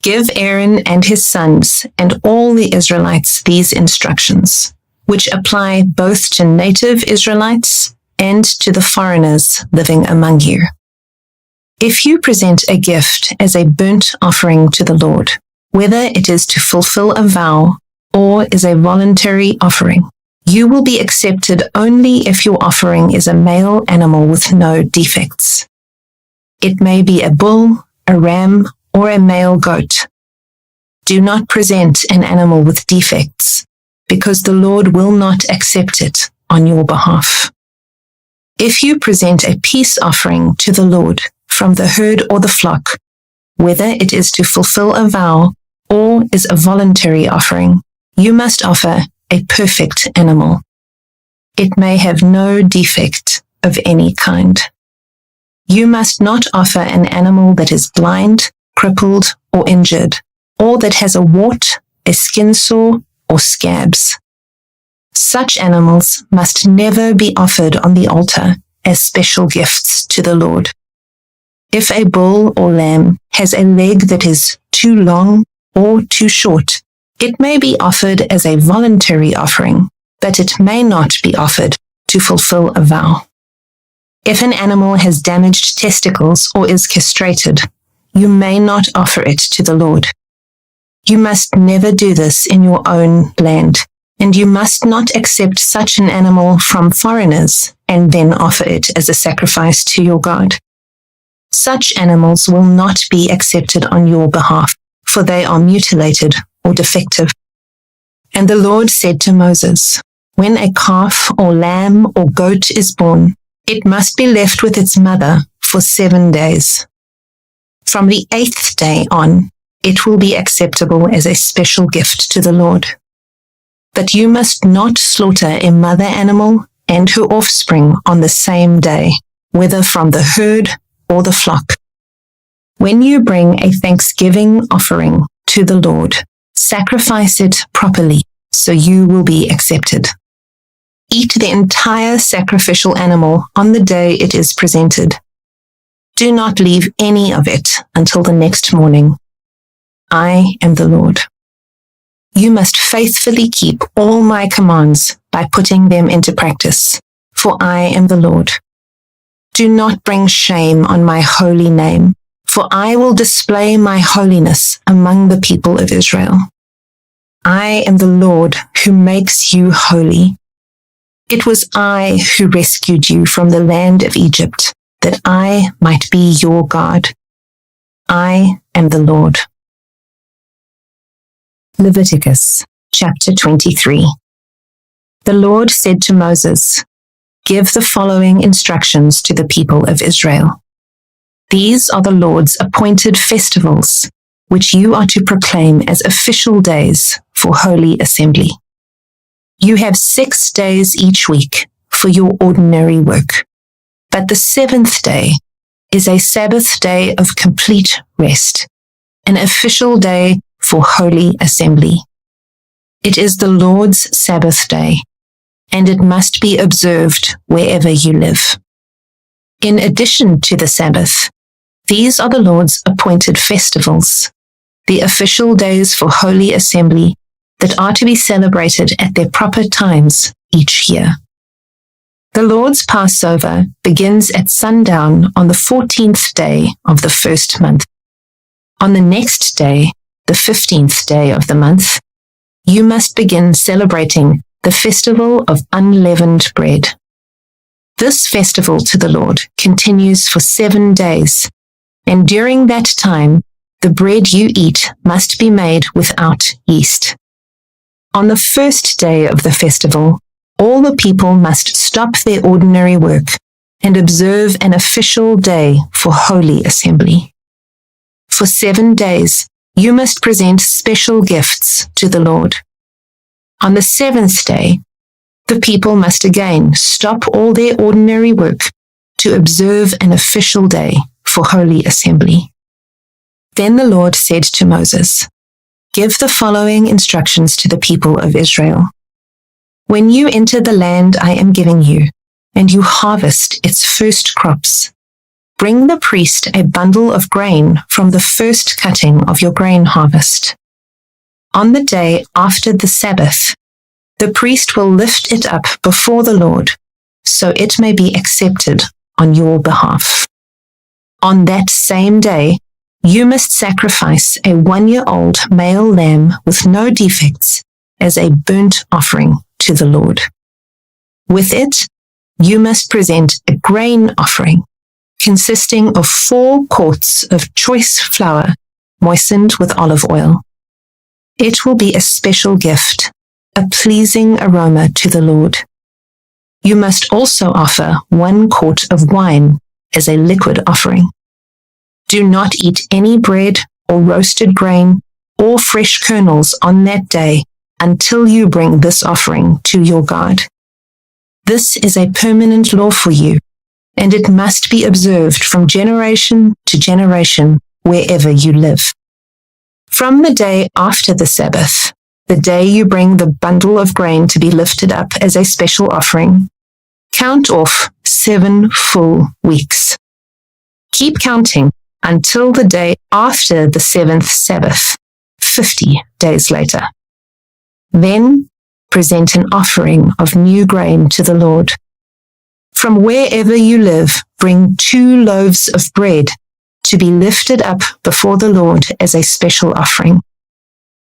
"Give Aaron and his sons and all the Israelites these instructions, which apply both to native Israelites and to the foreigners living among you. If you present a gift as a burnt offering to the Lord, whether it is to fulfill a vow or is a voluntary offering, you will be accepted only if your offering is a male animal with no defects. It may be a bull, a ram, or a male goat. Do not present an animal with defects, because the Lord will not accept it on your behalf. If you present a peace offering to the Lord from the herd or the flock, whether it is to fulfill a vow or is a voluntary offering, you must offer a perfect animal. It may have no defect of any kind. You must not offer an animal that is blind, crippled, or injured, or that has a wart, a skin sore, or scabs. Such animals must never be offered on the altar as special gifts to the Lord. If a bull or lamb has a leg that is too long or too short, it may be offered as a voluntary offering, but it may not be offered to fulfill a vow. If an animal has damaged testicles or is castrated, you may not offer it to the Lord. You must never do this in your own land, and you must not accept such an animal from foreigners and then offer it as a sacrifice to your God. Such animals will not be accepted on your behalf, for they are mutilated or defective. And the Lord said to Moses, "When a calf or lamb or goat is born, it must be left with its mother for 7 days. From the 8th day on, it will be acceptable as a special gift to the Lord. But you must not slaughter a mother animal and her offspring on the same day, whether from the herd or the flock. When you bring a thanksgiving offering to the Lord, sacrifice it properly, so you will be accepted. Eat the entire sacrificial animal on the day it is presented. Do not leave any of it until the next morning. I am the Lord. You must faithfully keep all my commands by putting them into practice, for I am the Lord. Do not bring shame on my holy name, for I will display my holiness among the people of Israel. I am the Lord who makes you holy. It was I who rescued you from the land of Egypt, that I might be your God. I am the Lord." Leviticus chapter 23. The Lord said to Moses, "Give the following instructions to the people of Israel. These are the Lord's appointed festivals, which you are to proclaim as official days for holy assembly. You have 6 days each week for your ordinary work, but the 7th day is a Sabbath day of complete rest, an official day for holy assembly. It is the Lord's Sabbath day, and it must be observed wherever you live. In addition to the Sabbath, these are the Lord's appointed festivals, the official days for holy assembly that are to be celebrated at their proper times each year. The Lord's Passover begins at sundown on the 14th day of the first month. On the next day, the 15th day of the month, you must begin celebrating the festival of unleavened bread. This festival to the Lord continues for 7 days, and during that time, the bread you eat must be made without yeast. On the first day of the festival, all the people must stop their ordinary work and observe an official day for holy assembly. For 7 days, you must present special gifts to the Lord. On the seventh day, the people must again stop all their ordinary work to observe an official day for holy assembly. Then the Lord said to Moses, "Give the following instructions to the people of Israel. When you enter the land I am giving you, and you harvest its first crops, bring the priest a bundle of grain from the first cutting of your grain harvest. On the day after the Sabbath, the priest will lift it up before the Lord, so it may be accepted on your behalf. On that same day, you must sacrifice a 1-year-old male lamb with no defects as a burnt offering to the Lord. With it, you must present a grain offering consisting of 4 quarts of choice flour moistened with olive oil. It will be a special gift, a pleasing aroma to the Lord. You must also offer 1 quart of wine as a liquid offering. Do not eat any bread or roasted grain or fresh kernels on that day until you bring this offering to your God. This is a permanent law for you, and it must be observed from generation to generation wherever you live. From the day after the Sabbath, the day you bring the bundle of grain to be lifted up as a special offering, count off 7 full weeks. Keep counting until the day after the 7th Sabbath, 50 days later. Then present an offering of new grain to the Lord. From wherever you live, bring 2 loaves of bread to be lifted up before the Lord as a special offering.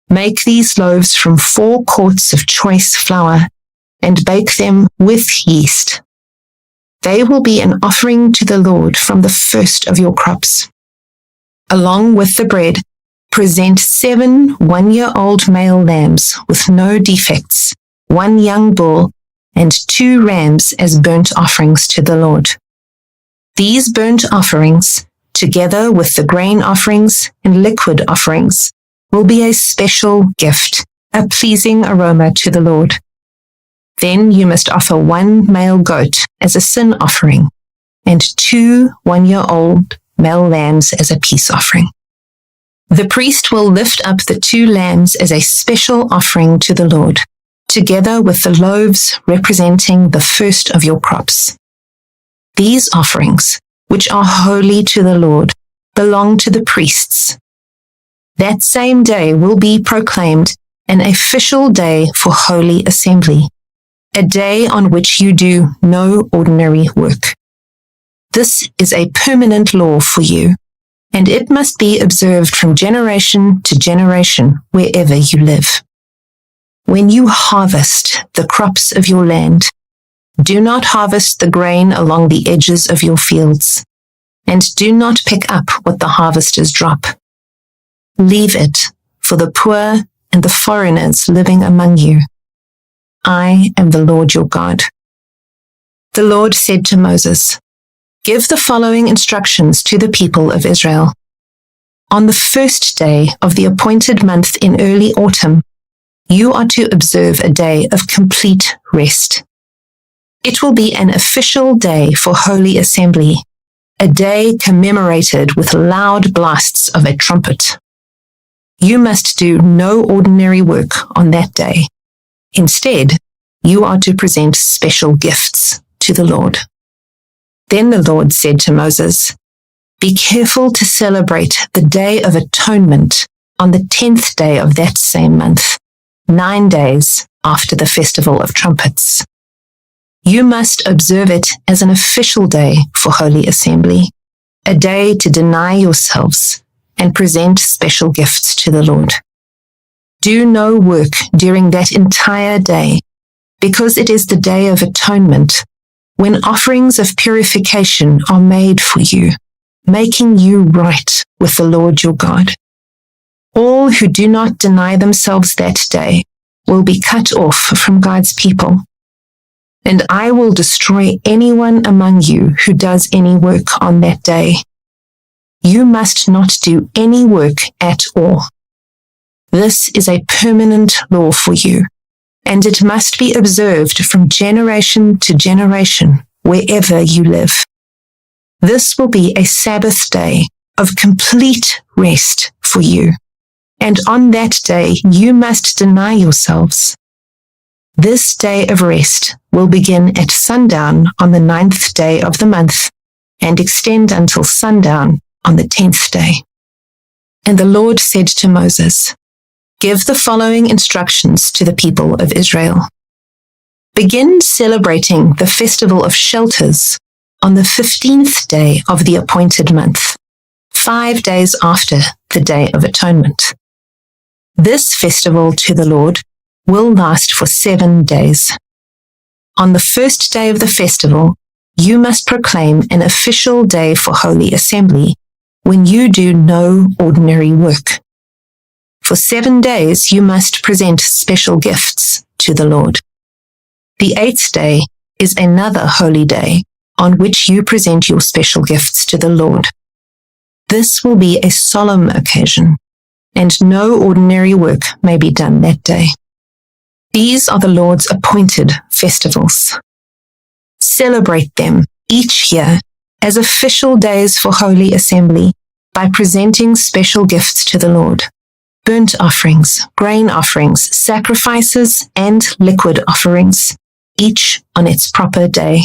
Make these loaves from 4 quarts of choice flour and bake them with yeast. They will be an offering to the Lord from the first of your crops. Along with the bread, present 7 1-year-old male lambs with no defects, 1 young bull, and 2 rams as burnt offerings to the Lord. These burnt offerings, together with the grain offerings and liquid offerings, will be a special gift, a pleasing aroma to the Lord. Then you must offer 1 male goat as a sin offering, and 2 1-year-old male lambs as a peace offering. The priest will lift up the 2 lambs as a special offering to the Lord, together with the loaves representing the first of your crops. These offerings, which are holy to the Lord, belong to the priests. That same day will be proclaimed an official day for holy assembly, a day on which you do no ordinary work. This is a permanent law for you, and it must be observed from generation to generation wherever you live. When you harvest the crops of your land, do not harvest the grain along the edges of your fields, and do not pick up what the harvesters drop. Leave it for the poor and the foreigners living among you. I am the Lord your God. The Lord said to Moses, "Give the following instructions to the people of Israel. On the first day of the appointed month in early autumn, you are to observe a day of complete rest. It will be an official day for holy assembly, a day commemorated with loud blasts of a trumpet. You must do no ordinary work on that day. Instead, you are to present special gifts to the Lord." Then the Lord said to Moses, "Be careful to celebrate the Day of Atonement on the 10th day of that same month, 9 days after the Festival of Trumpets. You must observe it as an official day for Holy Assembly, a day to deny yourselves and present special gifts to the Lord. Do no work during that entire day, because it is the Day of Atonement, when offerings of purification are made for you, making you right with the Lord your God. All who do not deny themselves that day will be cut off from God's people. And I will destroy anyone among you who does any work on that day. You must not do any work at all. This is a permanent law for you, and it must be observed from generation to generation wherever you live. This will be a Sabbath day of complete rest for you, and on that day you must deny yourselves. This day of rest will begin at sundown on the 9th day of the month and extend until sundown on the 10th day. And the Lord said to Moses, "Give the following instructions to the people of Israel. Begin celebrating the festival of shelters on the 15th day of the appointed month, 5 days after the Day of Atonement. This festival to the Lord will last for 7 days. On the first day of the festival, you must proclaim an official day for holy assembly when you do no ordinary work. For 7 days you must present special gifts to the Lord. The 8th day is another holy day on which you present your special gifts to the Lord. This will be a solemn occasion, and no ordinary work may be done that day. These are the Lord's appointed festivals. Celebrate them each year as official days for holy assembly by presenting special gifts to the Lord: burnt offerings, grain offerings, sacrifices, and liquid offerings, each on its proper day.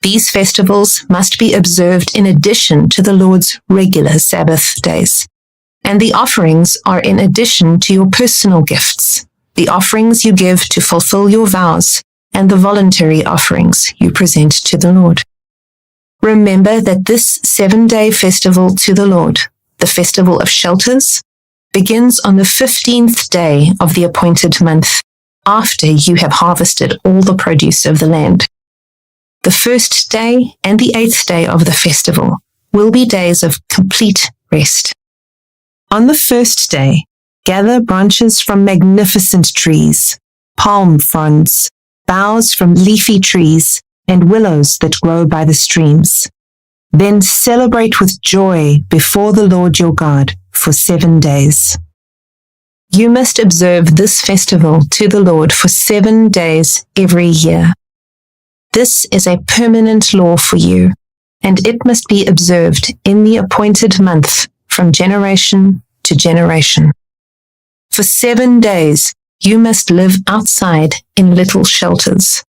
These festivals must be observed in addition to the Lord's regular Sabbath days, and the offerings are in addition to your personal gifts, the offerings you give to fulfill your vows, and the voluntary offerings you present to the Lord. Remember that this 7-day festival to the Lord, the festival of shelters, begins on the 15th day of the appointed month, after you have harvested all the produce of the land. The first day and the 8th day of the festival will be days of complete rest. On the first day, gather branches from magnificent trees, palm fronds, boughs from leafy trees, and willows that grow by the streams. Then celebrate with joy before the Lord your God for 7 days. You must observe this festival to the Lord for 7 days every year. This is a permanent law for you, and it must be observed in the appointed month from generation to generation. For 7 days, you must live outside in little shelters.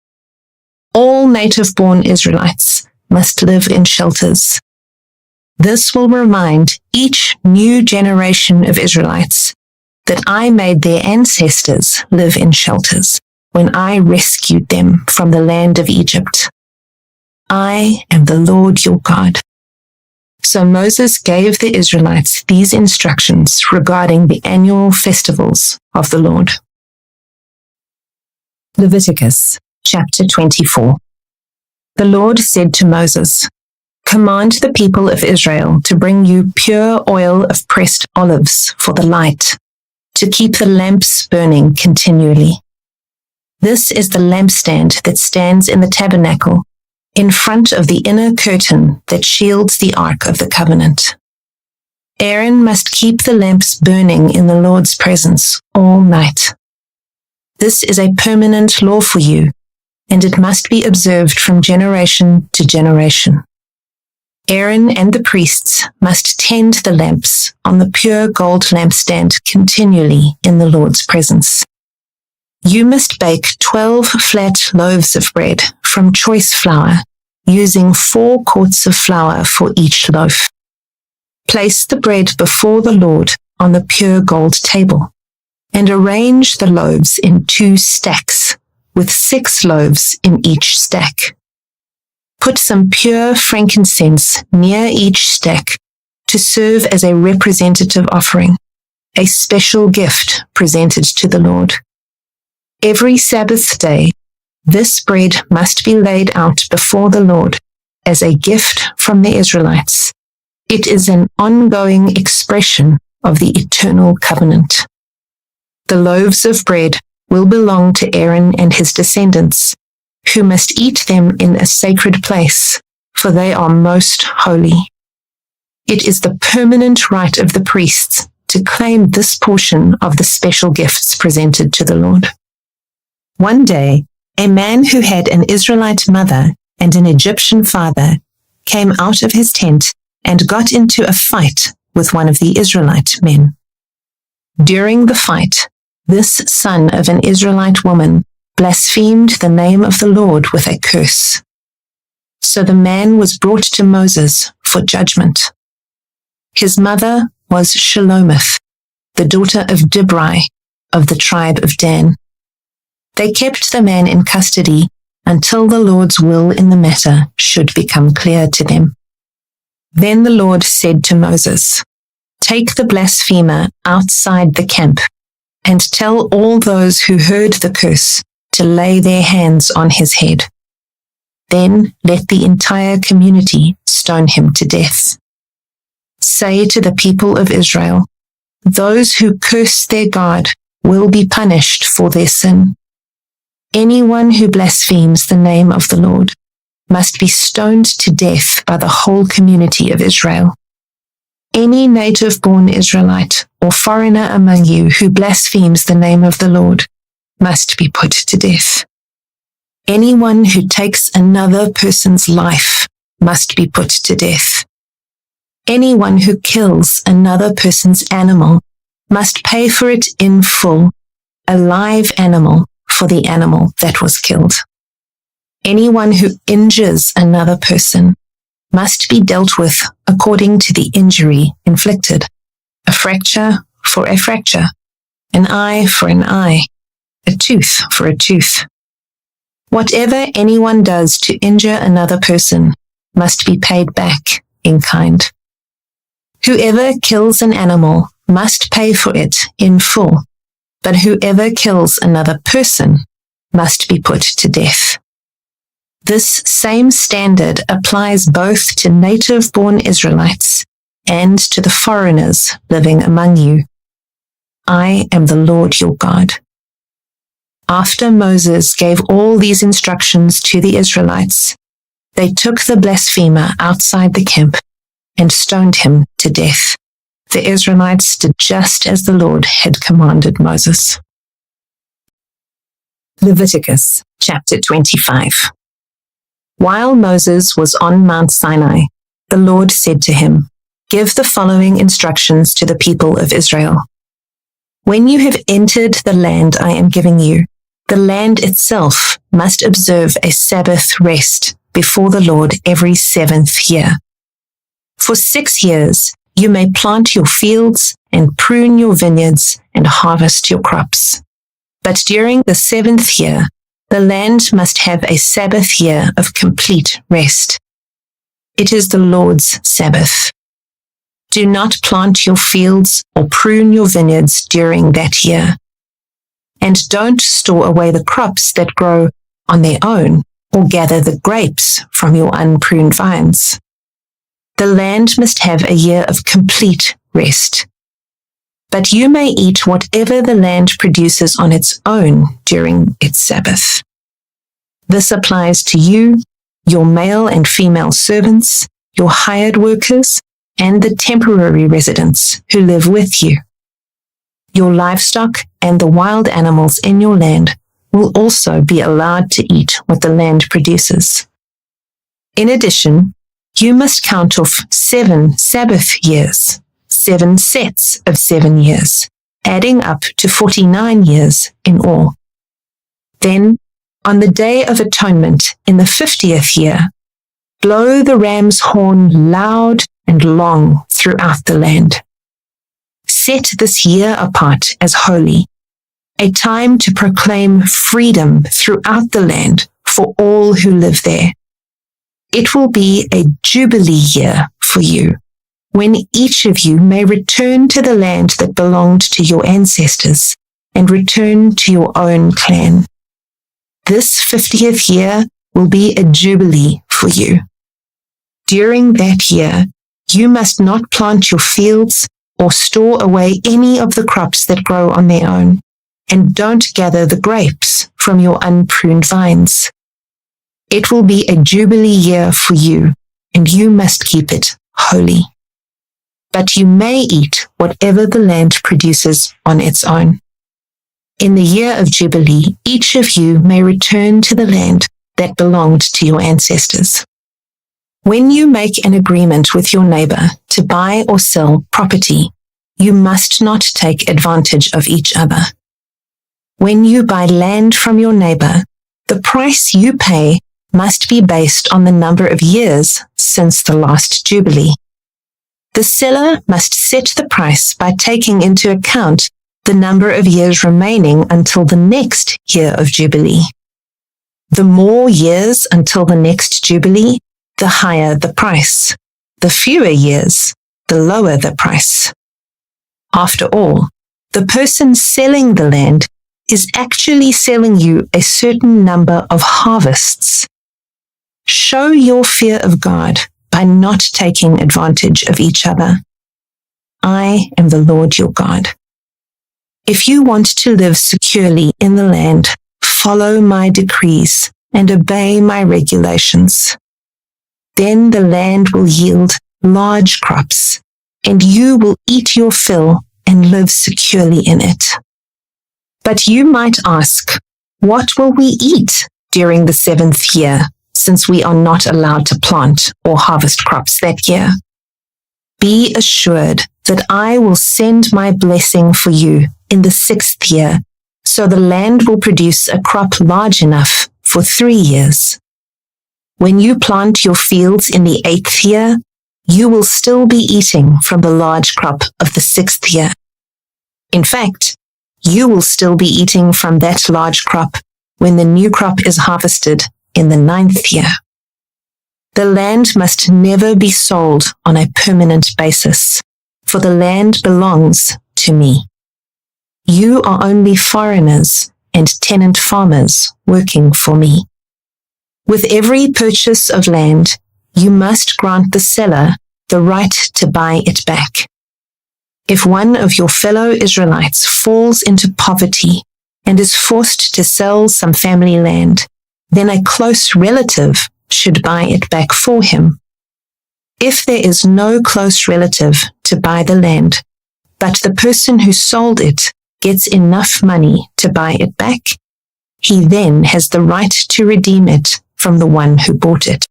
All native-born Israelites must live in shelters. This will remind each new generation of Israelites that I made their ancestors live in shelters when I rescued them from the land of Egypt. I am the Lord your God. So Moses gave the Israelites these instructions regarding the annual festivals of the Lord. Leviticus chapter 24. The Lord said to Moses, "Command the people of Israel to bring you pure oil of pressed olives for the light, to keep the lamps burning continually. This is the lampstand that stands in the tabernacle, in front of the inner curtain that shields the Ark of the Covenant. Aaron must keep the lamps burning in the Lord's presence all night. This is a permanent law for you, and it must be observed from generation to generation. Aaron and the priests must tend the lamps on the pure gold lampstand continually in the Lord's presence. You must bake 12 flat loaves of bread from choice flour, using 4 quarts of flour for each loaf. Place the bread before the Lord on the pure gold table, and arrange the loaves in 2 stacks, with 6 loaves in each stack. Put some pure frankincense near each stack to serve as a representative offering, a special gift presented to the Lord. Every Sabbath day, this bread must be laid out before the Lord as a gift from the Israelites. It is an ongoing expression of the eternal covenant. The loaves of bread will belong to Aaron and his descendants, who must eat them in a sacred place, for they are most holy. It is the permanent right of the priests to claim this portion of the special gifts presented to the Lord. One day, a man who had an Israelite mother and an Egyptian father came out of his tent and got into a fight with one of the Israelite men. During the fight, this son of an Israelite woman blasphemed the name of the Lord with a curse. So the man was brought to Moses for judgment. His mother was Shelomith, the daughter of Dibri of the tribe of Dan. They kept the man in custody until the Lord's will in the matter should become clear to them. Then the Lord said to Moses, "Take the blasphemer outside the camp and tell all those who heard the curse to lay their hands on his head. Then let the entire community stone him to death. Say to the people of Israel, those who curse their God will be punished for their sin. Anyone who blasphemes the name of the Lord must be stoned to death by the whole community of Israel. Any native-born Israelite or foreigner among you who blasphemes the name of the Lord must be put to death. Anyone who takes another person's life must be put to death. Anyone who kills another person's animal must pay for it in full, a live animal for the animal that was killed. Anyone who injures another person must be dealt with according to the injury inflicted, a fracture for a fracture, an eye for an eye, a tooth for a tooth. Whatever anyone does to injure another person must be paid back in kind. Whoever kills an animal must pay for it in full, but whoever kills another person must be put to death. This same standard applies both to native-born Israelites and to the foreigners living among you. I am the Lord your God." After Moses gave all these instructions to the Israelites, they took the blasphemer outside the camp and stoned him to death. The Israelites did just as the Lord had commanded Moses. Leviticus chapter 25. While Moses was on Mount Sinai, the Lord said to him, "Give the following instructions to the people of Israel. When you have entered the land I am giving you, the land itself must observe a Sabbath rest before the Lord every 7th year. For 6 years you may plant your fields and prune your vineyards and harvest your crops. But during the 7th year, the land must have a Sabbath year of complete rest. It is the Lord's Sabbath. Do not plant your fields or prune your vineyards during that year. And don't store away the crops that grow on their own or gather the grapes from your unpruned vines. The land must have a year of complete rest. But you may eat whatever the land produces on its own during its Sabbath. This applies to you, your male and female servants, your hired workers, and the temporary residents who live with you. Your livestock and the wild animals in your land will also be allowed to eat what the land produces. In addition, you must count off 7 Sabbath years, 7 sets of 7 years, adding up to 49 years in all. Then, on the Day of Atonement in the 50th year, blow the ram's horn loud and long throughout the land. Set this year apart as holy, a time to proclaim freedom throughout the land for all who live there. It will be a jubilee year for you, when each of you may return to the land that belonged to your ancestors and return to your own clan. This 50th year will be a jubilee for you. During that year, you must not plant your fields or store away any of the crops that grow on their own, and don't gather the grapes from your unpruned vines. It will be a jubilee year for you, and you must keep it holy. but you may eat whatever the land produces on its own. In the year of Jubilee, each of you may return to the land that belonged to your ancestors. When you make an agreement with your neighbor to buy or sell property, you must not take advantage of each other. When you buy land from your neighbor, the price you pay must be based on the number of years since the last Jubilee. The seller must set the price by taking into account the number of years remaining until the next year of Jubilee. The more years until the next Jubilee, the higher the price. The fewer years, the lower the price. After all, the person selling the land is actually selling you a certain number of harvests. Show your fear of God by not taking advantage of each other. I am the Lord your God. If you want to live securely in the land, follow my decrees and obey my regulations. Then the land will yield large crops, and you will eat your fill and live securely in it. But you might ask, what will we eat during the 7th year, since we are not allowed to plant or harvest crops that year? Be assured that I will send my blessing for you in the 6th year, so the land will produce a crop large enough for 3 years. When you plant your fields in the 8th year, you will still be eating from the large crop of the 6th year. In fact, you will still be eating from that large crop when the new crop is harvested in the 9th year. The land must never be sold on a permanent basis, for the land belongs to me. You are only foreigners and tenant farmers working for me. With every purchase of land, you must grant the seller the right to buy it back. If one of your fellow Israelites falls into poverty and is forced to sell some family land, then a close relative should buy it back for him. If there is no close relative to buy the land, but the person who sold it gets enough money to buy it back, he then has the right to redeem it from the one who bought it.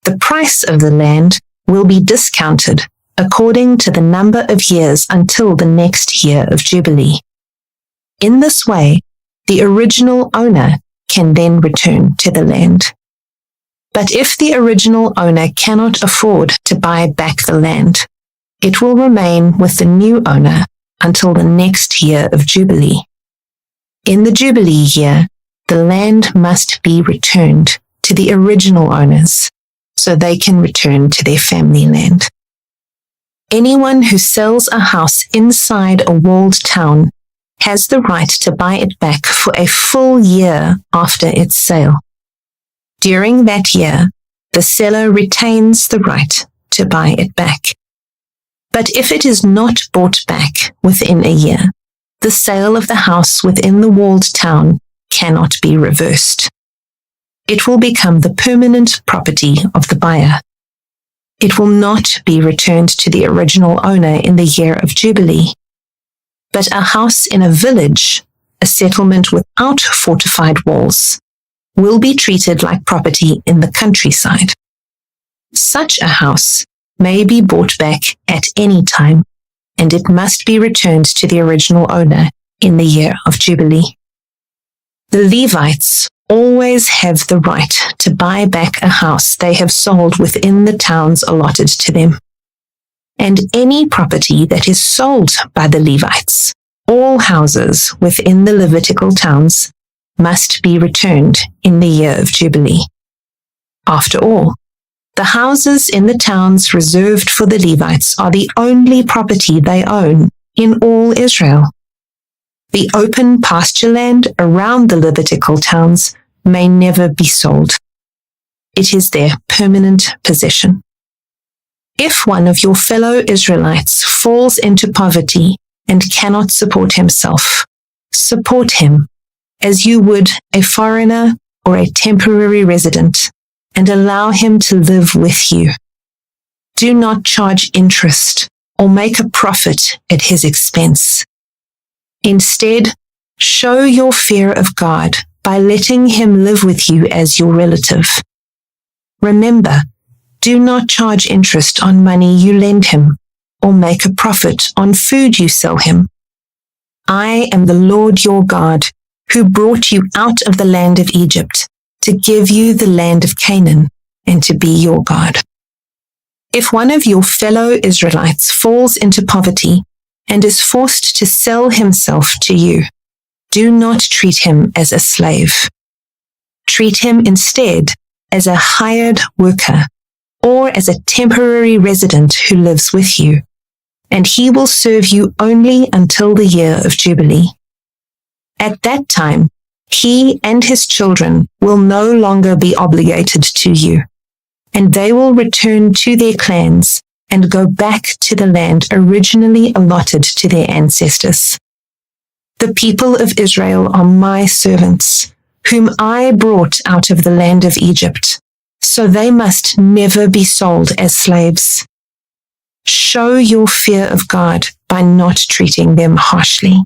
The price of the land will be discounted according to the number of years until the next year of Jubilee. In this way, the original owner can then return to the land. But if the original owner cannot afford to buy back the land, it will remain with the new owner until the next year of Jubilee. In the Jubilee year, the land must be returned to the original owners so they can return to their family land. Anyone who sells a house inside a walled town has the right to buy it back for a full year after its sale. During that year, the seller retains the right to buy it back. But if it is not bought back within a year, the sale of the house within the walled town cannot be reversed. It will become the permanent property of the buyer. It will not be returned to the original owner in the year of Jubilee. But a house in a village, a settlement without fortified walls, will be treated like property in the countryside. Such a house may be bought back at any time, and it must be returned to the original owner in the year of Jubilee. The Levites always have the right to buy back a house they have sold within the towns allotted to them. And any property that is sold by the Levites, all houses within the Levitical towns, must be returned in the year of Jubilee. After all, the houses in the towns reserved for the Levites are the only property they own in all Israel. The open pasture land around the Levitical towns may never be sold. It is their permanent possession. If one of your fellow Israelites falls into poverty and cannot support himself, support him as you would a foreigner or a temporary resident, and allow him to live with you. Do not charge interest or make a profit at his expense. Instead, show your fear of God by letting him live with you as your relative. Remember, do not charge interest on money you lend him, or make a profit on food you sell him. I am the Lord your God, who brought you out of the land of Egypt to give you the land of Canaan and to be your God. If one of your fellow Israelites falls into poverty and is forced to sell himself to you, do not treat him as a slave. Treat him instead as a hired worker or as a temporary resident who lives with you, and he will serve you only until the year of Jubilee. At that time, he and his children will no longer be obligated to you, and they will return to their clans and go back to the land originally allotted to their ancestors. The people of Israel are my servants, whom I brought out of the land of Egypt, so they must never be sold as slaves. Show your fear of God by not treating them harshly.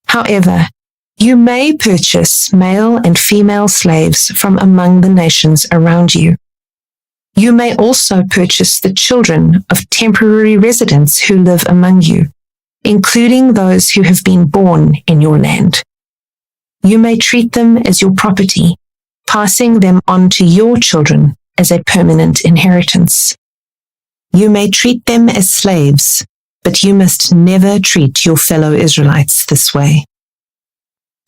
However, you may purchase male and female slaves from among the nations around you. You may also purchase the children of temporary residents who live among you, including those who have been born in your land. You may treat them as your property, passing them on to your children as a permanent inheritance. You may treat them as slaves, but you must never treat your fellow Israelites this way.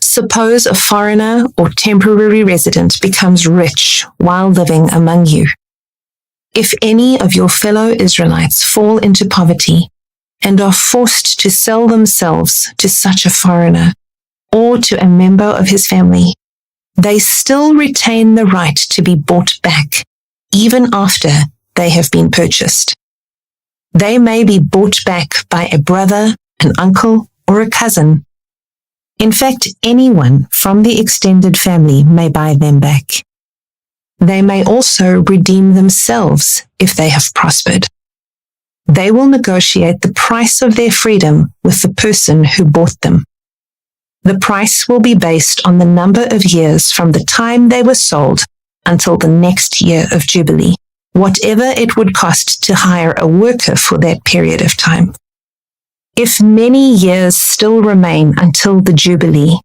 Suppose a foreigner or temporary resident becomes rich while living among you. If any of your fellow Israelites fall into poverty and are forced to sell themselves to such a foreigner or to a member of his family, they still retain the right to be bought back, even after they have been purchased. They may be bought back by a brother, an uncle, or a cousin. In fact, anyone from the extended family may buy them back. They may also redeem themselves if they have prospered. They will negotiate the price of their freedom with the person who bought them. The price will be based on the number of years from the time they were sold until the next year of Jubilee, whatever it would cost to hire a worker for that period of time. If many years still remain until the Jubilee,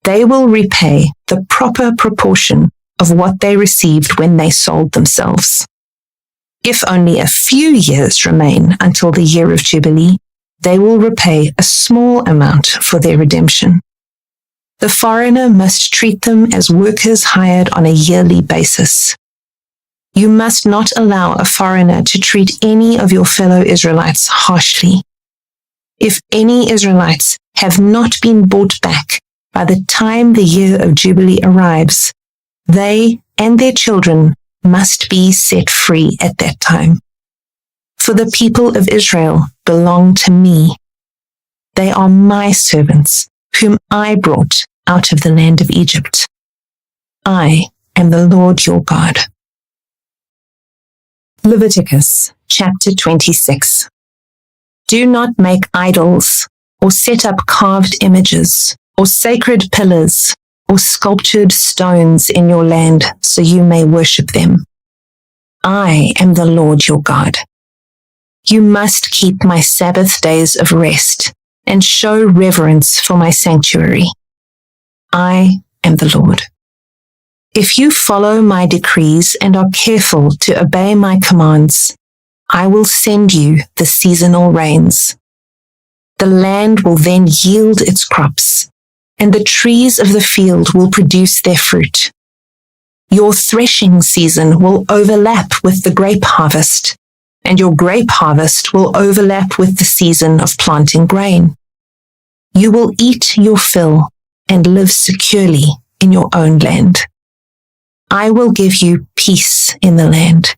they will repay the proper proportion of what they received when they sold themselves. If only a few years remain until the year of Jubilee, they will repay a small amount for their redemption. The foreigner must treat them as workers hired on a yearly basis. You must not allow a foreigner to treat any of your fellow Israelites harshly. If any Israelites have not been bought back by the time the year of Jubilee arrives, they and their children must be set free at that time. For the people of Israel belong to me. They are my servants, whom I brought out of the land of Egypt. I am the Lord your God. Leviticus chapter 26. Do not make idols, or set up carved images, or sacred pillars, or sculptured stones in your land, so you may worship them. I am the Lord your God. You must keep my Sabbath days of rest and show reverence for my sanctuary. I am the Lord. If you follow my decrees and are careful to obey my commands, I will send you the seasonal rains. The land will then yield its crops, and the trees of the field will produce their fruit. Your threshing season will overlap with the grape harvest, and your grape harvest will overlap with the season of planting grain. You will eat your fill and live securely in your own land. I will give you peace in the land,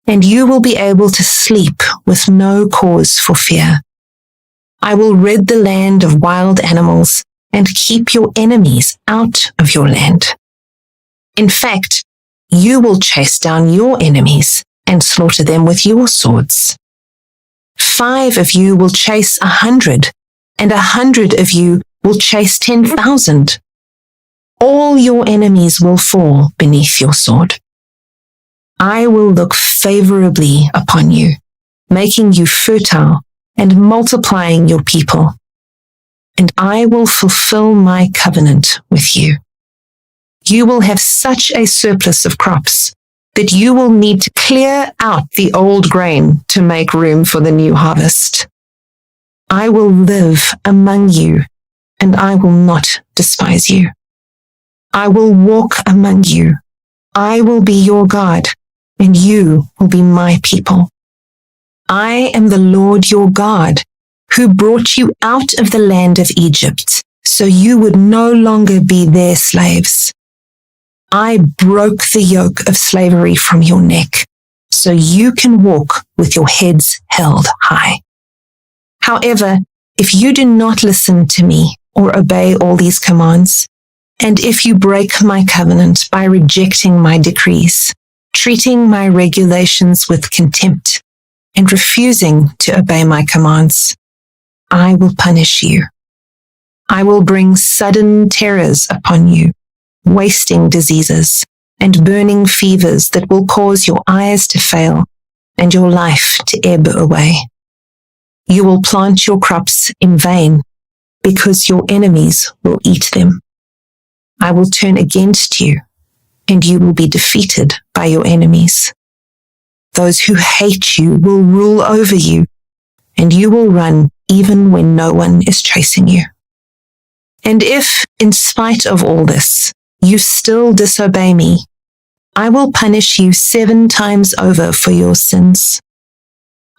and you will be able to sleep with no cause for fear. I will rid the land of wild animals and keep your enemies out of your land. In fact, you will chase down your enemies and slaughter them with your swords. 5 of you will chase 100, and 100 of you will chase 10,000. All your enemies will fall beneath your sword. I will look favorably upon you, making you fertile and multiplying your people. And I will fulfill my covenant with you. You will have such a surplus of crops that you will need to clear out the old grain to make room for the new harvest. I will live among you, and I will not despise you. I will walk among you. I will be your God, and you will be my people. I am the Lord your God, who brought you out of the land of Egypt, so you would no longer be their slaves. I broke the yoke of slavery from your neck, so you can walk with your heads held high. However, if you do not listen to me or obey all these commands, and if you break my covenant by rejecting my decrees, treating my regulations with contempt, and refusing to obey my commands, I will punish you. I will bring sudden terrors upon you, wasting diseases and burning fevers that will cause your eyes to fail and your life to ebb away. You will plant your crops in vain because your enemies will eat them. I will turn against you, and you will be defeated by your enemies. Those who hate you will rule over you, and you will run even when no one is chasing you. And if, in spite of all this, you still disobey me, I will punish you 7 times over for your sins.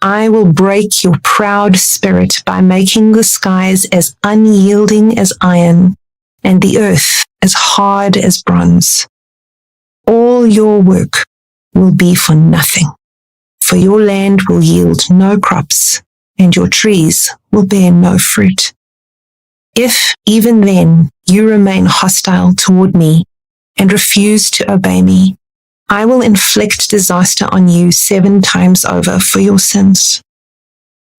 I will break your proud spirit by making the skies as unyielding as iron and the earth as hard as bronze. All your work will be for nothing, for your land will yield no crops, and your trees will bear no fruit. If even then you remain hostile toward me and refuse to obey me, I will inflict disaster on you 7 times over for your sins.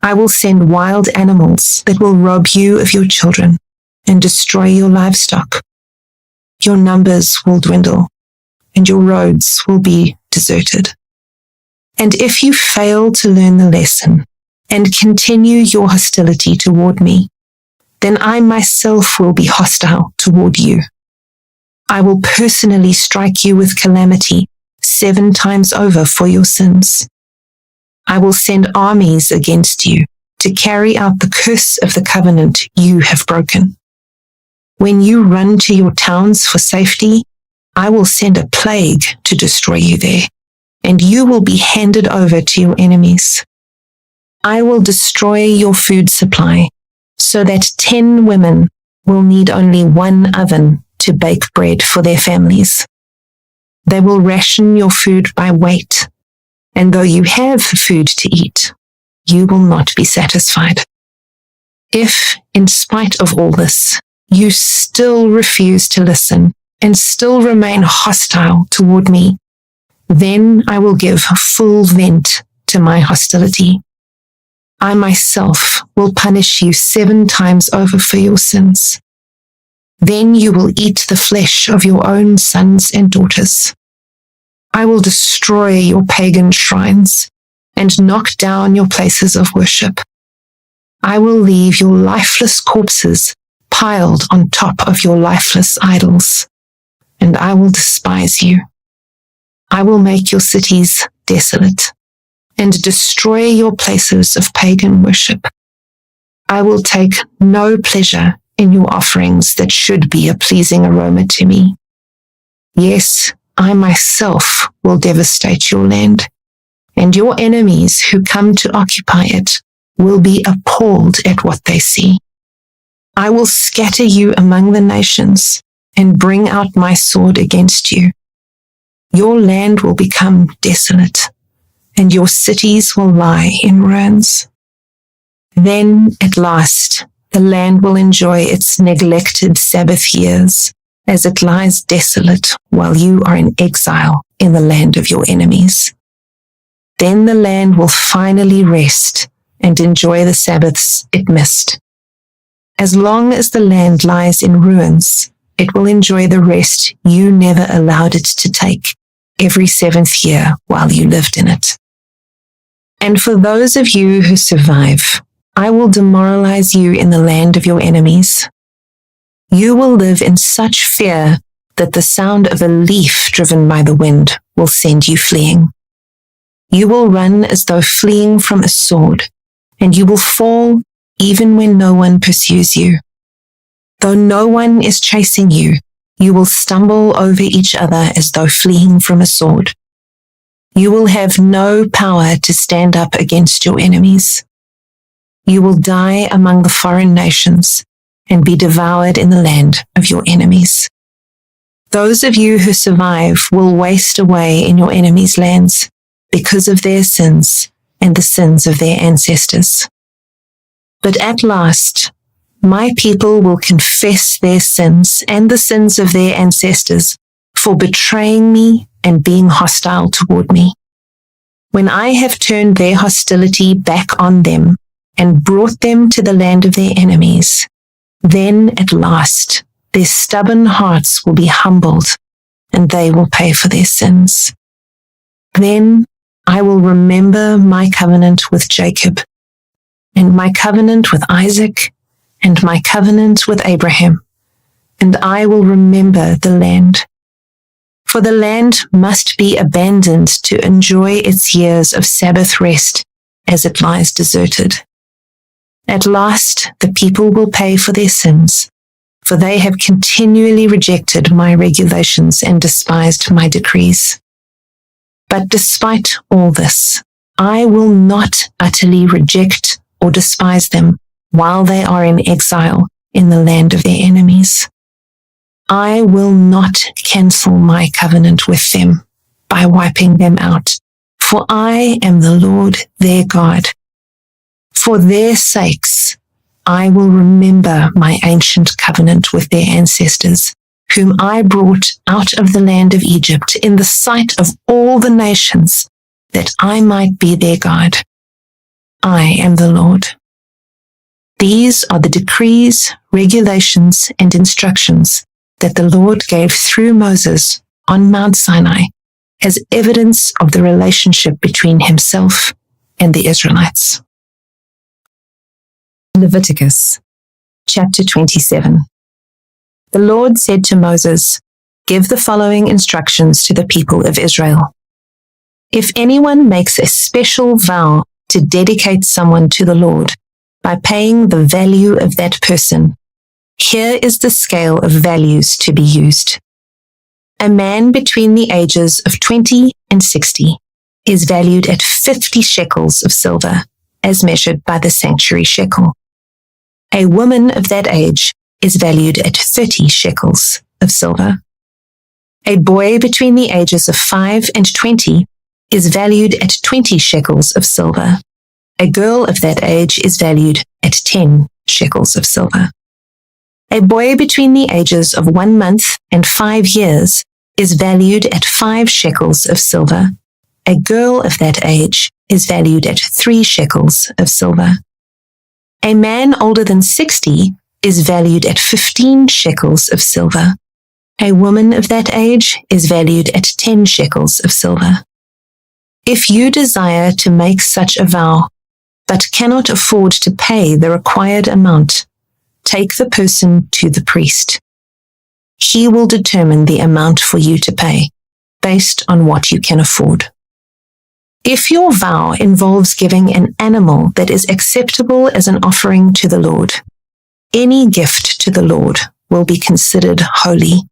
I will send wild animals that will rob you of your children and destroy your livestock. Your numbers will dwindle, and your roads will be deserted. And if you fail to learn the lesson and continue your hostility toward me, then I myself will be hostile toward you. I will personally strike you with calamity 7 times over for your sins. I will send armies against you to carry out the curse of the covenant you have broken. When you run to your towns for safety, I will send a plague to destroy you there, and you will be handed over to your enemies. I will destroy your food supply, so that 10 women will need only 1 oven to bake bread for their families. They will ration your food by weight, and though you have food to eat, you will not be satisfied. If, in spite of all this, you still refuse to listen and still remain hostile toward me, then I will give full vent to my hostility. I myself will punish you 7 times over for your sins. Then you will eat the flesh of your own sons and daughters. I will destroy your pagan shrines and knock down your places of worship. I will leave your lifeless corpses piled on top of your lifeless idols, and I will despise you. I will make your cities desolate and destroy your places of pagan worship. I will take no pleasure in your offerings that should be a pleasing aroma to me. Yes, I myself will devastate your land, and your enemies who come to occupy it will be appalled at what they see. I will scatter you among the nations and bring out my sword against you. Your land will become desolate, and your cities will lie in ruins. Then, at last, the land will enjoy its neglected Sabbath years as it lies desolate while you are in exile in the land of your enemies. Then the land will finally rest and enjoy the Sabbaths it missed. As long as the land lies in ruins, it will enjoy the rest you never allowed it to take every 7th year while you lived in it. And for those of you who survive, I will demoralize you in the land of your enemies. You will live in such fear that the sound of a leaf driven by the wind will send you fleeing. You will run as though fleeing from a sword, and you will fall even when no one pursues you. Though no one is chasing you, you will stumble over each other as though fleeing from a sword. You will have no power to stand up against your enemies. You will die among the foreign nations and be devoured in the land of your enemies. Those of you who survive will waste away in your enemies' lands because of their sins and the sins of their ancestors. But at last, my people will confess their sins and the sins of their ancestors for betraying me and being hostile toward me. When I have turned their hostility back on them and brought them to the land of their enemies, then at last their stubborn hearts will be humbled and they will pay for their sins. Then I will remember my covenant with Jacob and my covenant with Isaac and my covenant with Abraham, and I will remember the land. For the land must be abandoned to enjoy its years of Sabbath rest as it lies deserted. At last, the people will pay for their sins, for they have continually rejected my regulations and despised my decrees. But despite all this, I will not utterly reject or despise them while they are in exile in the land of their enemies. I will not cancel my covenant with them by wiping them out, for I am the Lord their God. For their sakes, I will remember my ancient covenant with their ancestors, whom I brought out of the land of Egypt in the sight of all the nations, that I might be their God. I am the Lord. These are the decrees, regulations, and instructions that the Lord gave through Moses on Mount Sinai as evidence of the relationship between himself and the Israelites. Leviticus chapter 27. The Lord said to Moses, "Give the following instructions to the people of Israel. If anyone makes a special vow to dedicate someone to the Lord by paying the value of that person, here is the scale of values to be used. A man between the ages of 20 and 60 is valued at 50 shekels of silver, as measured by the sanctuary shekel. A woman of that age is valued at 30 shekels of silver. A boy between the ages of 5 and 20 is valued at 20 shekels of silver. A girl of that age is valued at 10 shekels of silver. A boy between the ages of 1 month and 5 years is valued at 5 shekels of silver. A girl of that age is valued at 3 shekels of silver. A man older than 60 is valued at 15 shekels of silver. A woman of that age is valued at 10 shekels of silver. If you desire to make such a vow, but cannot afford to pay the required amount, take the person to the priest. He will determine the amount for you to pay, based on what you can afford. If your vow involves giving an animal that is acceptable as an offering to the Lord, any gift to the Lord will be considered holy.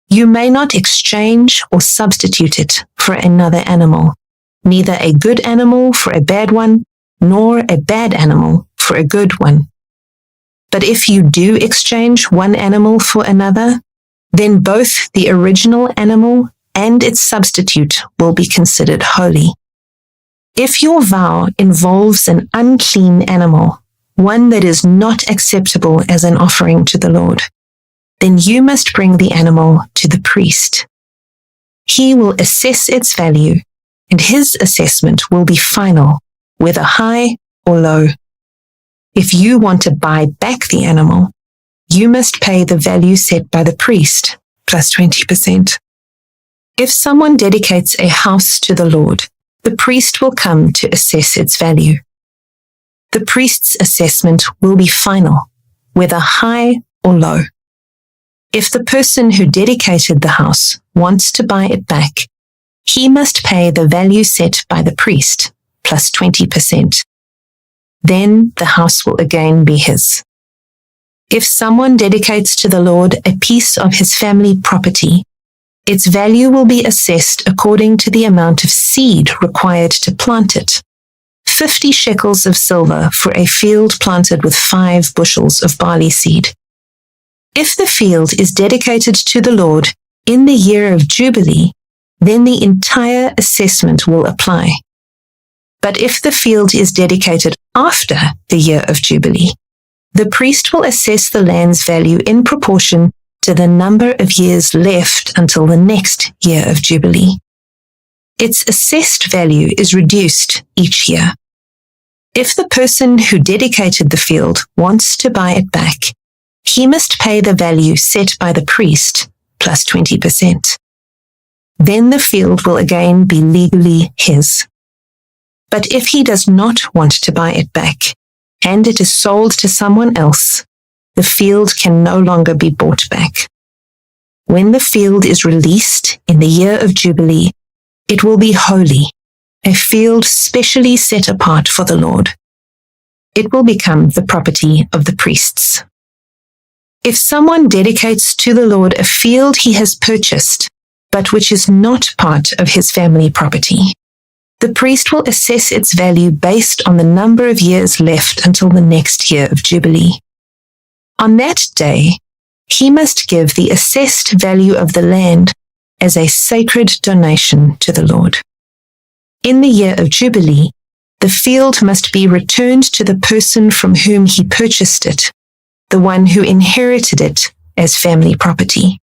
You may not exchange or substitute it for another animal, neither a good animal for a bad one, nor a bad animal for a good one. But if you do exchange one animal for another, then both the original animal and its substitute will be considered holy. If your vow involves an unclean animal, one that is not acceptable as an offering to the Lord, then you must bring the animal to the priest. He will assess its value, and his assessment will be final, whether high or low. If you want to buy back the animal, you must pay the value set by the priest, plus 20%. If someone dedicates a house to the Lord, the priest will come to assess its value. The priest's assessment will be final, whether high or low. If the person who dedicated the house wants to buy it back, he must pay the value set by the priest, plus 20%. Then the house will again be his. If someone dedicates to the Lord a piece of his family property, its value will be assessed according to the amount of seed required to plant it. 50 shekels of silver for a field planted with 5 bushels of barley seed. If the field is dedicated to the Lord in the year of Jubilee, then the entire assessment will apply. But if the field is dedicated after the year of Jubilee, the priest will assess the land's value in proportion to the number of years left until the next year of Jubilee. Its assessed value is reduced each year. If the person who dedicated the field wants to buy it back, he must pay the value set by the priest, plus 20%. Then the field will again be legally his. But if he does not want to buy it back, and it is sold to someone else, the field can no longer be bought back. When the field is released in the year of Jubilee, it will be holy, a field specially set apart for the Lord. It will become the property of the priests. If someone dedicates to the Lord a field he has purchased, but which is not part of his family property, the priest will assess its value based on the number of years left until the next year of Jubilee. On that day, he must give the assessed value of the land as a sacred donation to the Lord. In the year of Jubilee, the field must be returned to the person from whom he purchased it, the one who inherited it as family property.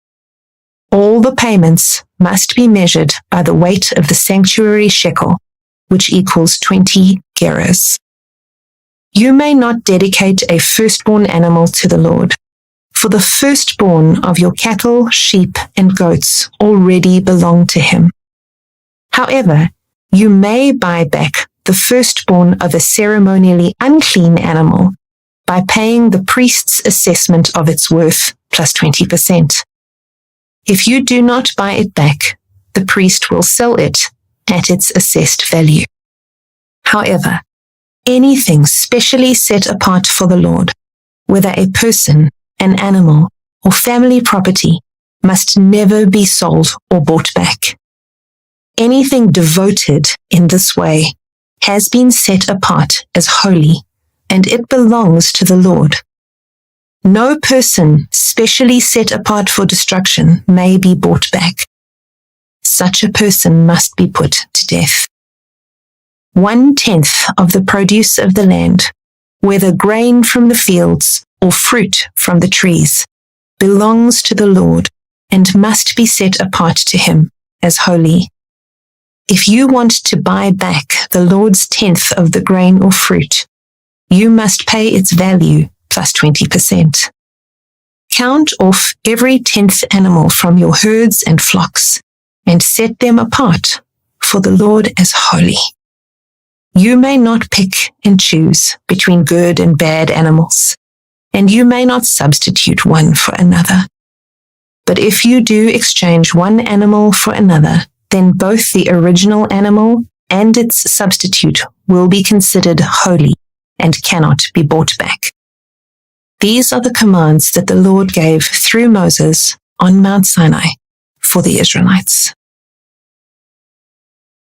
All the payments must be measured by the weight of the sanctuary shekel, which equals 20 gerahs. You may not dedicate a firstborn animal to the Lord, for the firstborn of your cattle, sheep, and goats already belong to him. However, you may buy back the firstborn of a ceremonially unclean animal by paying the priest's assessment of its worth plus 20%. If you do not buy it back, the priest will sell it at its assessed value. However, anything specially set apart for the Lord, whether a person, an animal, or family property, must never be sold or bought back. Anything devoted in this way has been set apart as holy, and it belongs to the Lord. No person specially set apart for destruction may be bought back. Such a person must be put to death. 1/10 of the produce of the land, whether grain from the fields or fruit from the trees, belongs to the Lord and must be set apart to him as holy. If you want to buy back the Lord's 10th of the grain or fruit, you must pay its value plus 20%. Count off every 10th animal from your herds and flocks and set them apart for the Lord as holy. You may not pick and choose between good and bad animals, and you may not substitute one for another. But if you do exchange one animal for another, then both the original animal and its substitute will be considered holy and cannot be bought back. These are the commands that the Lord gave through Moses on Mount Sinai for the Israelites.